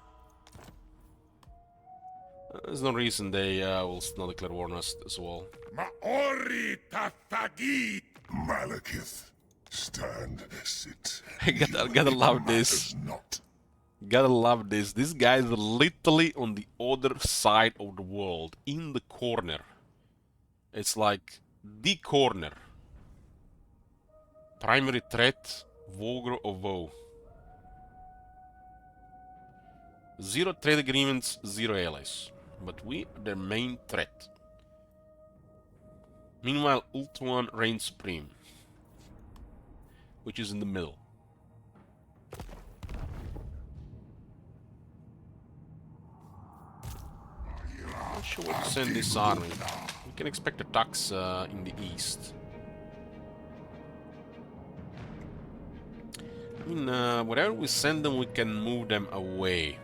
There's no reason they will not declare war on us as well. Maori Tatagi. Malekith, stand, sit. I gotta love this. Gotta love this. This guy is literally on the other side of the world, in the corner. It's like the corner. Primary threat, Wargrove of Woe. 0 trade agreements, 0 allies. But we are their main threat. Meanwhile, Ultron reigns supreme. Which is in the middle. Not sure where to send this army. We can expect attacks in the east. I mean, wherever we send them, we can move them away.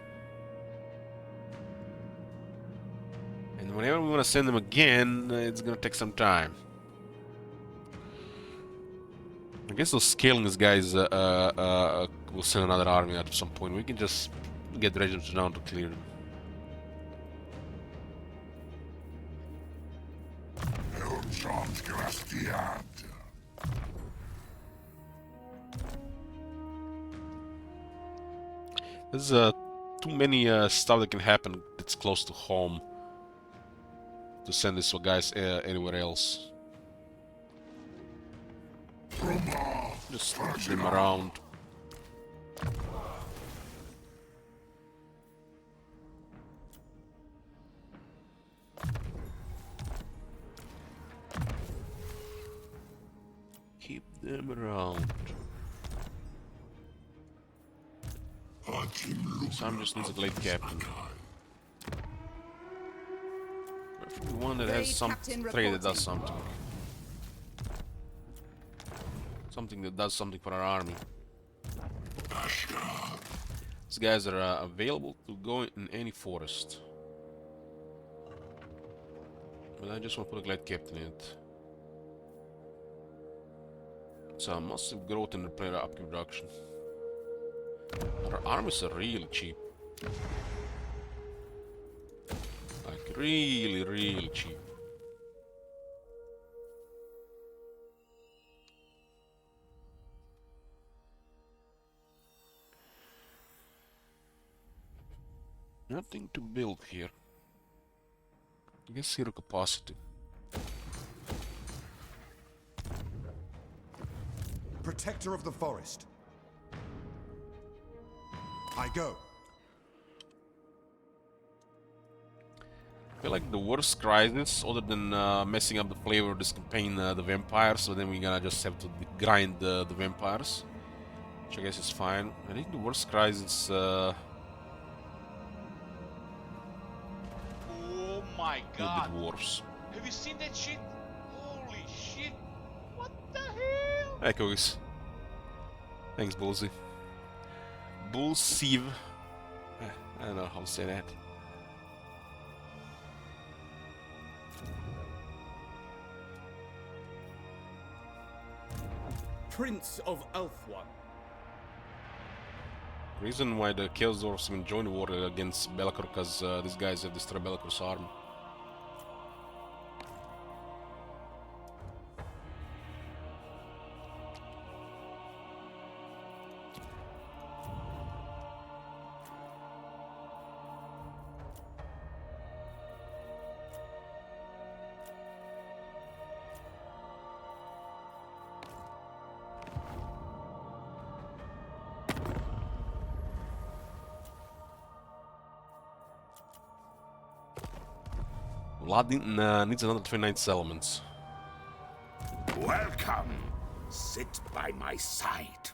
And whenever we want to send them again, it's gonna take some time. guess those scaling these guys will send another army at some point. We can just get regiments down to clear them. There's too many stuff that can happen that's close to home to send these guys anywhere else. Just push them around. Keep them around. Sam just needs a late captain. One that has some trait that does something. Something that does something for our army. These guys are available to go in any forest. But I just want to put a glide captain in it. It's a massive growth in the player upkeep production. Our armies are really cheap. Like really cheap. Nothing to build here. I guess zero capacity. Protector of the forest. I go. I feel like the worst crisis, other than messing up the flavor of this campaign, the vampires, so then we're gonna just have to grind the vampires. Which I guess is fine. I think the worst crisis... Oh my god! The dwarves. Have you seen that shit? Holy shit! What the hell? Hey, cookies. Thanks, Bullseye. Bullsieve. I don't know how to say that. Prince of Elfwan. Reason why the Chaos Dwarfs even joined the war against Belacor, because these guys have destroyed Belacor's army. Vlad needs another 29 settlements. Welcome. Sit by my side.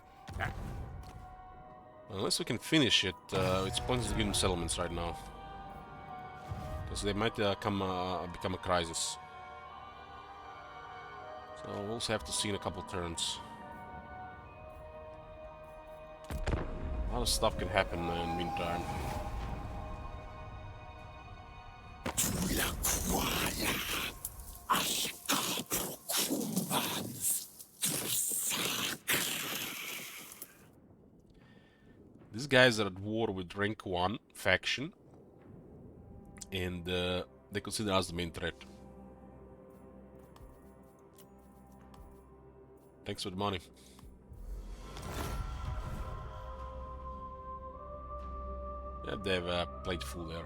Unless we can finish it, it's pointless to give them settlements right now. Because they might become a crisis. So we'll also have to see in a couple turns. A lot of stuff can happen in the meantime. These guys are at war with rank 1 faction, and they consider us the main threat. Thanks for the money. Yeah, they've played full there.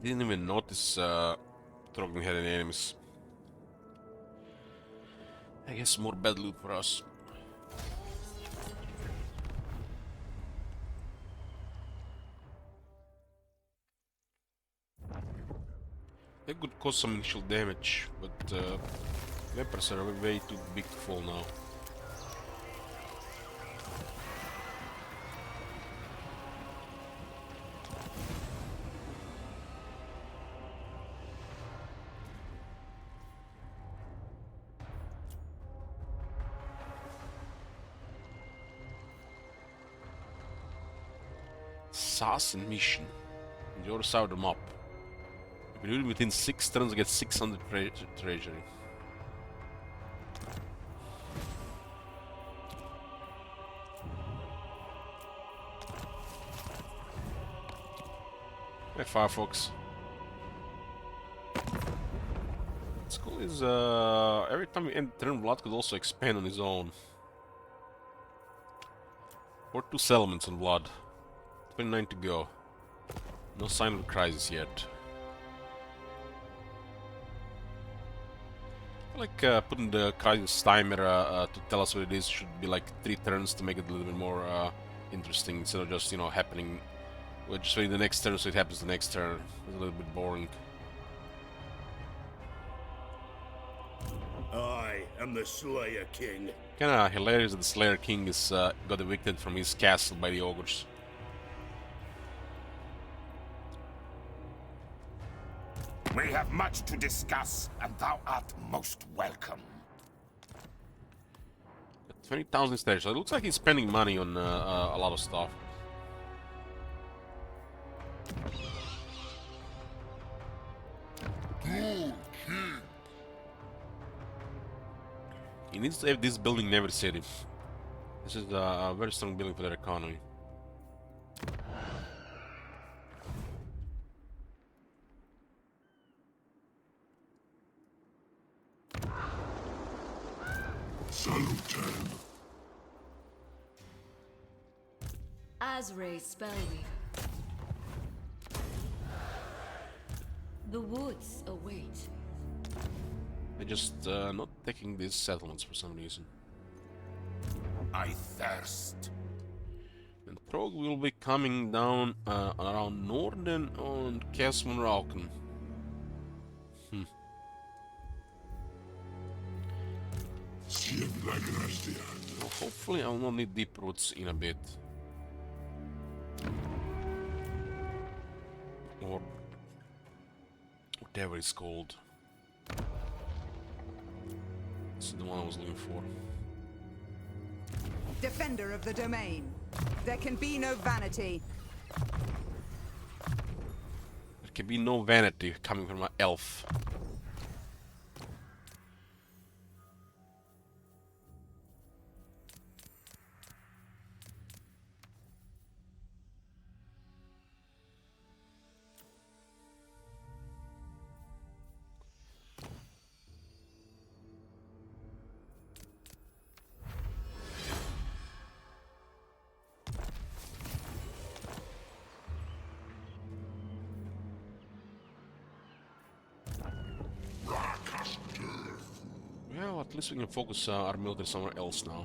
Didn't even notice Trogdon had any enemies. I guess more bad loot for us. It could cause some initial damage, but weapons are way too big to fall now. Assassin mission. On the other side of the map. If you do it within 6 turns, you get 600 treasury. Hey Firefox. What's cool is every time you end turn, blood could also expand on his own. Or 2 settlements on blood. 29 to go. No sign of a crisis yet. I like putting the crisis timer to tell us what it is. Should be like 3 turns to make it a little bit more interesting instead of just, you know, happening. We're just waiting the next turn so it happens the next turn. It's a little bit boring. I am the Slayer King. Kinda hilarious that the Slayer King is got evicted from his castle by the ogres. We have much to discuss, and thou art most welcome. 20,000 stage, so it looks like he's spending money on a lot of stuff. He needs to have this building in every city. This is a very strong building for their economy. Salutem. Azray Spellweaver. The woods await. They're just not taking these settlements for some reason. I thirst. And Trog will be coming down around Norden on Kesmon Rauken. Well, hopefully I'll not need deep roots in a bit. Or whatever it's called. This is the one I was looking for. Defender of the domain. There can be no vanity. There can be no vanity coming from an elf. Well, at least we can focus our military somewhere else now.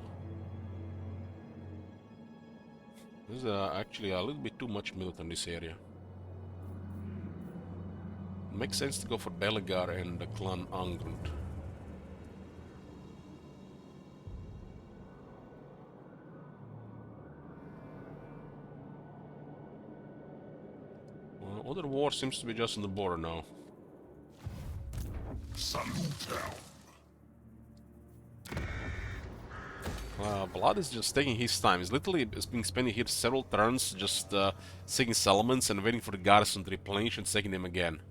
There's actually a little bit too much military in this area. It makes sense to go for Belegar and the clan Angrund. Well, other war seems to be just on the border now. Salutem. Blood is just taking his time. He's literally been spending here several turns just seeking settlements and waiting for the garrison to replenish and taking them again.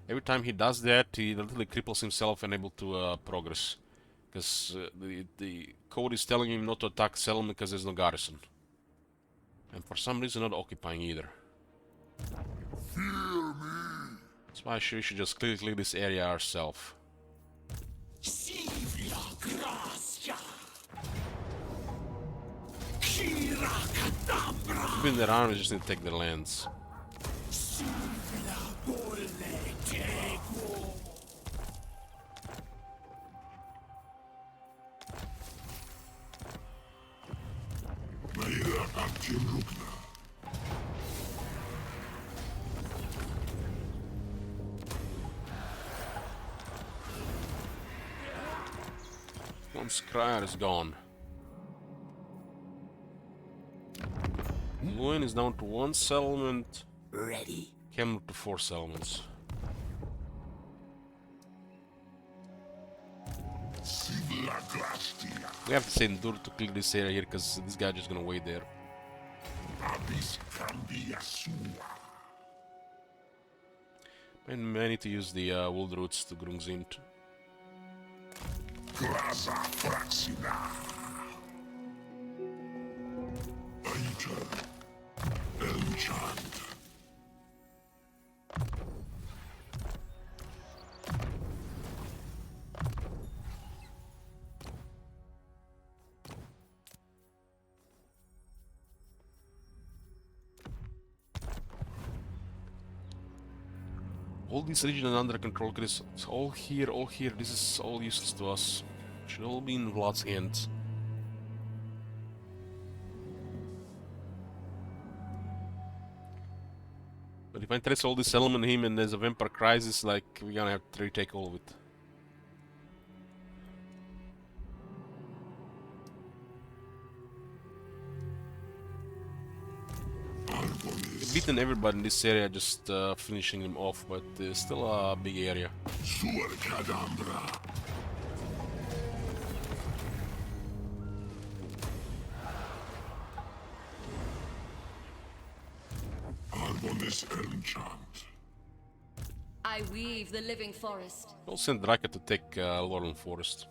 Every time he does that, he literally cripples himself and able to progress. Because the code is telling him not to attack settlement because there's no garrison. And for some reason not occupying either. Fear me. That's why we should just clear this area ourselves. Even their armies just need to take their lands. One Scryer is gone. Luin is down to 1 settlement. Ready. Camelot to 4 settlements. We have to send Dur to clear this area here because this guy just gonna wait there. And I need to use the wood roots to Grungzint. All these regions are under control, Chris. It's all here, all here. This is all useless to us. Should all be in Vlad's hands. But if I interest all this element in him and there's a vampire crisis, like, we're gonna have to retake all of it. We've beaten everybody in this area, just finishing them off, but still a big area. I weave the living forest. I'll send Draka to take Lorland Forest.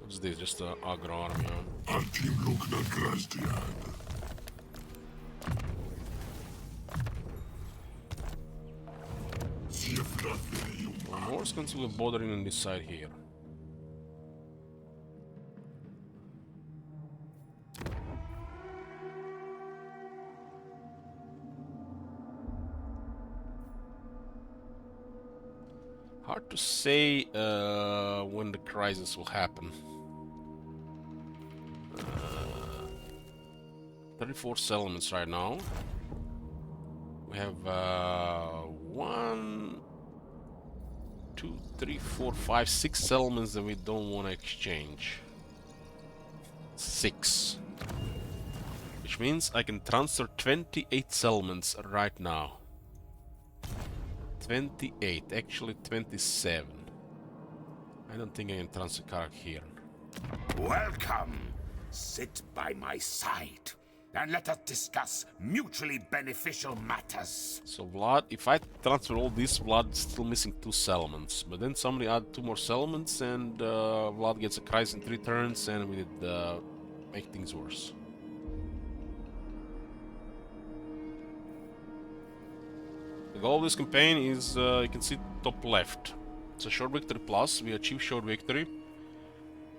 What's this? Just an aggro army, huh? Morscans will be bothering on this side here. Hard to say when the crisis will happen. 34 settlements right now. We have 1, 2, 3, 4, 5, 6 settlements that we don't want to exchange. 6. Which means I can transfer 28 settlements right now. 28, actually 27. I don't think I can transfer Karak here. Welcome. Sit by my side, and let us discuss mutually beneficial matters. So Vlad, if I transfer all this, Vlad's still missing 2 settlements. But then somebody add 2 more settlements, and Vlad gets a crisis in 3 turns, and we did make things worse. The goal of this campaign is, you can see top left. It's a short victory plus, we achieve short victory.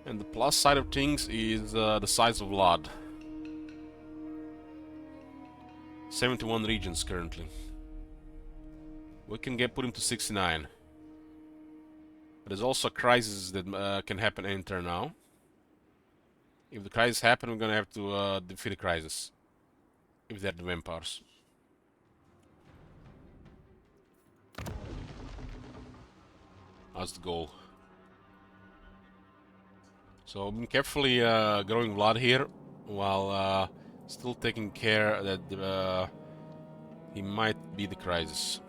And the plus side of things is the size of Vlad. 71 regions currently. We can put him to 69. But there's also a crisis that can happen any turn now. If the crisis happens, we're gonna have to defeat the crisis. If they're the vampires. That's the goal. So I'm carefully growing Vlad here, while still taking care that he might be the crisis.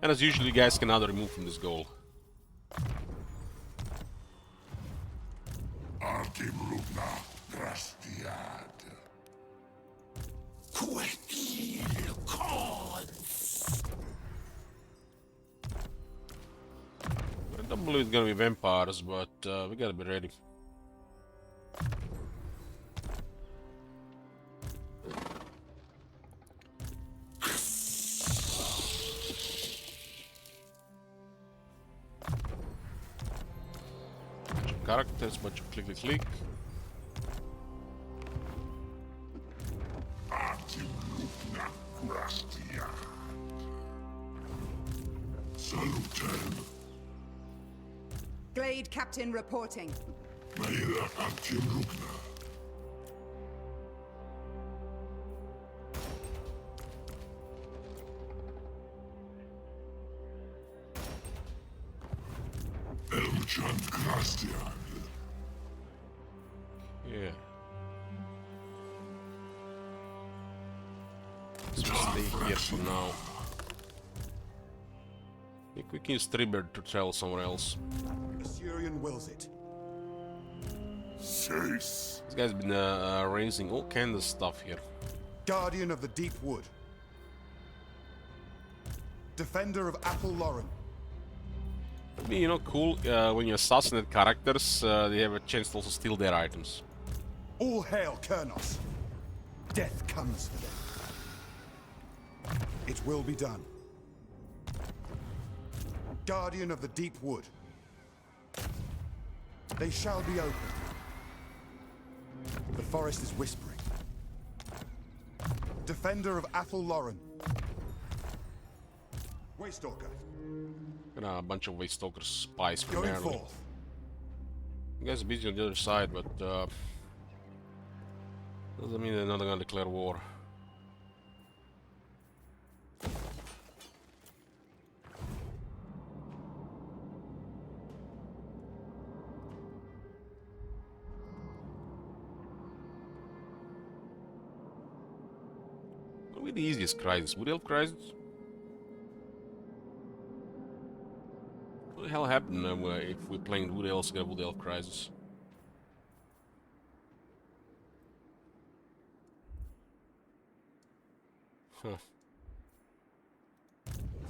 And as usual, you guys can either remove from this goal. I don't believe it's gonna be vampires, but we gotta be ready. Bunch of characters, bunch of click, click. Glade Captain reporting. Yeah. Let's just stay here for now. I think we can use Tribert to travel somewhere else. Assyrian wills it. Cease. This guy's been raising all kinds of stuff here. Guardian of the Deep Wood. Defender of Apple Lauren. It'd be, you know, cool when you assassinate characters, they have a chance to also steal their items. All hail Kernos. Death comes for them. It will be done. Guardian of the Deep Wood. They shall be opened. The forest is whispering. Defender of Athel Lauren. Waystalker. Got a bunch of Waystalker spies Going primarily. forth. You guys are busy on the other side, but doesn't mean they're not gonna declare war. What would be the easiest crisis? Wood Elf crisis? What the hell happened if we're playing Wood Elves get Wood Elf crisis? Huh.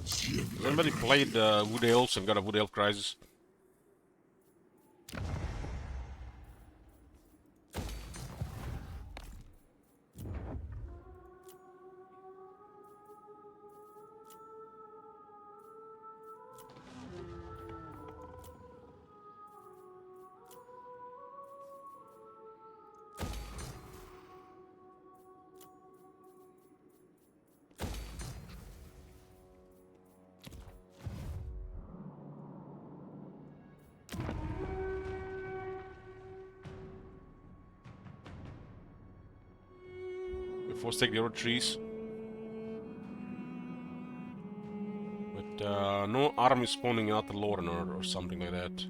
Has anybody played Wood Elves and got a Wood Elf crisis? Force take the other trees. But no army spawning out the Lauren or something like that.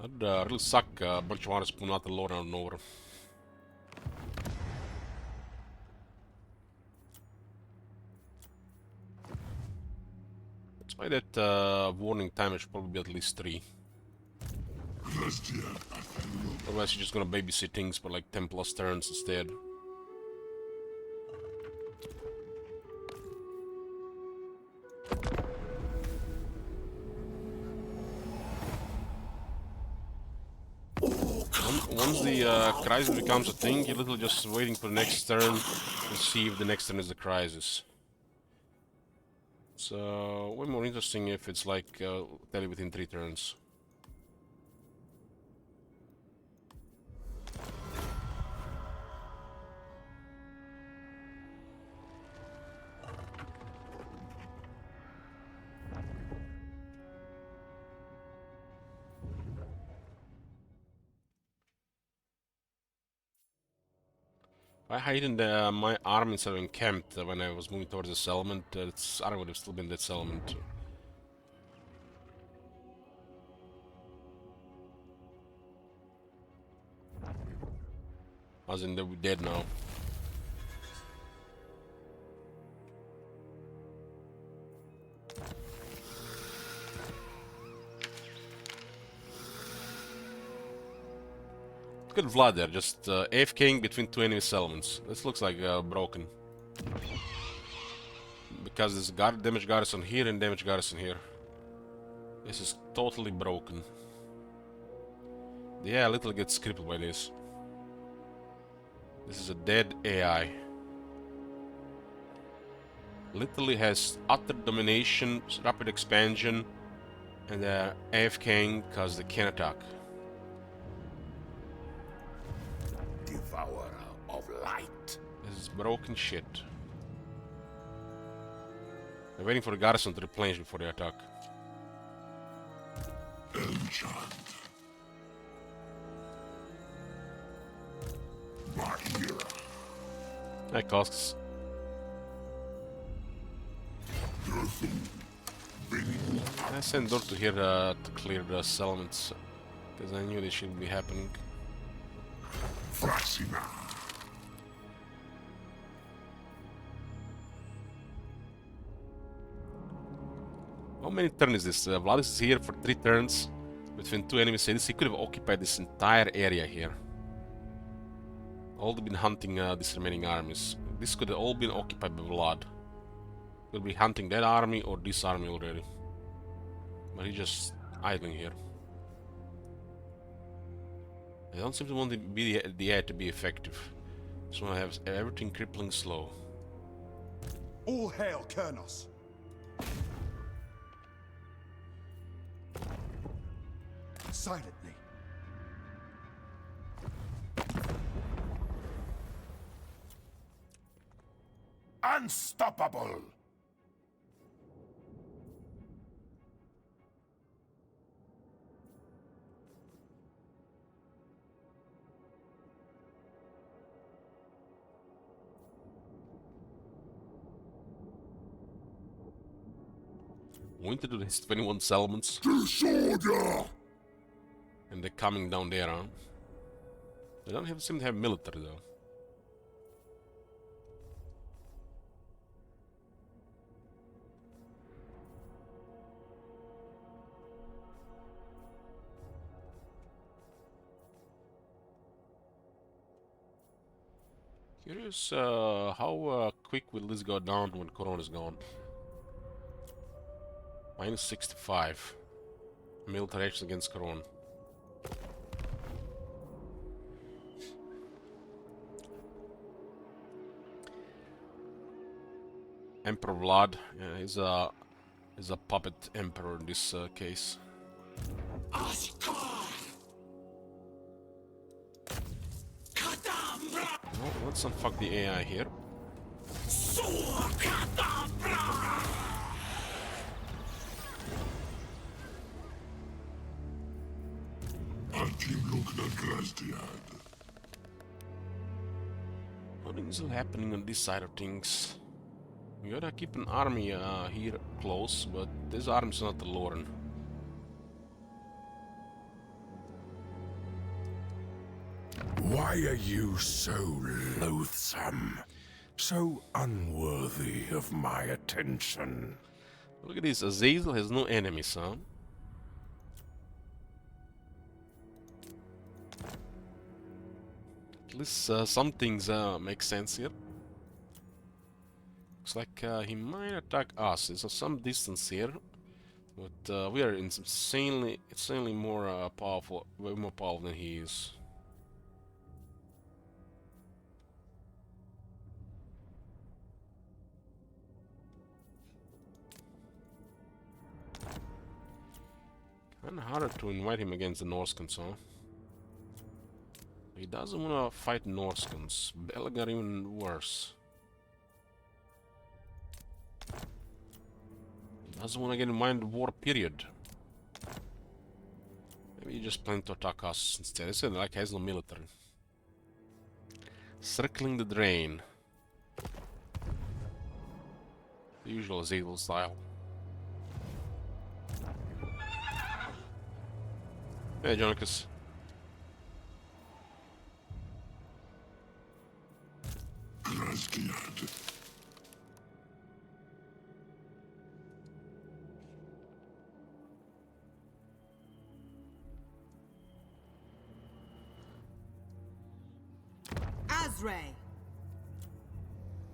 That'd really suck, a bunch of armies spawn out the Lauren out of nowhere. That's why that warning time should probably be at least 3. Otherwise you're just gonna babysit things for like 10 plus turns instead. Once the crisis becomes a thing, you're literally just waiting for the next turn to see if the next turn is the crisis. It's way more interesting if it's like tell you within 3 turns. I hid my army instead of encamped when I was moving towards the settlement. I would have still been that settlement. As in, they're dead now. Look at Vlad there, just AFKing between 2 enemy settlements. This looks like broken. Because there's damage garrison here and damage garrison here. This is totally broken. Yeah, a little gets crippled by this. This is a dead AI. Literally has utter domination, rapid expansion, and AFKing because they can't attack. Devourer of light. This is broken shit. They're waiting for the garrison to replenish before they attack. Enchant. Bahira. That costs. Durthum. Vindic. I sent Dor to here to clear the settlements, because I knew this shouldn't be happening. Fraxina. How many turns is this? Vladis is here for 3 turns between 2 enemy cities. He could have occupied this entire area here. All been hunting these remaining armies. This could have all been occupied by Vlad. Could be hunting that army or this army already. But he's just idling here. I don't seem to want the air to be effective. Just want to have everything crippling slow. All hail Kernos. Silently. Unstoppable! Going to do this 21 settlements. Disorder! And they're coming down there, huh? They don't seem to have military though. Curious how quick will this go down when Corona is gone? Minus 65. Military action against Corona. Emperor Vlad, yeah, he's a puppet emperor in this case. Oh, let's unfuck the AI here. Nothing is happening on this side of things. We gotta keep an army here close, but this army is not the Lauren. Why are you so loathsome? So unworthy of my attention? Look at this, Azazel has no enemies, huh? At least some things make sense here. Looks like he might attack us. There's some distance here, but we are insanely more powerful, way more powerful than he is. Kinda harder to invite him against the Norskans, huh? He doesn't wanna fight Norskans. Belgar even worse. He doesn't wanna get in mind the war period. Maybe he just planned to attack us instead. He said like has no military. Circling the drain. The usual Azazel style. Hey, Jonicus. Azray.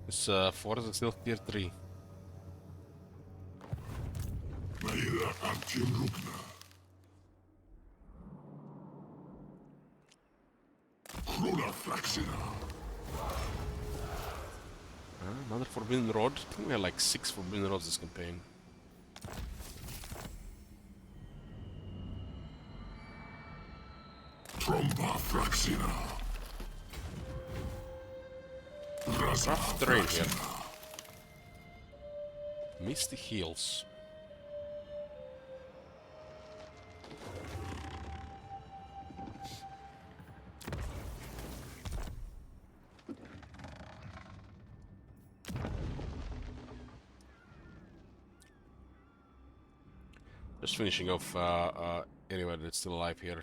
This forest is still tier 3. Another forbidden rod. I think we have like 6 forbidden rods this campaign. Rough terrain here. Misty Hills. Just finishing off anyway that's still alive here.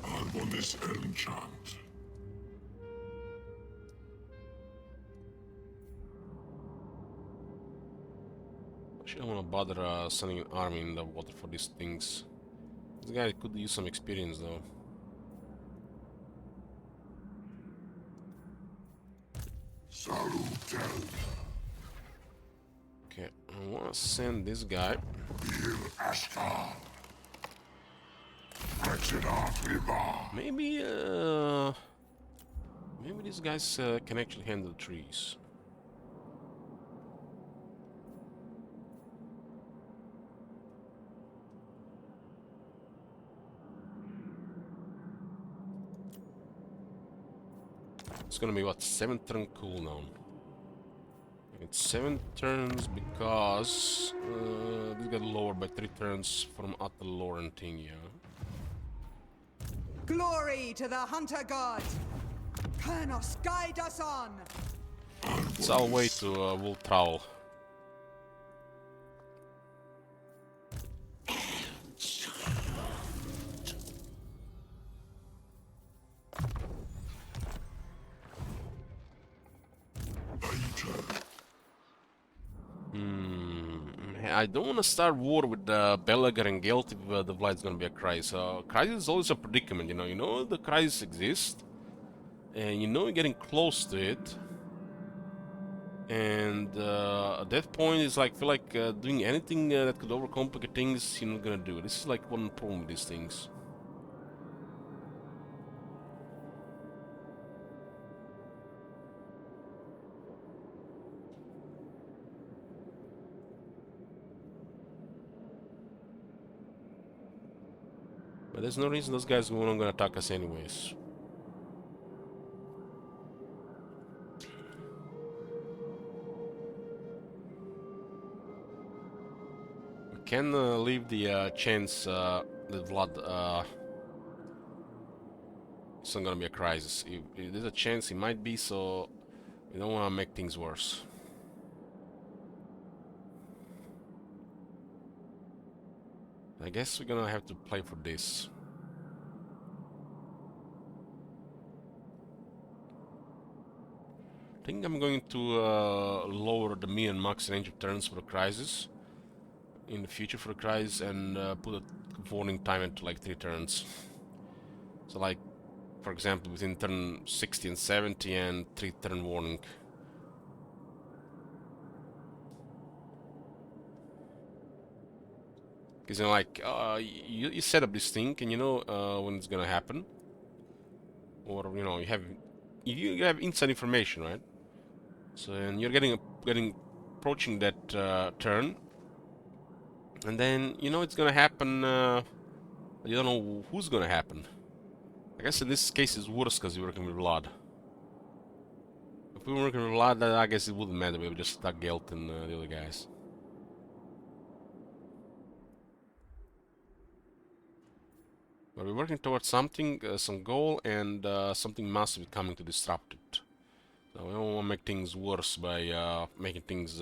I'm on this enchant. Actually, I don't want to bother sending an army in the water for these things. This guy could use some experience though. Salute. Okay, I want to send this guy. Maybe, maybe these guys can actually handle trees. It's gonna be what, 7th turn cooldown. It's 7 turns because this got lowered by 3 turns from Utter Lore and thing, yeah. Glory to the hunter god! Kernos, guide us on! It's our way to Wool Trowel. I don't want to start war with Belagar and Gelt if the Vlight's gonna be a crisis. Crisis is always a predicament, you know. You know the crisis exists, and you know you're getting close to it. And at that point, it's like feel like doing anything that could overcomplicate things. You're not gonna do. This is like one problem with these things. But there's no reason those guys were not gonna attack us anyways. We can leave the chance that Vlad it's not gonna be a crisis. If there's a chance it might be, so we don't wanna make things worse. I guess we're gonna have to play for this. I think I'm going to lower the min and max range of turns for the crisis in the future for the crisis and put a warning time into like 3 turns. So like, for example, within turn 60 and 70 and 3 turn warning. Because you know, like, you set up this thing and you know when it's gonna happen. Or, you know, you have inside information, right? So, and you're getting approaching that turn. And then, you know it's gonna happen, you don't know who's gonna happen. I guess in this case it's worse because you're working with Vlad. If we were working with Vlad, I guess it wouldn't matter, we would just attack Gelt and the other guys. But we're working towards something, some goal, and something massive coming to disrupt it. So we don't want to make things worse by making things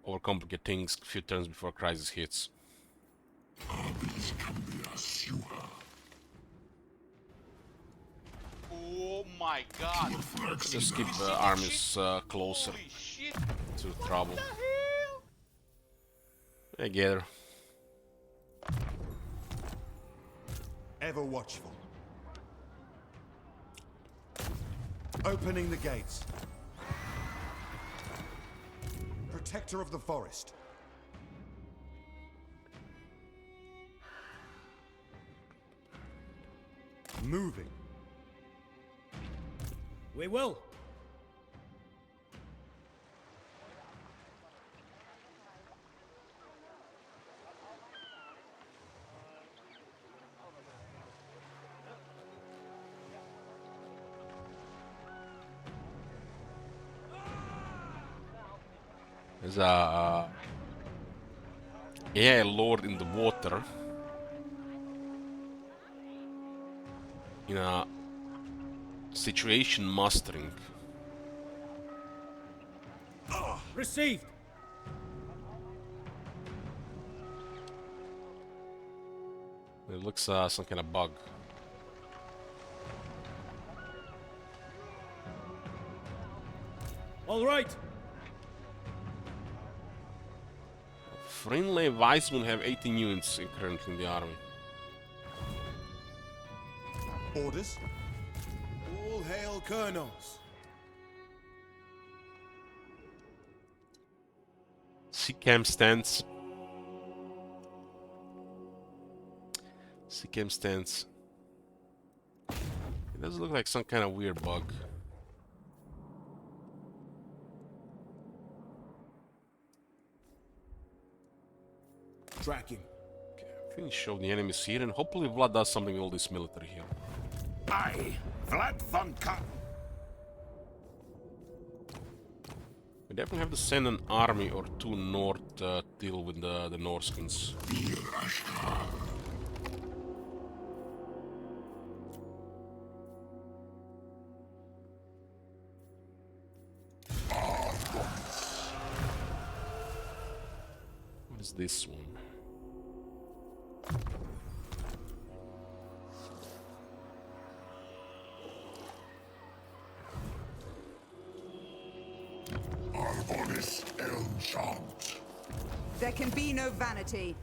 overcomplicate things a few turns before crisis hits. Oh my god! Just keep armies closer to trouble. I get her. Ever watchful. Opening the gates. Protector of the forest. Moving. We will. There's a AI lord in the water in a situation mastering. Received. It looks some kind of bug. All right. Friendly Weissman have 18 units currently in the army. Orders? All hail Colonels. Sea camp stands. Sea camp stands. It does look like some kind of weird bug. Tracking. Okay, finish of the enemies here, and hopefully Vlad does something with all this military here. I, Vlad von Ka... We definitely have to send an army or two north to deal with the Norskins. What is this one? Arbonis Elmchant. There can be no vanity.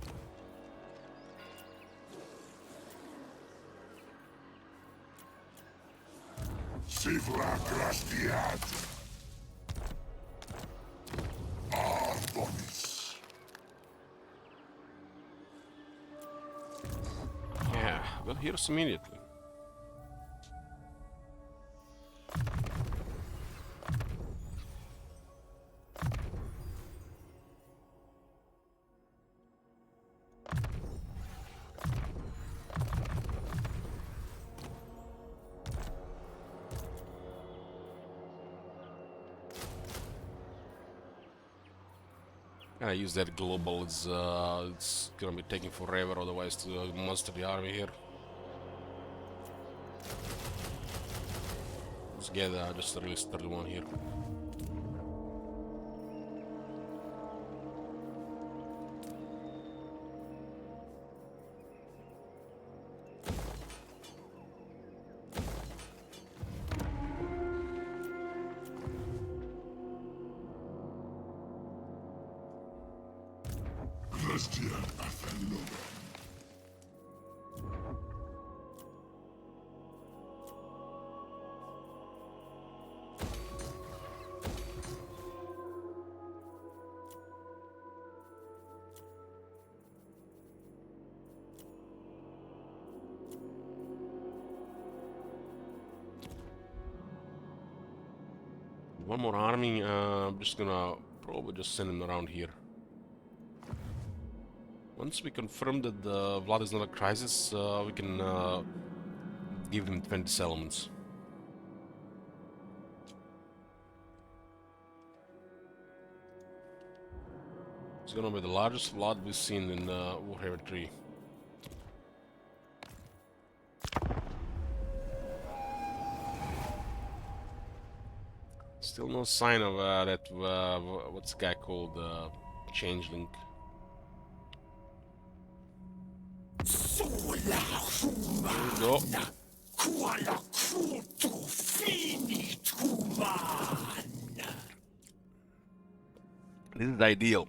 Sivra Grastiad. Arbonis. Yeah, well, here's immediately. I use that global. It's gonna be taking forever otherwise to muster the army here. Let's get just a really sturdy one here. Christian Athello. One more army. I'm just gonna probably just send him around here. Once we confirm that Vlad is not a crisis, we can give him 20 settlements. It's gonna be the largest Vlad we've seen in Warhammer 3. Still no sign of that, what's the guy called, Changeling. Go. This is ideal.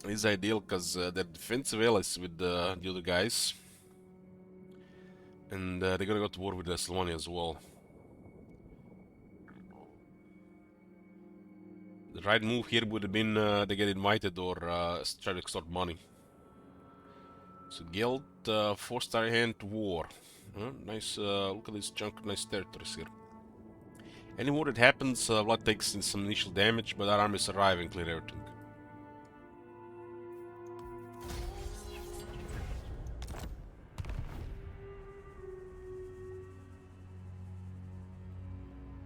This is ideal because they're defensive allies with the other guys. And they're gonna go to war with Thessalonia as well. The right move here would have been to get invited or try to extort money. So guild, 4-star hand to war. Nice, look at this chunk, nice territories here. Any war that happens, Vlad takes in some initial damage, but our armies arrive and clear everything.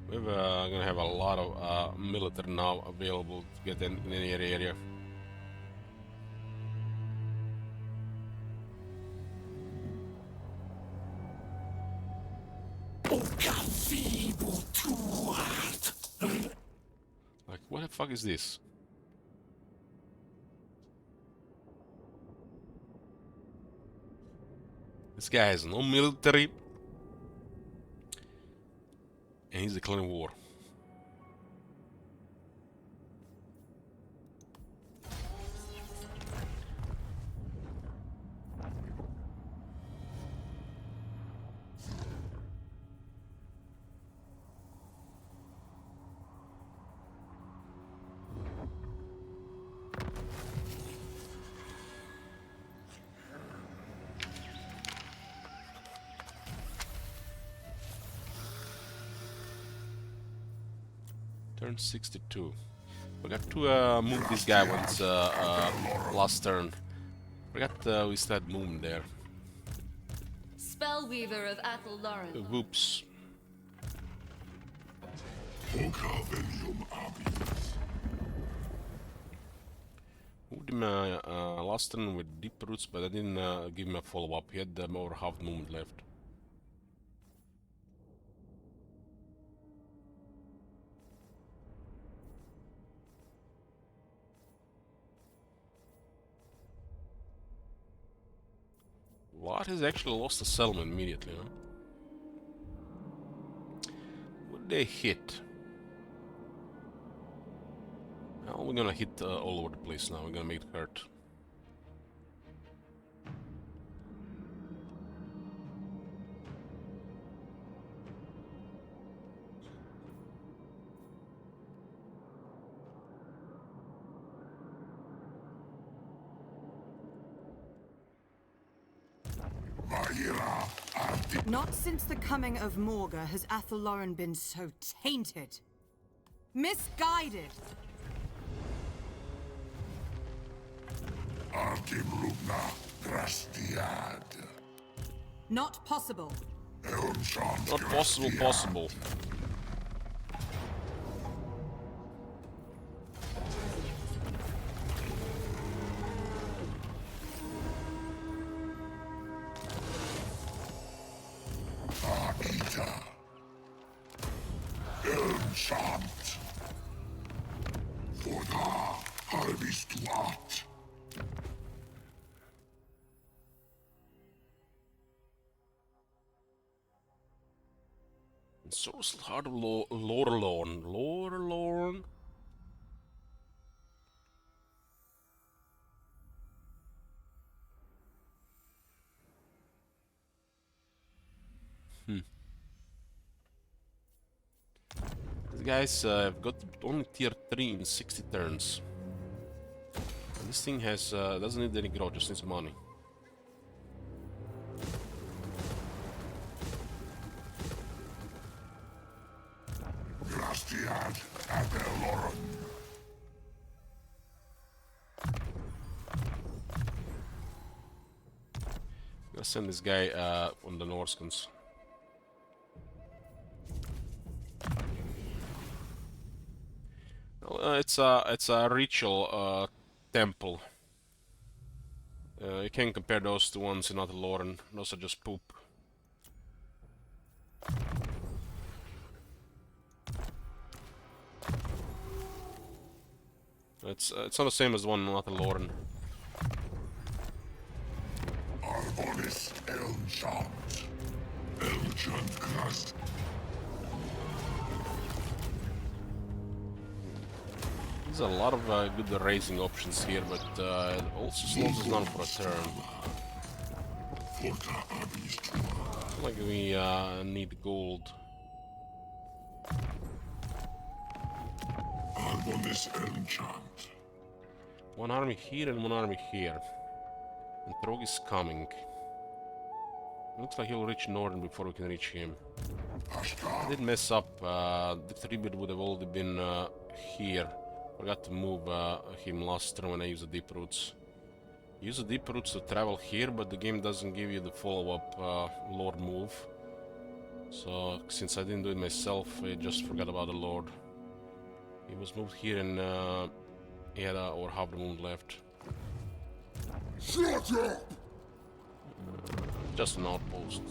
We're gonna have a lot of military now available to get in any area. Like, what the fuck is this? This guy has no military. And he's declaring war. Turn 62. Forgot to move this guy once last turn. Forgot we started moving there. Spellweaver of Athel Lauren. Whoops. Moved him last turn with deep roots, but I didn't give him a follow-up. He had over half the movement left. What has actually lost the settlement immediately, huh? Would they hit? Well, we're gonna hit all over the place now. We're gonna make it hurt. Not since the coming of Morga has Athel Lauren been so tainted. Misguided. Not possible. Not possible. Source Heart of Lorelorn. These guys have got only tier 3 in 60 turns. And this thing has doesn't need any growth, just needs money. Let's send this guy on the Norskins. Well, it's a ritual temple. You can't compare those to ones in Athel Lauren. Those are just poop. It's not the same as the one in Athel Lauren. Arbonis Elmchant. Elmchant Crust. There's a lot of good raising options here, but it also slows us down for a turn. Like we need gold. Arbonis Elmchant. One army here and one army here. And Trog is coming. Looks like he'll reach Northern before we can reach him. I did mess up. The tribute would have already been here. Forgot to move him last turn when I used the deep roots. Use the deep roots to travel here, but the game doesn't give you the follow-up Lord move. So since I didn't do it myself, I just forgot about the Lord. He was moved here and he had over half the moon left. Shut up! Just an outpost.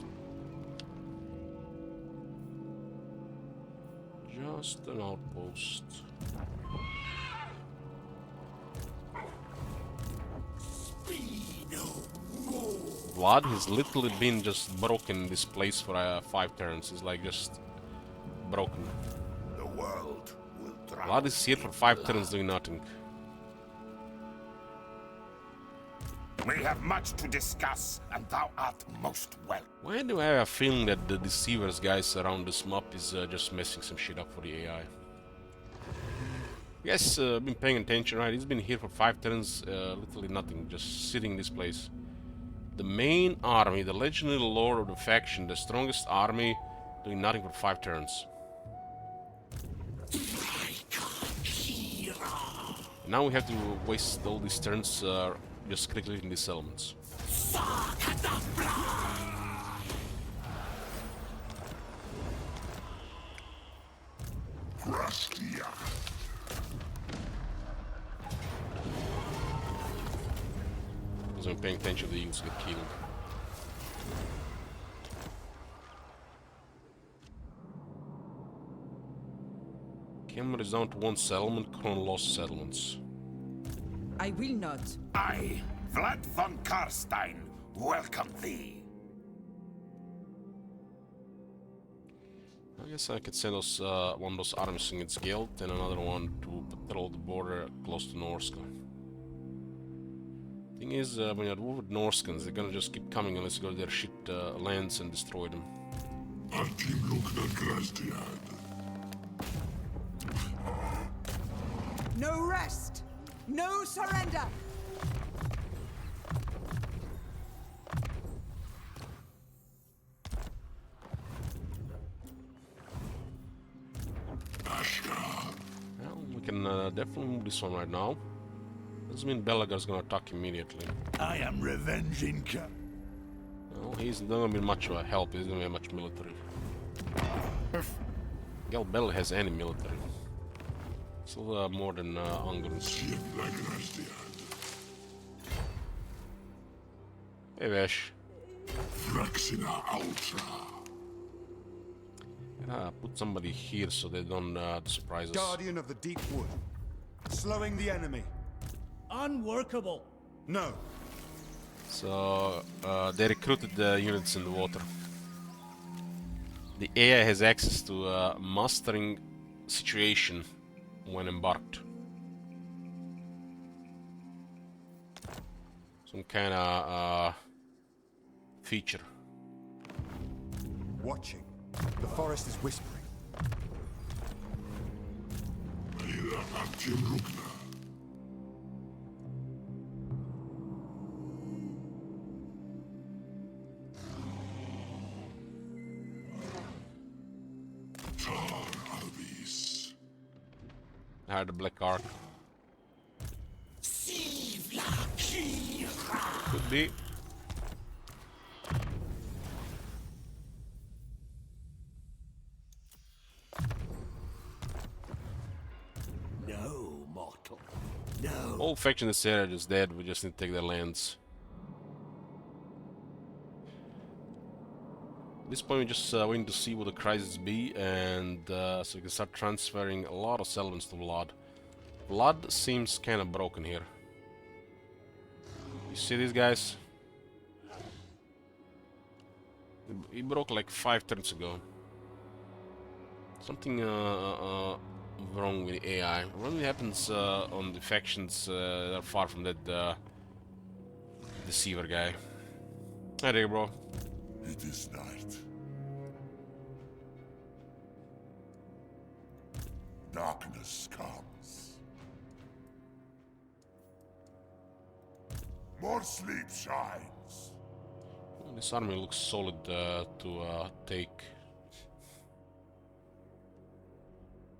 Just an outpost. Vlad has literally been just broken this place for 5 turns. It's like just broken. The world will drown. Vlad is here for 5 turns doing nothing. We have much to discuss, and thou art most welcome. Why do I have a feeling that the deceivers guys around this map is just messing some shit up for the AI? You guys been paying attention, right? He's been here for 5 turns, literally nothing, just sitting in this place. The main army, the legendary lord of the faction, the strongest army, doing nothing for 5 turns. Now we have to waste all these turns just clicking these elements. Wasn't paying attention to the units get killed. Camera is down to 1 settlement, Kron lost settlements. I will not. I, Vlad von Karstein, welcome thee. I guess I could send us one of those armies against Guild and another one to patrol the border close to Norska. Thing is, when you're with Norskans, they're gonna just keep coming unless you go to their shit lands and destroy them. No rest! No surrender! Well, we can definitely move this one right now. Doesn't mean Belagar's gonna attack immediately. I am revenging. Well, he's not gonna be much of a help, he's gonna be much military. Bell has any military. Still more than Ungurans. Hey Vash. Put somebody here so they don't surprise us. Guardian of the Deep Wood. Slowing the enemy. Unworkable. No. So they recruited the units in the water. The AI has access to mastering situation when embarked. Some kind of feature. Watching. The forest is whispering. I had the black arc. Could be. No, mortal. No. All faction in this area is dead, we just need to take their lands. At this point we just waiting to see what the crisis be, and so we can start transferring a lot of settlements to Vlad. Vlad seems kind of broken here. You see these guys? He broke like 5 turns ago. Something wrong with the AI. What really happens on the factions that are far from that deceiver guy? Hi there, bro. It is night. Darkness comes. More sleep shines. Well, this army looks solid to take.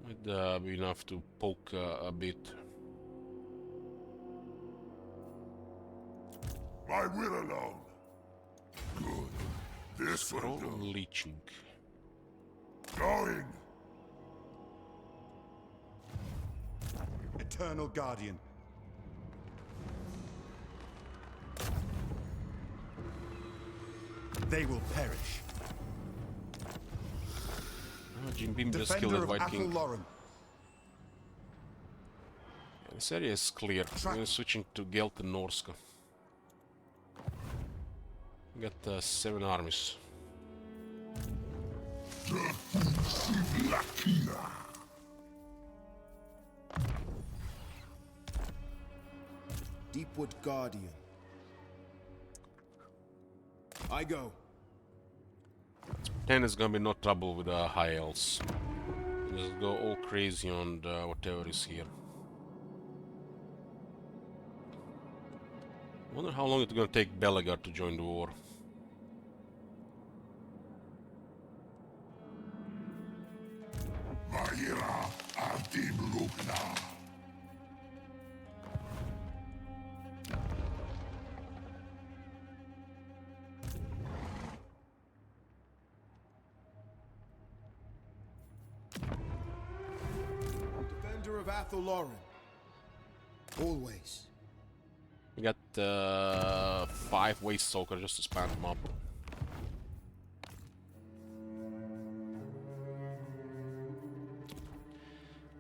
Might be enough to poke a bit. My will alone. Good. This will Scroll do. leeching. Going. Eternal Guardian. They will perish. Oh, Jim Beam just killed Defender the of White King. Athelloren. Yeah, this area is clear. We're switching to Gelt and Norska. Got 7 armies. Deepwood Guardian. I go. Then it's gonna be no trouble with the high elves. Just go all crazy on whatever is here. Wonder how long it's gonna take Belegar to join the war. Maira Adim Lugna. Defender of Athel-Loren. Always. We got 5 Waste Soakers just to spam them up.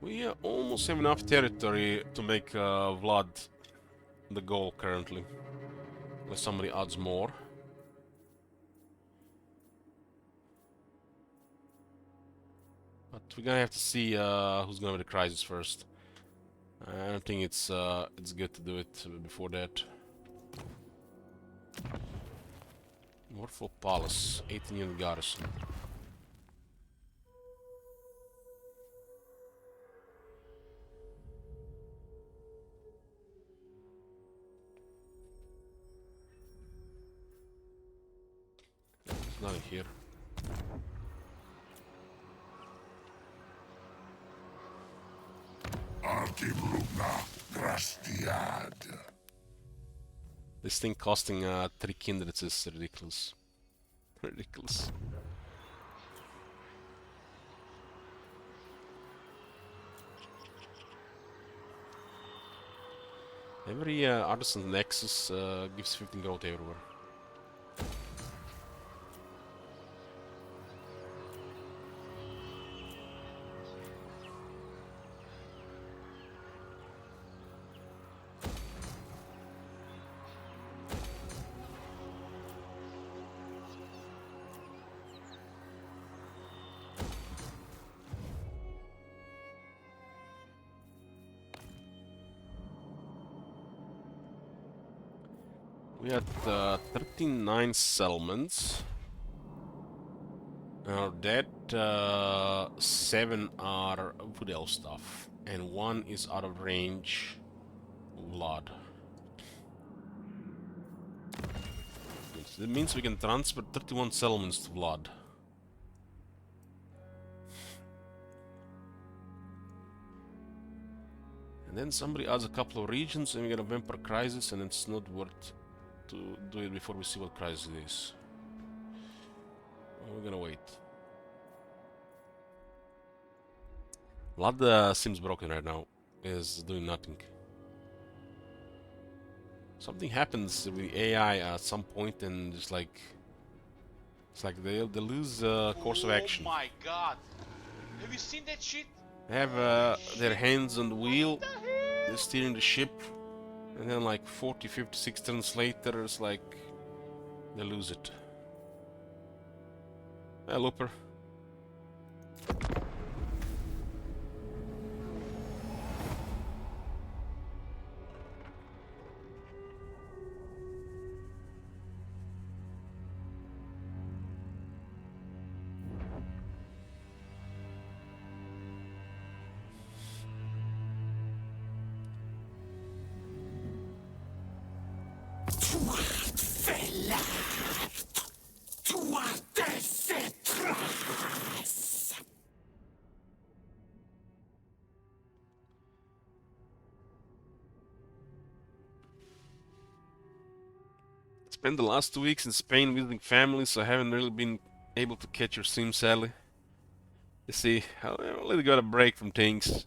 We almost have enough territory to make Vlad the goal currently. Unless somebody adds more. But we're gonna have to see who's gonna be the crisis first. I don't think it's good to do it before that. Morpho Palace, 18 unit garrison. There's nothing here. This thing costing 3 kindreds is ridiculous. Ridiculous. Every artisan nexus gives 15 growth everywhere. We had 39 settlements. Out of that, 7 are wood elf stuff, and 1 is out of range blood. That means we can transfer 31 settlements to blood. And then somebody adds a couple of regions and we get a vampire crisis, and it's not worth to do it before we see what crisis it is. We're gonna wait. Vlad seems broken right now. Is doing nothing. Something happens with AI at some point, and just like it's like they lose course of action. Oh my god! Have you seen that shit? They have their hands on the wheel. They're steering the ship. And then like 40, 56 turns later, it's like they lose it. Hey, Looper. Spent the last 2 weeks in Spain visiting family, so I haven't really been able to catch your stream, sadly. You see, I really got a break from things.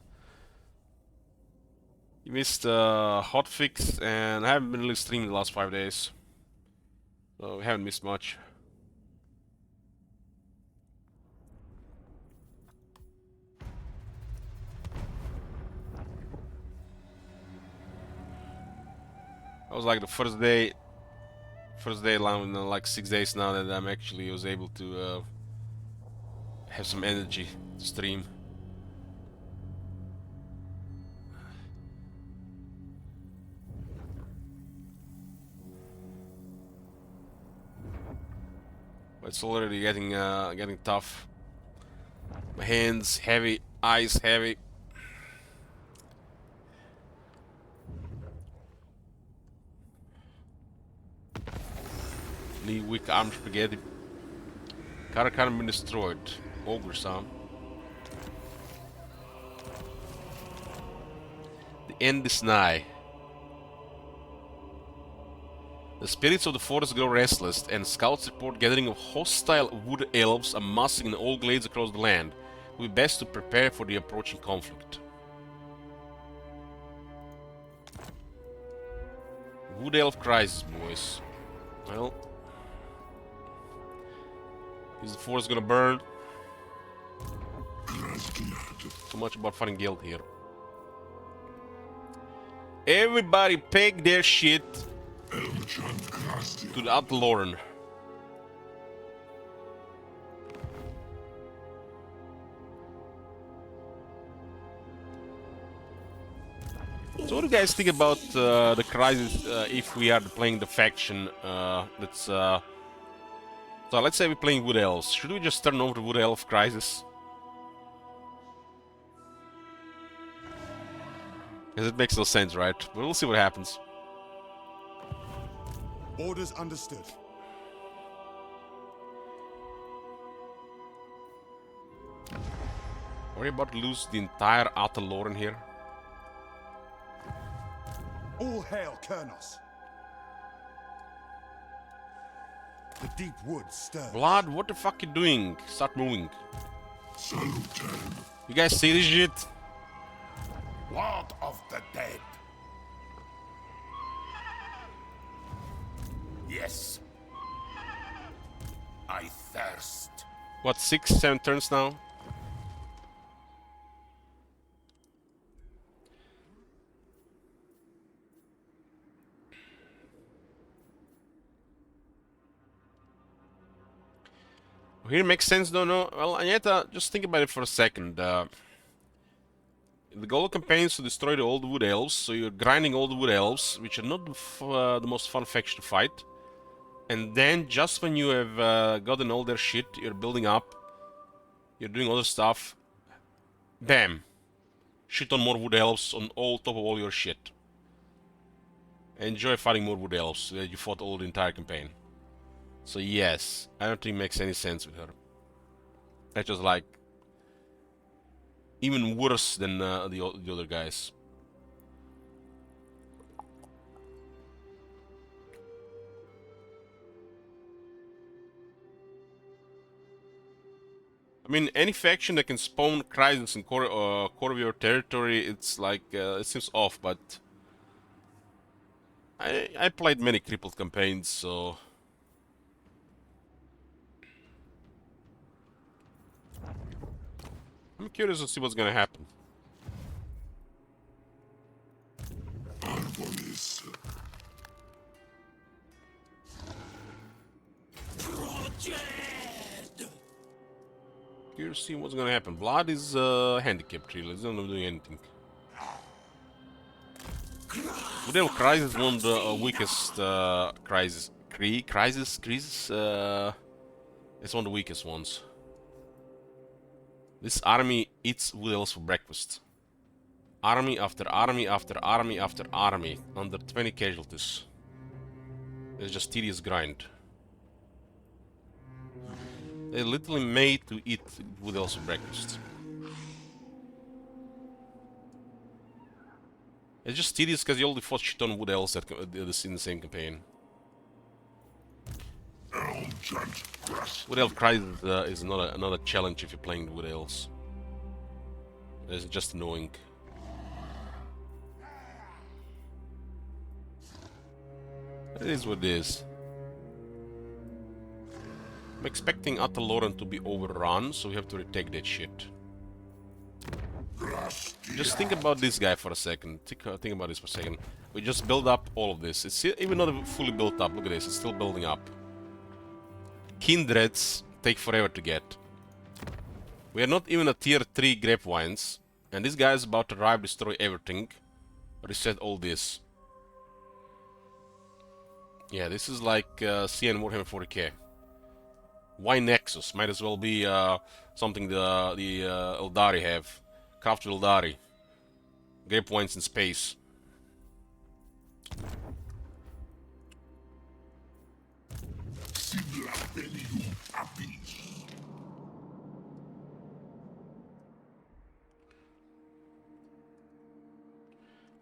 You missed hotfix, and I haven't been really streaming the last 5 days. So we haven't missed much. That was like the first first day, like 6 days now that I'm actually was able to have some energy to stream. But it's already getting tough. My hands heavy, eyes heavy. Need weak arm spaghetti. Car can't be destroyed. Ogre sound. The end is nigh. The spirits of the forest grow restless, and scouts report gathering of hostile wood elves amassing in all glades across the land. It would be best to prepare for the approaching conflict. Wood elf crisis, boys. Well, is the forest gonna burn? So much about fighting guild here. Everybody peg their shit to the Ataloran. So what do you guys think about the crisis if we are playing the faction that's... So let's say we're playing Wood Elves. Should we just turn over the Wood Elf crisis? Because it makes no sense, right? But we'll see what happens. Orders understood. Are we about to lose the entire Ataloran here? All hail Kernos. The deep woods stir. Blood, what the fuck you doing? Start moving. You guys see this shit? Lord of the dead. Yes. I thirst. What, 6, 7 turns now? Here makes sense, though, no? Well, Agneta, just think about it for a second. The goal of campaign is to destroy the old wood elves, so you're grinding old wood elves, which are not the most fun faction to fight. And then, just when you have gotten all their shit, you're building up, you're doing other stuff, bam! Shit on more wood elves on all top of all your shit. Enjoy fighting more wood elves that you fought all the entire campaign. So yes, I don't think it makes any sense with her. That's just like even worse than the other guys. I mean, any faction that can spawn crisis in core of your territory, it's like it seems off. But I played many crippled campaigns, so. I'm curious to see what's gonna happen. Curious to see what's gonna happen. Blood is handicapped, really. It's not doing anything. Woodell Crisis is one of the weakest crisis. Crisis? It's one of the weakest ones. This army eats wood elves for breakfast. Army after army after army after army. Under 20 casualties. It's just tedious grind. They're literally made to eat wood elves for breakfast. It's just tedious because you only fought shit on wood elves that in the same campaign. Wood Elf Crisis is not a challenge if you're playing Wood Elves. It's just annoying. It is what it is. I'm expecting Ataloran to be overrun, so we have to retake that shit. Just think about this guy for a second. Think about this for a second. We just build up all of this. It's even not fully built up. Look at this. It's still building up. Kindreds take forever to get. We are not even a tier 3 grapevines. And this guy is about to arrive, destroy everything. Reset all this. Yeah, this is like CN Warhammer 40k. Why Nexus? Might as well be something the Eldari have. Craft Eldari. Grapevines in space.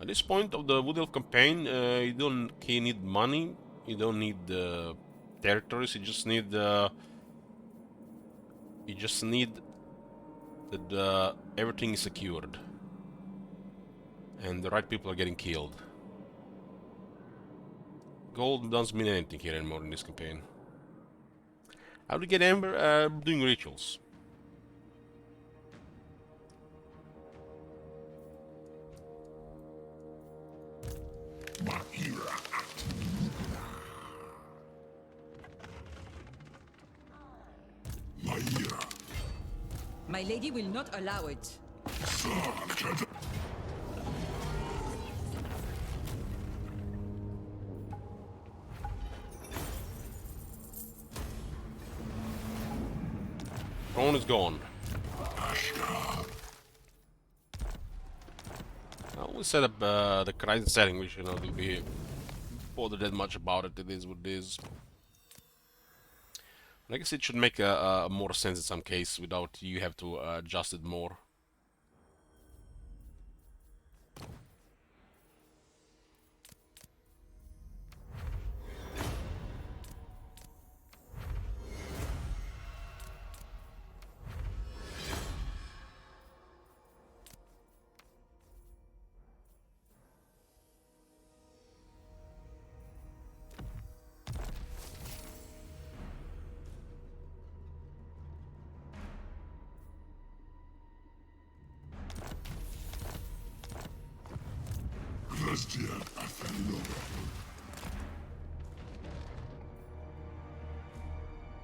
At this point of the Wood Elf campaign, you don't need money, you don't need territories, you just need that everything is secured and the right people are getting killed. Gold doesn't mean anything here anymore in this campaign. How to get Ember? Doing rituals. My lady will not allow it. Throne is gone. I'll set up the crisis setting, which will be bothered that much about it. It is what it is. I guess it should make more sense in some case without you have to adjust it more.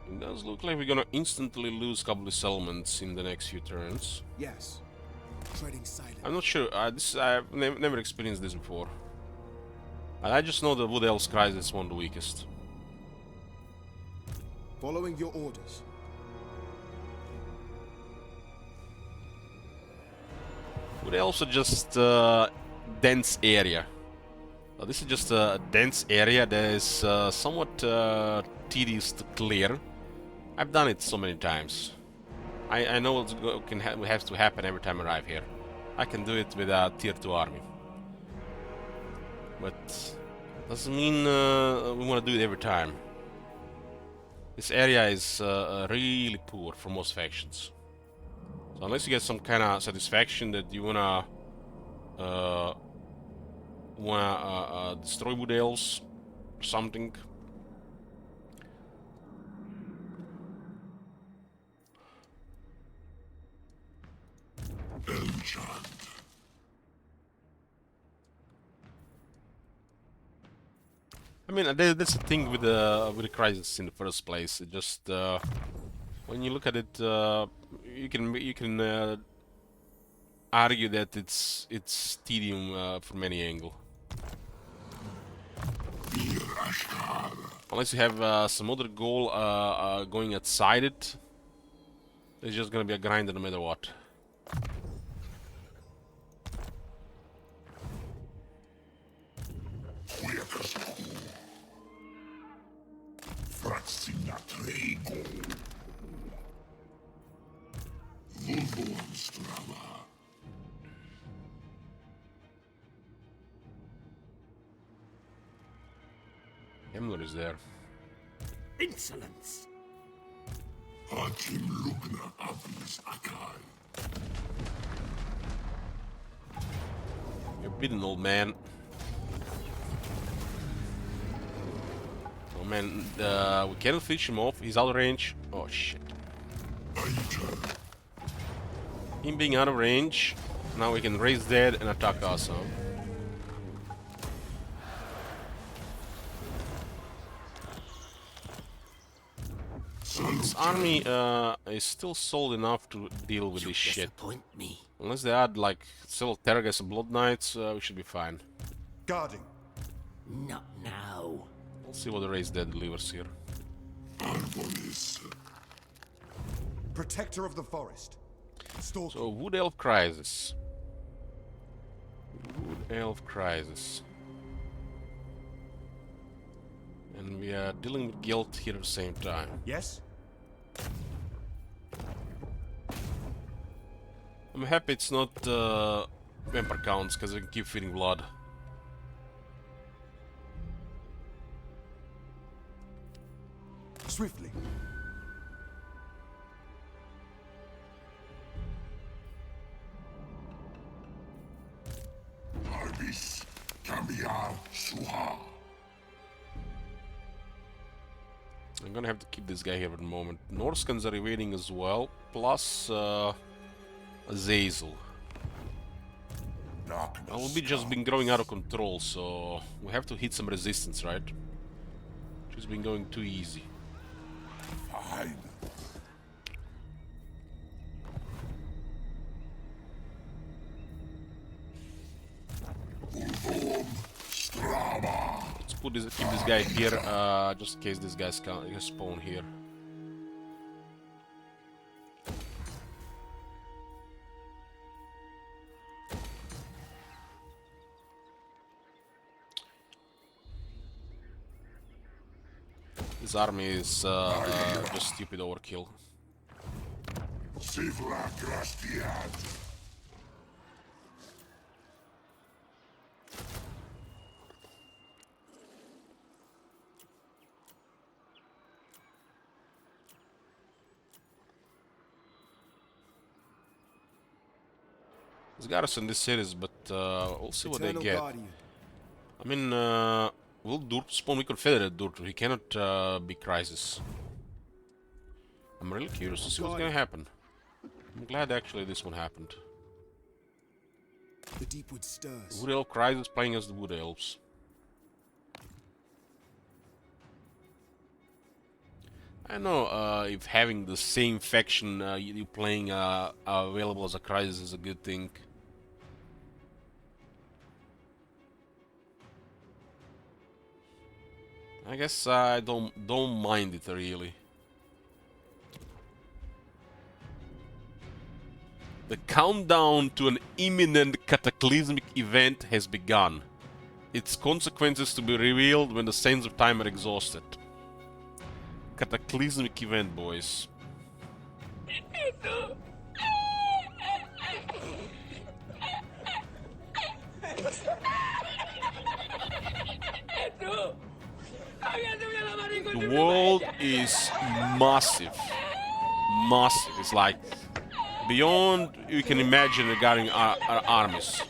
It does look like we're gonna instantly lose a couple of settlements in the next few turns. Yes. Treading silent. I'm not sure. I've never experienced this before. I just know the Wood Elves Crisis is one of the weakest. Following your orders. Wood Elves are just dense area. This is just a dense area that is somewhat tedious to clear. I've done it so many times. I know what has to happen every time I arrive here. I can do it with a tier 2 army. But doesn't mean we want to do it every time. This area is really poor for most factions. So unless you get some kind of satisfaction that you wanna destroy Wood Elves or something. I mean, that's the thing with the crisis in the first place. It just when you look at it, you can argue that it's tedium from any angle. Unless you have some other goal going outside it, it's just gonna be a grinder no matter what. Himmler is there. Insolence! You're beaten, old man. Oh man, we cannot finish him off. He's out of range. Oh shit. Him being out of range Now we can raise dead and attack us, huh? This army is still solid enough to deal with this shit. Me. Unless they add like several Terragers and Blood Knights, we should be fine. Guarding. Not now. We'll see what the raise dead delivers here. Protector of the forest. Stalking. So Wood Elf Crisis. Wood Elf Crisis. And we are dealing with guilt here at the same time. Yes? I'm happy it's not vampire counts, because I can keep feeding blood. Swiftly. Arbis, Cambiar, Suha. I'm gonna have to keep this guy here for the moment. Norskans are evading as well, plus Azazel. I will be just been growing out of control, so we have to hit some resistance, right? She's been going too easy. Fine. Let's keep this guy here, just in case this guy's can spawn here. This army is just stupid overkill. Sivla Grastiad. There's garrison in this series, but we'll see what they get. Guardian. I mean, will Durt spawn? We confederate Durt. He cannot be Crisis. I'm really curious to see what's gonna happen. I'm glad actually this one happened. The Deepwood stirs. Wood Elf Crisis playing as the Wood Elves. I know if having the same faction you playing available as a Crisis is a good thing. I guess I don't mind it really. The countdown to an imminent cataclysmic event has begun. Its consequences to be revealed when the sands of time are exhausted. Cataclysmic event, boys. The world is massive. Massive. It's like beyond you can imagine regarding our armies.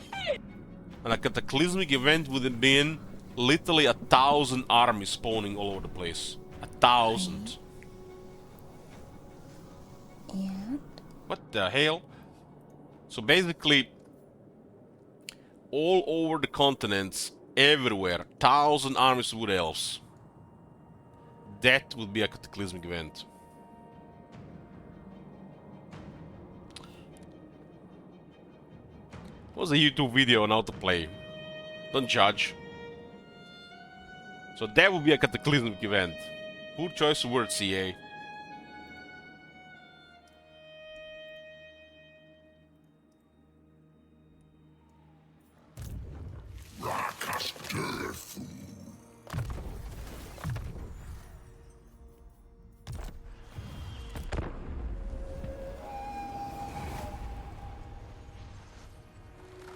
And a cataclysmic event would have been literally 1,000 armies spawning all over the place. 1,000. And? What the hell? So basically, all over the continents, everywhere, 1,000 armies of Wood Elves. That would be a cataclysmic event. It was a YouTube video on how to play. Don't judge. So that would be a cataclysmic event. Poor choice of words, CA.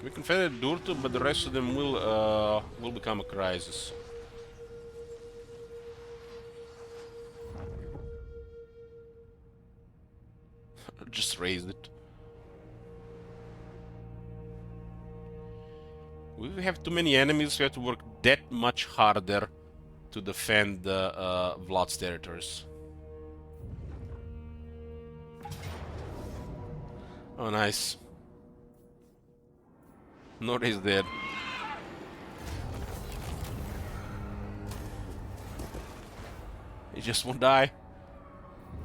We can confederate Durtu, but the rest of them will become a crisis. Just raised it. We have too many enemies, we have to work that much harder to defend Vlad's territories. Oh, nice. Nobody's dead. He just won't die.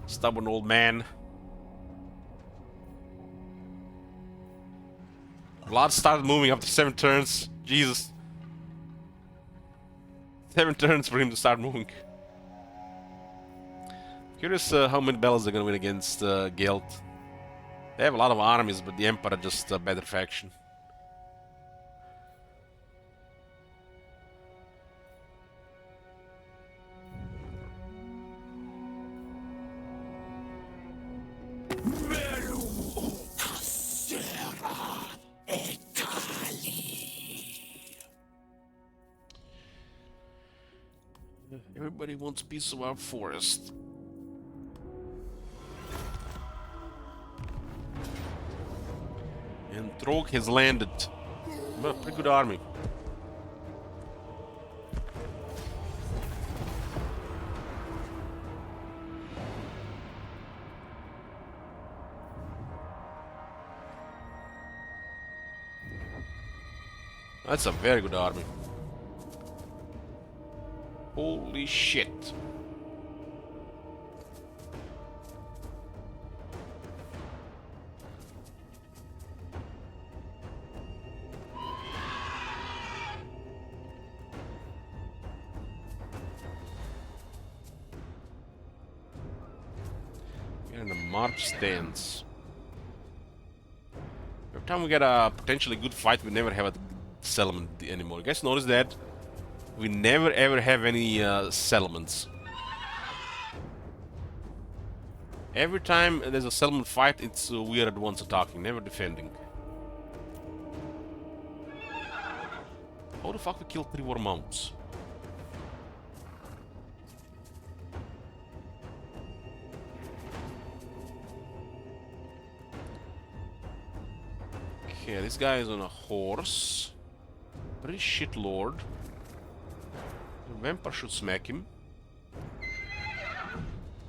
Stubborn old man. Blood started moving after 7 turns. Jesus. 7 turns for him to start moving. Curious how many battles they're gonna win against Guild. They have a lot of armies, but the Emperor just a better faction. Everybody wants a piece of our forest. And Trog has landed. Well, pretty good army. That's a very good army. Holy shit. We're in a march stance. Every time we get a potentially good fight, we never have a settlement anymore. You guys notice that? We never ever have any settlements. Every time there's a settlement fight, it's we are the ones attacking, never defending. How the fuck we killed 3 war mounts? Okay, this guy is on a horse. Pretty shit lord. The vampire should smack him.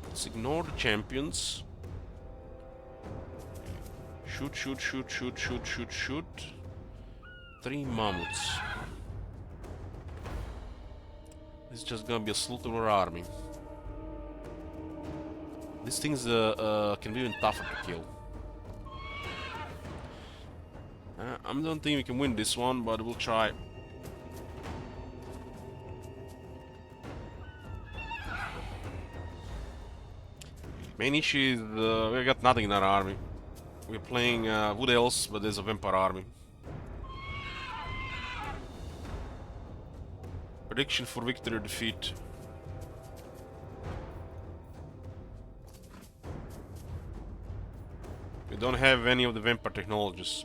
Let's ignore the champions. Shoot, shoot, shoot, shoot, shoot, shoot, shoot. 3 mammoths. This is just gonna be a slaughter of our army. These things can be even tougher to kill. I don't think we can win this one, but we'll try. Main issue is we got nothing in our army. We're playing Wood Elves, but there's a vampire army. Prediction for victory or defeat. We don't have any of the vampire technologies.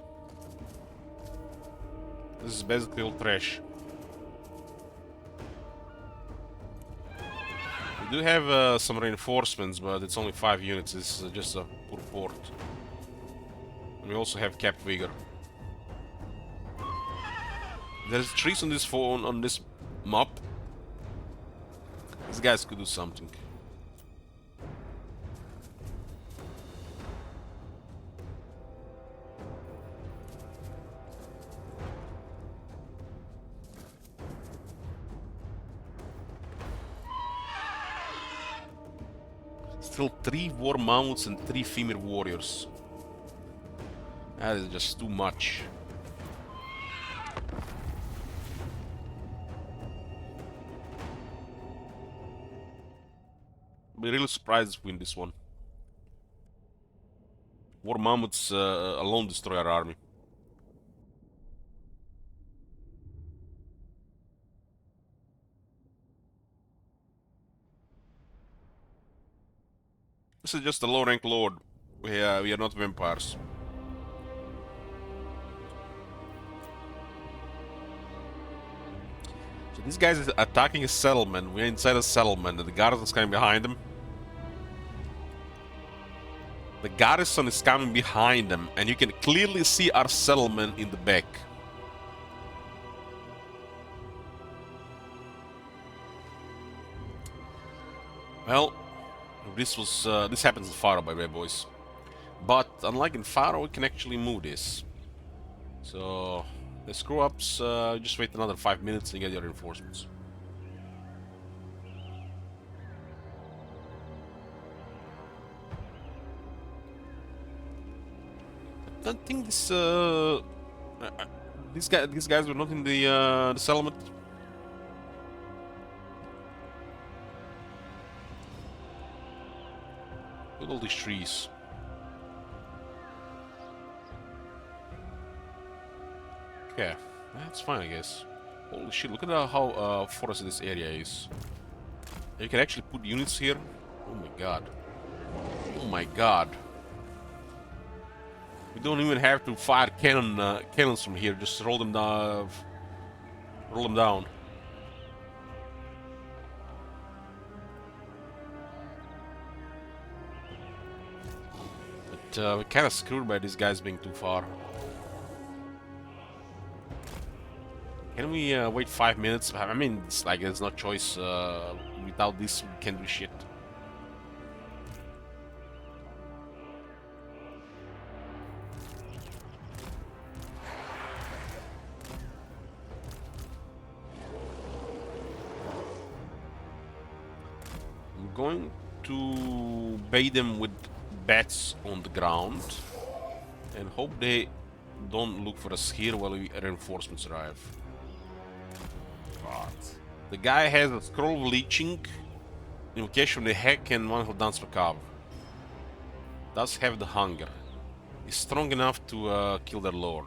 This is basically all trash. We do have some reinforcements, but it's only 5 units. This is just a poor port. And we also have capped vigor. There's trees on this phone on this map. These guys could do something. Still 3 war mounts and 3 female warriors. That is just too much. Be really surprised if we win this one. War mammoths alone destroy our army. This is just a low-rank lord. We are not vampires. So this guy is attacking a settlement. We're inside a settlement, and the garrison is coming behind him. The garrison is coming behind them, and you can clearly see our settlement in the back. Well, this happens in Faro, by the way, boys. But unlike in Faro, we can actually move this. So The screw-ups, just wait another 5 minutes and get your reinforcements. I don't think these guys were not in the settlement. Look at all these trees. Okay, that's fine, I guess. Holy shit, look at how forested this area is. You can actually put units here. Oh my god. Oh my god. We don't even have to fire cannons from here. Just roll them down. Roll them down. But we're kind of screwed by these guys being too far. Can we wait 5 minutes? I mean, it's like there's no choice. Without this, we can't do shit. I'm going to bait them with bats on the ground and hope they don't look for us here while reinforcements arrive. The guy has a scroll of leeching, invocation of the heck, and one who dance macabre. Does have the hunger. Is strong enough to kill their lord.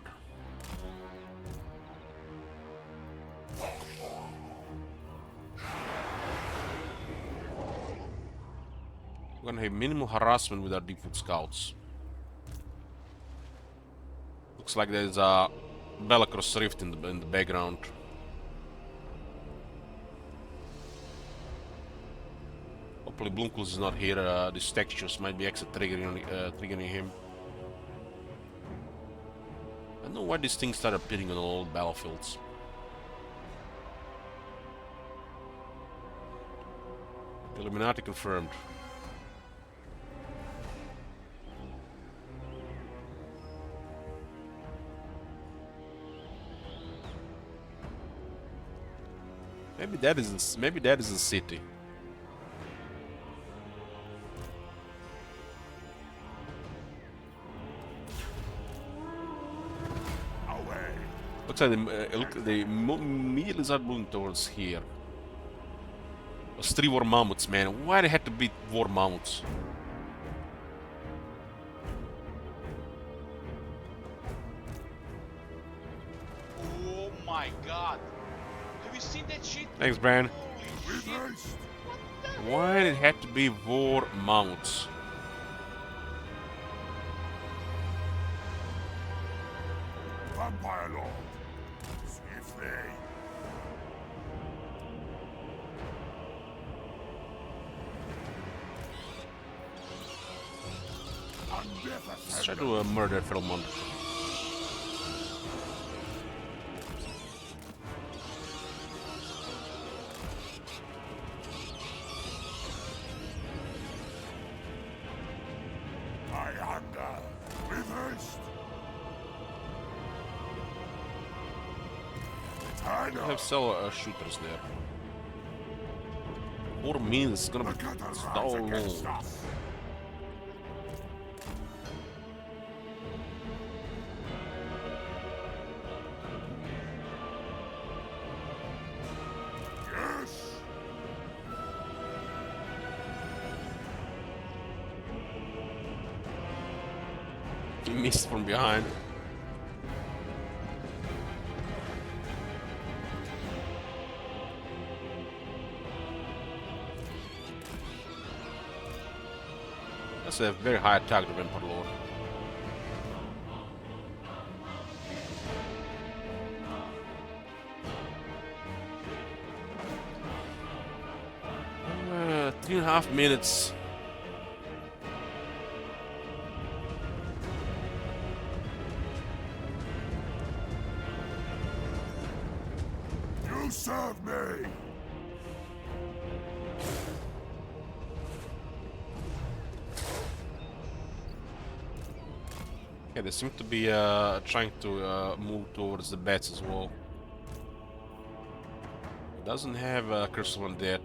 We're gonna have minimal harassment with our default scouts. Looks like there's a Belacross rift in the background. Hopefully Blumkus is not here. These textures might be extra triggering him. I don't know why these things start appearing on all battlefields. Illuminati confirmed. Maybe that is the city. Looks like they immediately start moving towards here. Those 3 war mammoths, man. Why they had to be war mammoths? Oh my god. Have you seen that shit? Thanks, Bran. Holy shit. Why did it have to be war mammoths? Vampire Lord. Swiftly. Let's try to murder Philmon. I hunger with haste. I have several shooters there. 4 minutes is gonna be so long. He missed from behind. That's a very high attack to Vampire Lord. Uh, 3.5 minutes. You serve me. Okay, they seem to be trying to move towards the bats as well. It doesn't have Curse of Undead.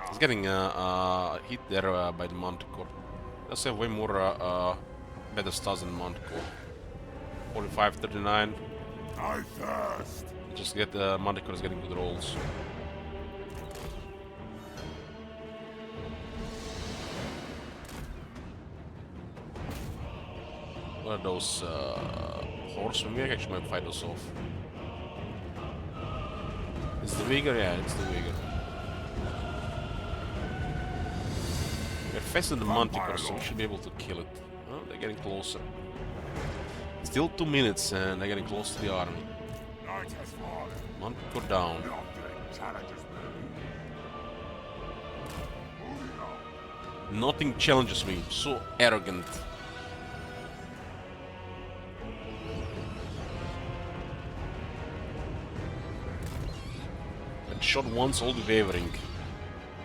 He's getting hit there by the Manticore. Does have way more better stats than Manticore. 45, 39. I thirst. Just get the Manticore is getting good rolls. What are those horsemen? We actually might fight those off. Is the Vigor? Yeah, it's the Vigor. We're faster than the Manticore, so we should be able to kill it. Oh, they're getting closer. Still 2 minutes, and they're getting close to the army. Manticore down. Nothing challenges me. So arrogant. And shot once, all the wavering.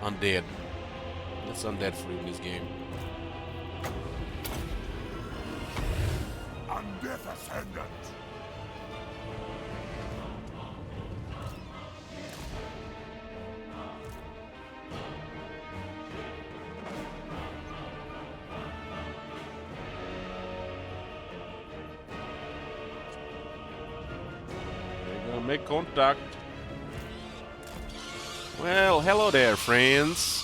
Undead. That's undead for you in this game. Undeath Ascendant. They're gonna make contact. Well, hello there, friends.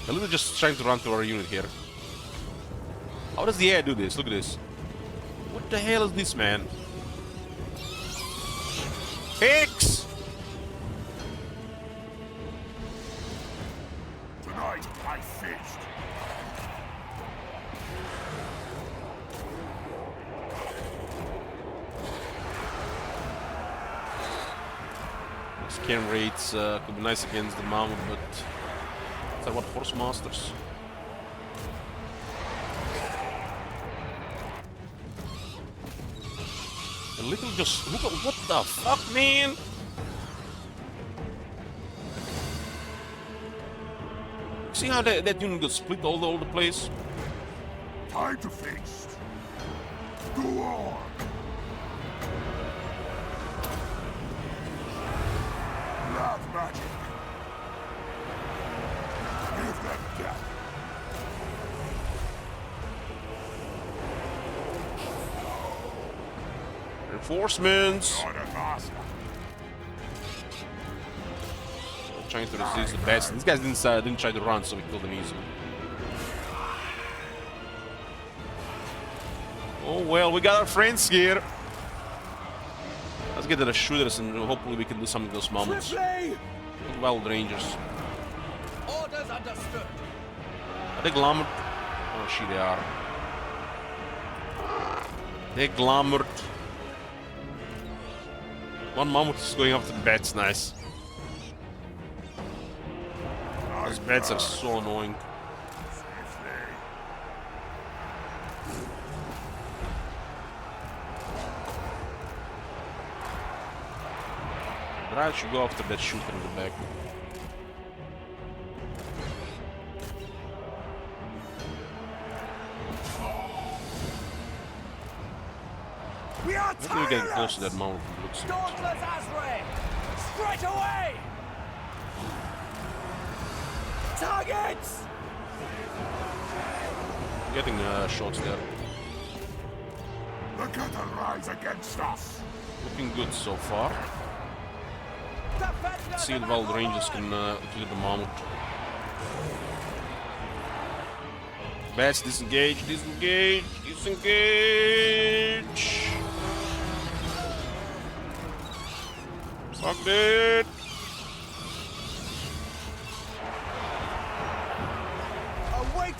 A little just trying to run through our unit here. How does the air do this? Look at this. What the hell is this, man? Fix! Tonight I feast. Scan rates could be nice against the Mammoth, but they're what horse masters. A little just look at what the fuck, man! See how that unit got split all over the place? Time to feast. Go on. Love magic. Give them death. Reinforcements! You're the master. Trying to resist the best. These guys didn't try to run, so we killed them easily. Oh well, we got our friends here. Let's get to the shooters and hopefully we can do some of those moments. Wild Rangers. Orders understood. Are they glamored? Oh shit, they are. They're glamored. One mammoth is going after the bats, nice. Those bats are so annoying. But I should go after that shooter in the back. We are Maybe we're getting close to that mountain. Looks Dauntless Azray! Straight away! Targets! getting shots there. The curtain rise against us. Looking good so far. Let's see if Wild Rangers can kill the mammoth. Bats, disengage, disengage, disengage. Fuck that.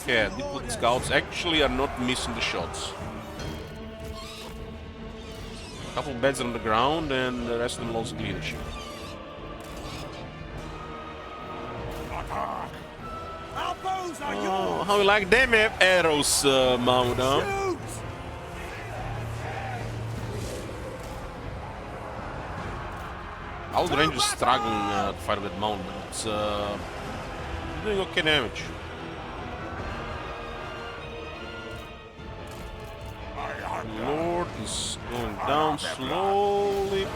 Yeah, the good scouts actually are not missing the shots. A couple beds on the ground and the rest of them lost leadership. Oh, how you like them arrows, Mahmoud? Our range is struggling to fight with Mount, but it's doing okay damage. Lord is going down slowly.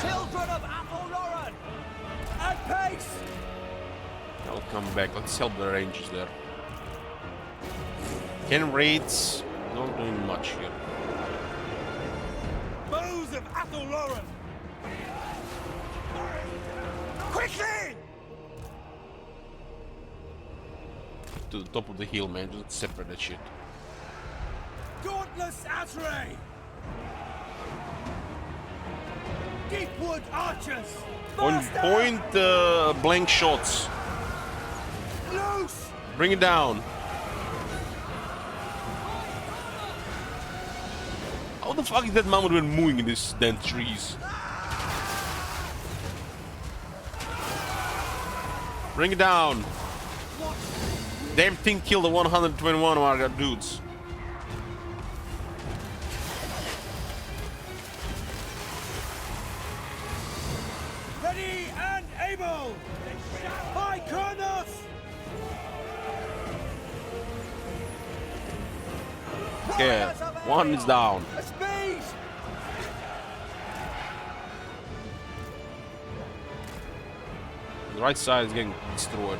Children of Athelloren! At pace! I'll come back. Let's help the rangers there. Cannon raids, not doing much here. Bows of Athelloren! Quickly! To the top of the hill, man. Just separate that shit. Dauntless Azray! Deepwood archers! Point blank shots. Loose! Bring it down. How the fuck is that mammoth been moving in these dense trees? Bring it down. Damn thing killed the 121 of our dudes. Ready and able! By Kurnos! Okay, one is down. A speed! The right side is getting destroyed.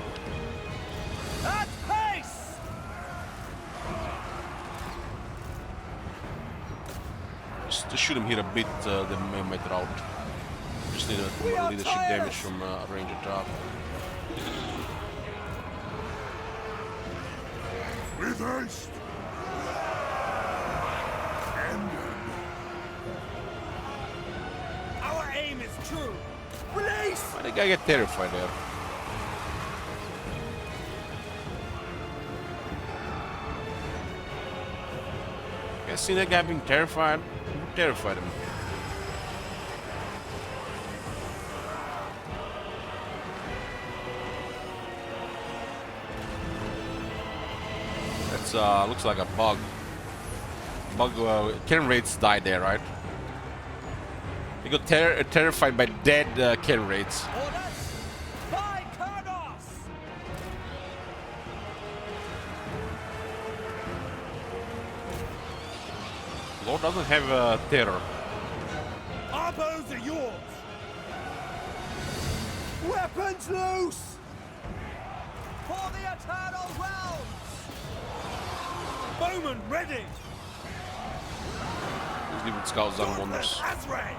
At pace! Just to shoot him here a bit, the main route. Just need a leadership damage from a ranger drop. With haste! Our aim is true! Release! Why did the guy get terrified there? You guys seen that guy being terrified? Who terrified him? That's looks like a bug. Cannon raids died there, right? You got terrified by dead cannon raids. Orders! By Kurnos! Lord doesn't have terror. Our bows are yours! Weapons loose! For the eternal realms! Bowman ready! Let's leave it scouts on wonders. Azray!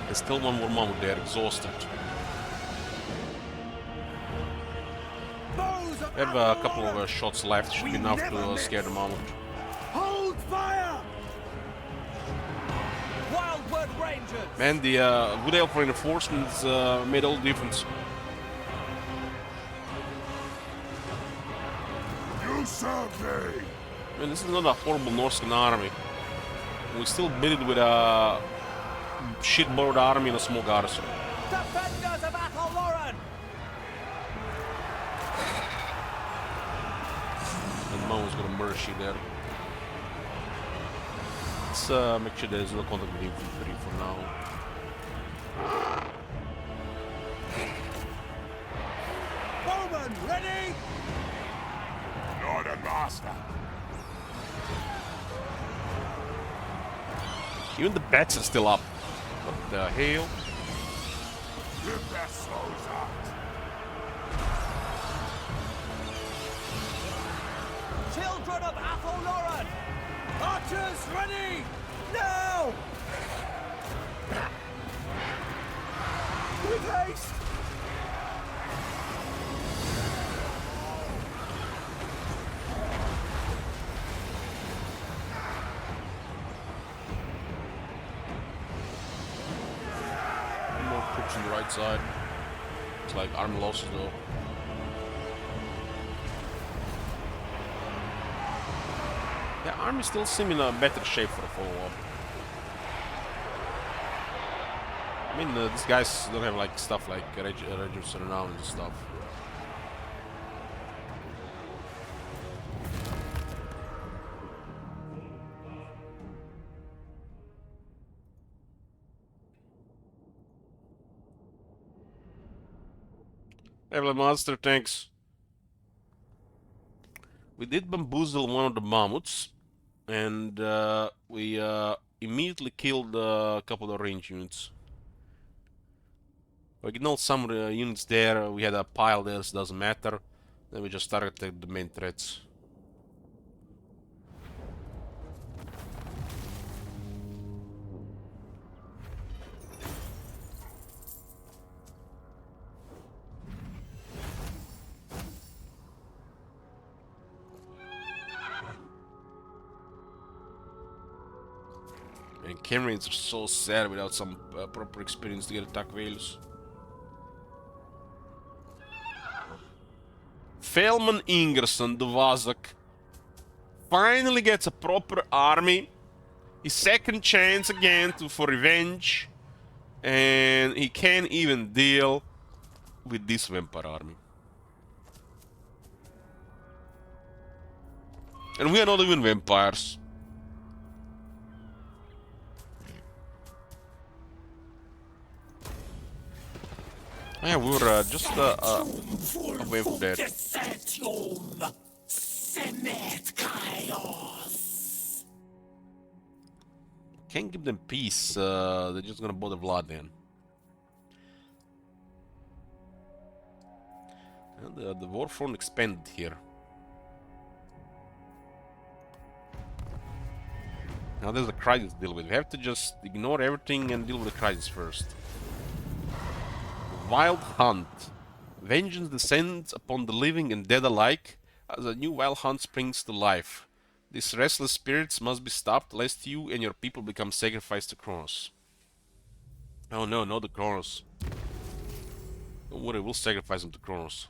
There's still one more mammoth there, exhausted. We have a couple of shots left, should be enough to scare the mammoth. Hold fire! Wildwood Rangers! Man, the good help reinforcements made all the difference. You serve me! Man, this is not a horrible Norscan army. We still beat it with a shit-borrowed army and a small garrison. Defenders of Athelloren! And Mo's gonna murder shit there. Let's make sure there's no contact with infantry for now. Bowman ready! Lord and Master! Even the bats are still up. What the hell? Rip their souls out! Children of Athelloren! Archers ready! Now! With haste! More troops on the right side. It's like army losses though. The army still seem in a better shape for a follow-up. I mean, these guys don't have like stuff like regiments renown and stuff. Evelyn Monster, thanks. We did bamboozle one of the mammoths, and we immediately killed a couple of range units. We ignored some units there, we had a pile there, so it doesn't matter. Then we just targeted the main threats. And Camrians are so sad without some proper experience to get attack values. Felman Ingerson, the Vazak, finally gets a proper army. His second chance again for revenge. And he can't even deal with this vampire army. And we are not even vampires. Yeah, we were just away from that. Can't give them peace, they're just gonna bother blood then. And the war front expanded here. Now there's a crisis to deal with. We have to just ignore everything and deal with the crisis first. Wild Hunt. Vengeance descends upon the living and dead alike as a new wild hunt springs to life. These restless spirits must be stopped lest you and your people become sacrificed to Kronos. Oh no, not the Kronos. Don't worry, we'll sacrifice them to Kronos.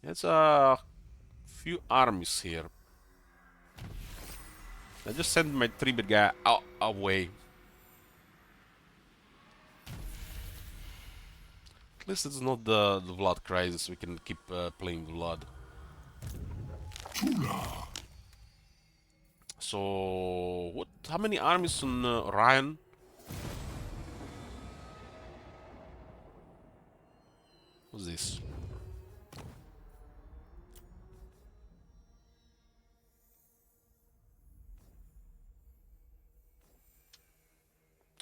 There's a few armies here. I just sent my 3-bit guy away. At least it's not the Vlad crisis, we can keep playing Vlad. So, what? How many armies on Orion? What's this?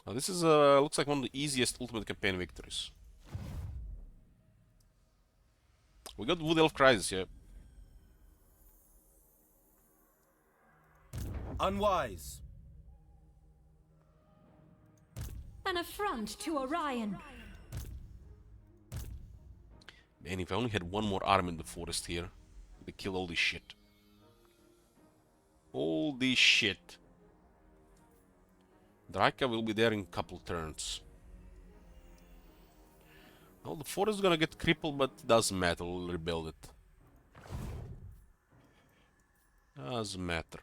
Oh, this is looks like one of the easiest ultimate campaign victories. We got Wood Elf Crisis, yeah. Unwise. An affront to Orion. Man, if I only had one more army in the forest here, they'd kill all this shit. All this shit. Draika will be there in a couple turns. Well, the forest is gonna get crippled, but it doesn't matter, we'll rebuild it. Doesn't matter.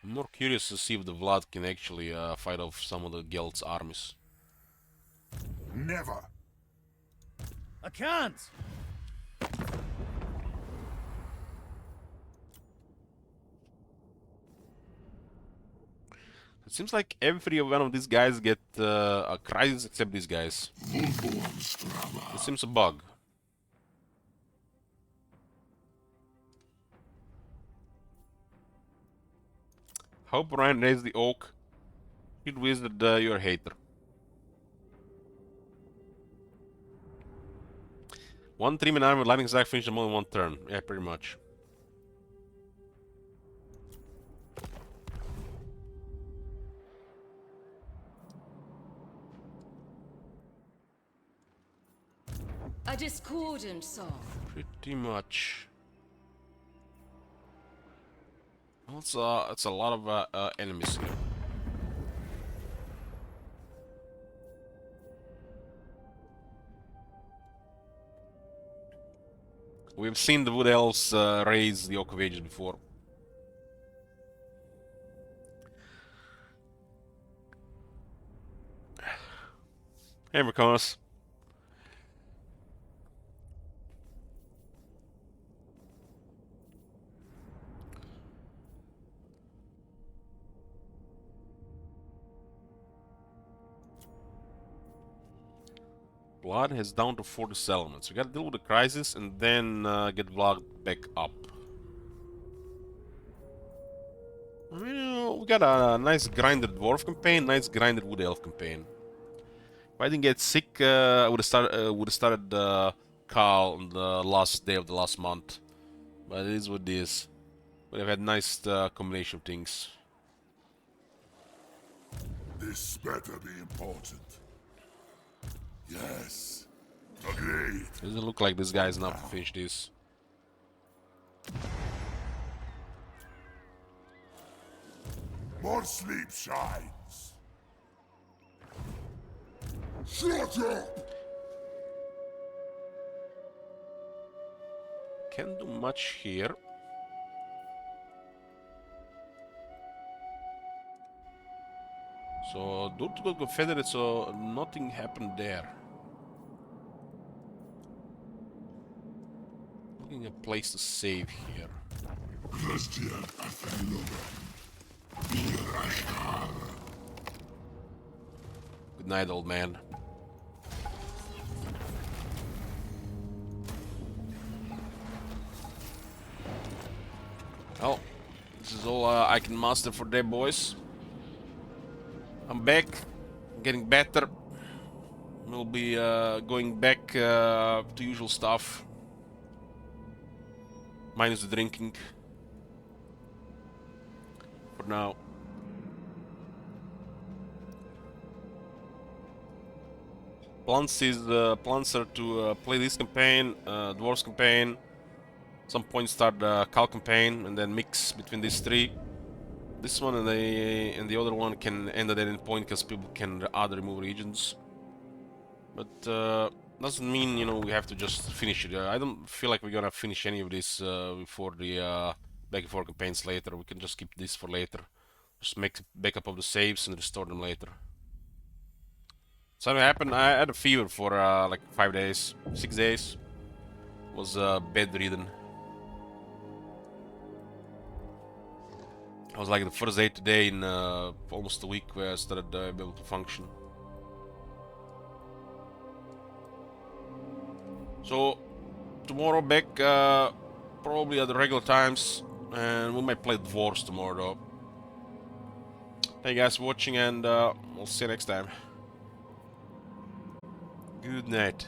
I'm more curious to see if the Vlad can actually fight off some of the Geld's armies. Never. I can't. It seems like every one of these guys get a crisis except these guys. It seems a bug. Hope Ryan raised the oak. Kid Wizard, you're a hater. One 3-man army with lightning strike finished in more than one turn. Yeah, pretty much. A discordant song. Pretty much. Well, it's a lot of enemies here. We've seen the Wood Elves raise the Oak of Ages before. Hey, Mercos. Blood has down to 40 settlements. We gotta deal with the crisis and then get Blood back up. We got a nice grinded Dwarf campaign, nice grinded Wood Elf campaign. If I didn't get sick, I would have started Carl on the last day of the last month. But it is what it is. But I've had nice combination of things. This better be important. Yes. Agreed. Doesn't look like this guy is enough to finish this. More sleep shines. Shut up! Can't do much here. So, Dirt got Confederate, so nothing happened there. Looking a place to save here. Good night, old man. Well, this is all I can master for them, boys. I'm back, getting better. We'll be going back to usual stuff. Minus the drinking. For now. Plans are to play this campaign, Dwarves campaign, some point start the Cal campaign, and then mix between these three. This one and the other one can end at any point because people can add remove regions. But doesn't mean, you know, we have to just finish it. I don't feel like we're gonna finish any of this before the back and forth campaigns later. We can just keep this for later. Just make backup of the saves and restore them later. Something happened. I had a fever for like 5 days, 6 days. Was bedridden. I was like the first day today in almost a week where I started able to function. So tomorrow back probably at the regular times, and we might play Dwarves tomorrow though. Thank you guys for watching, and we'll see you next time. Good night.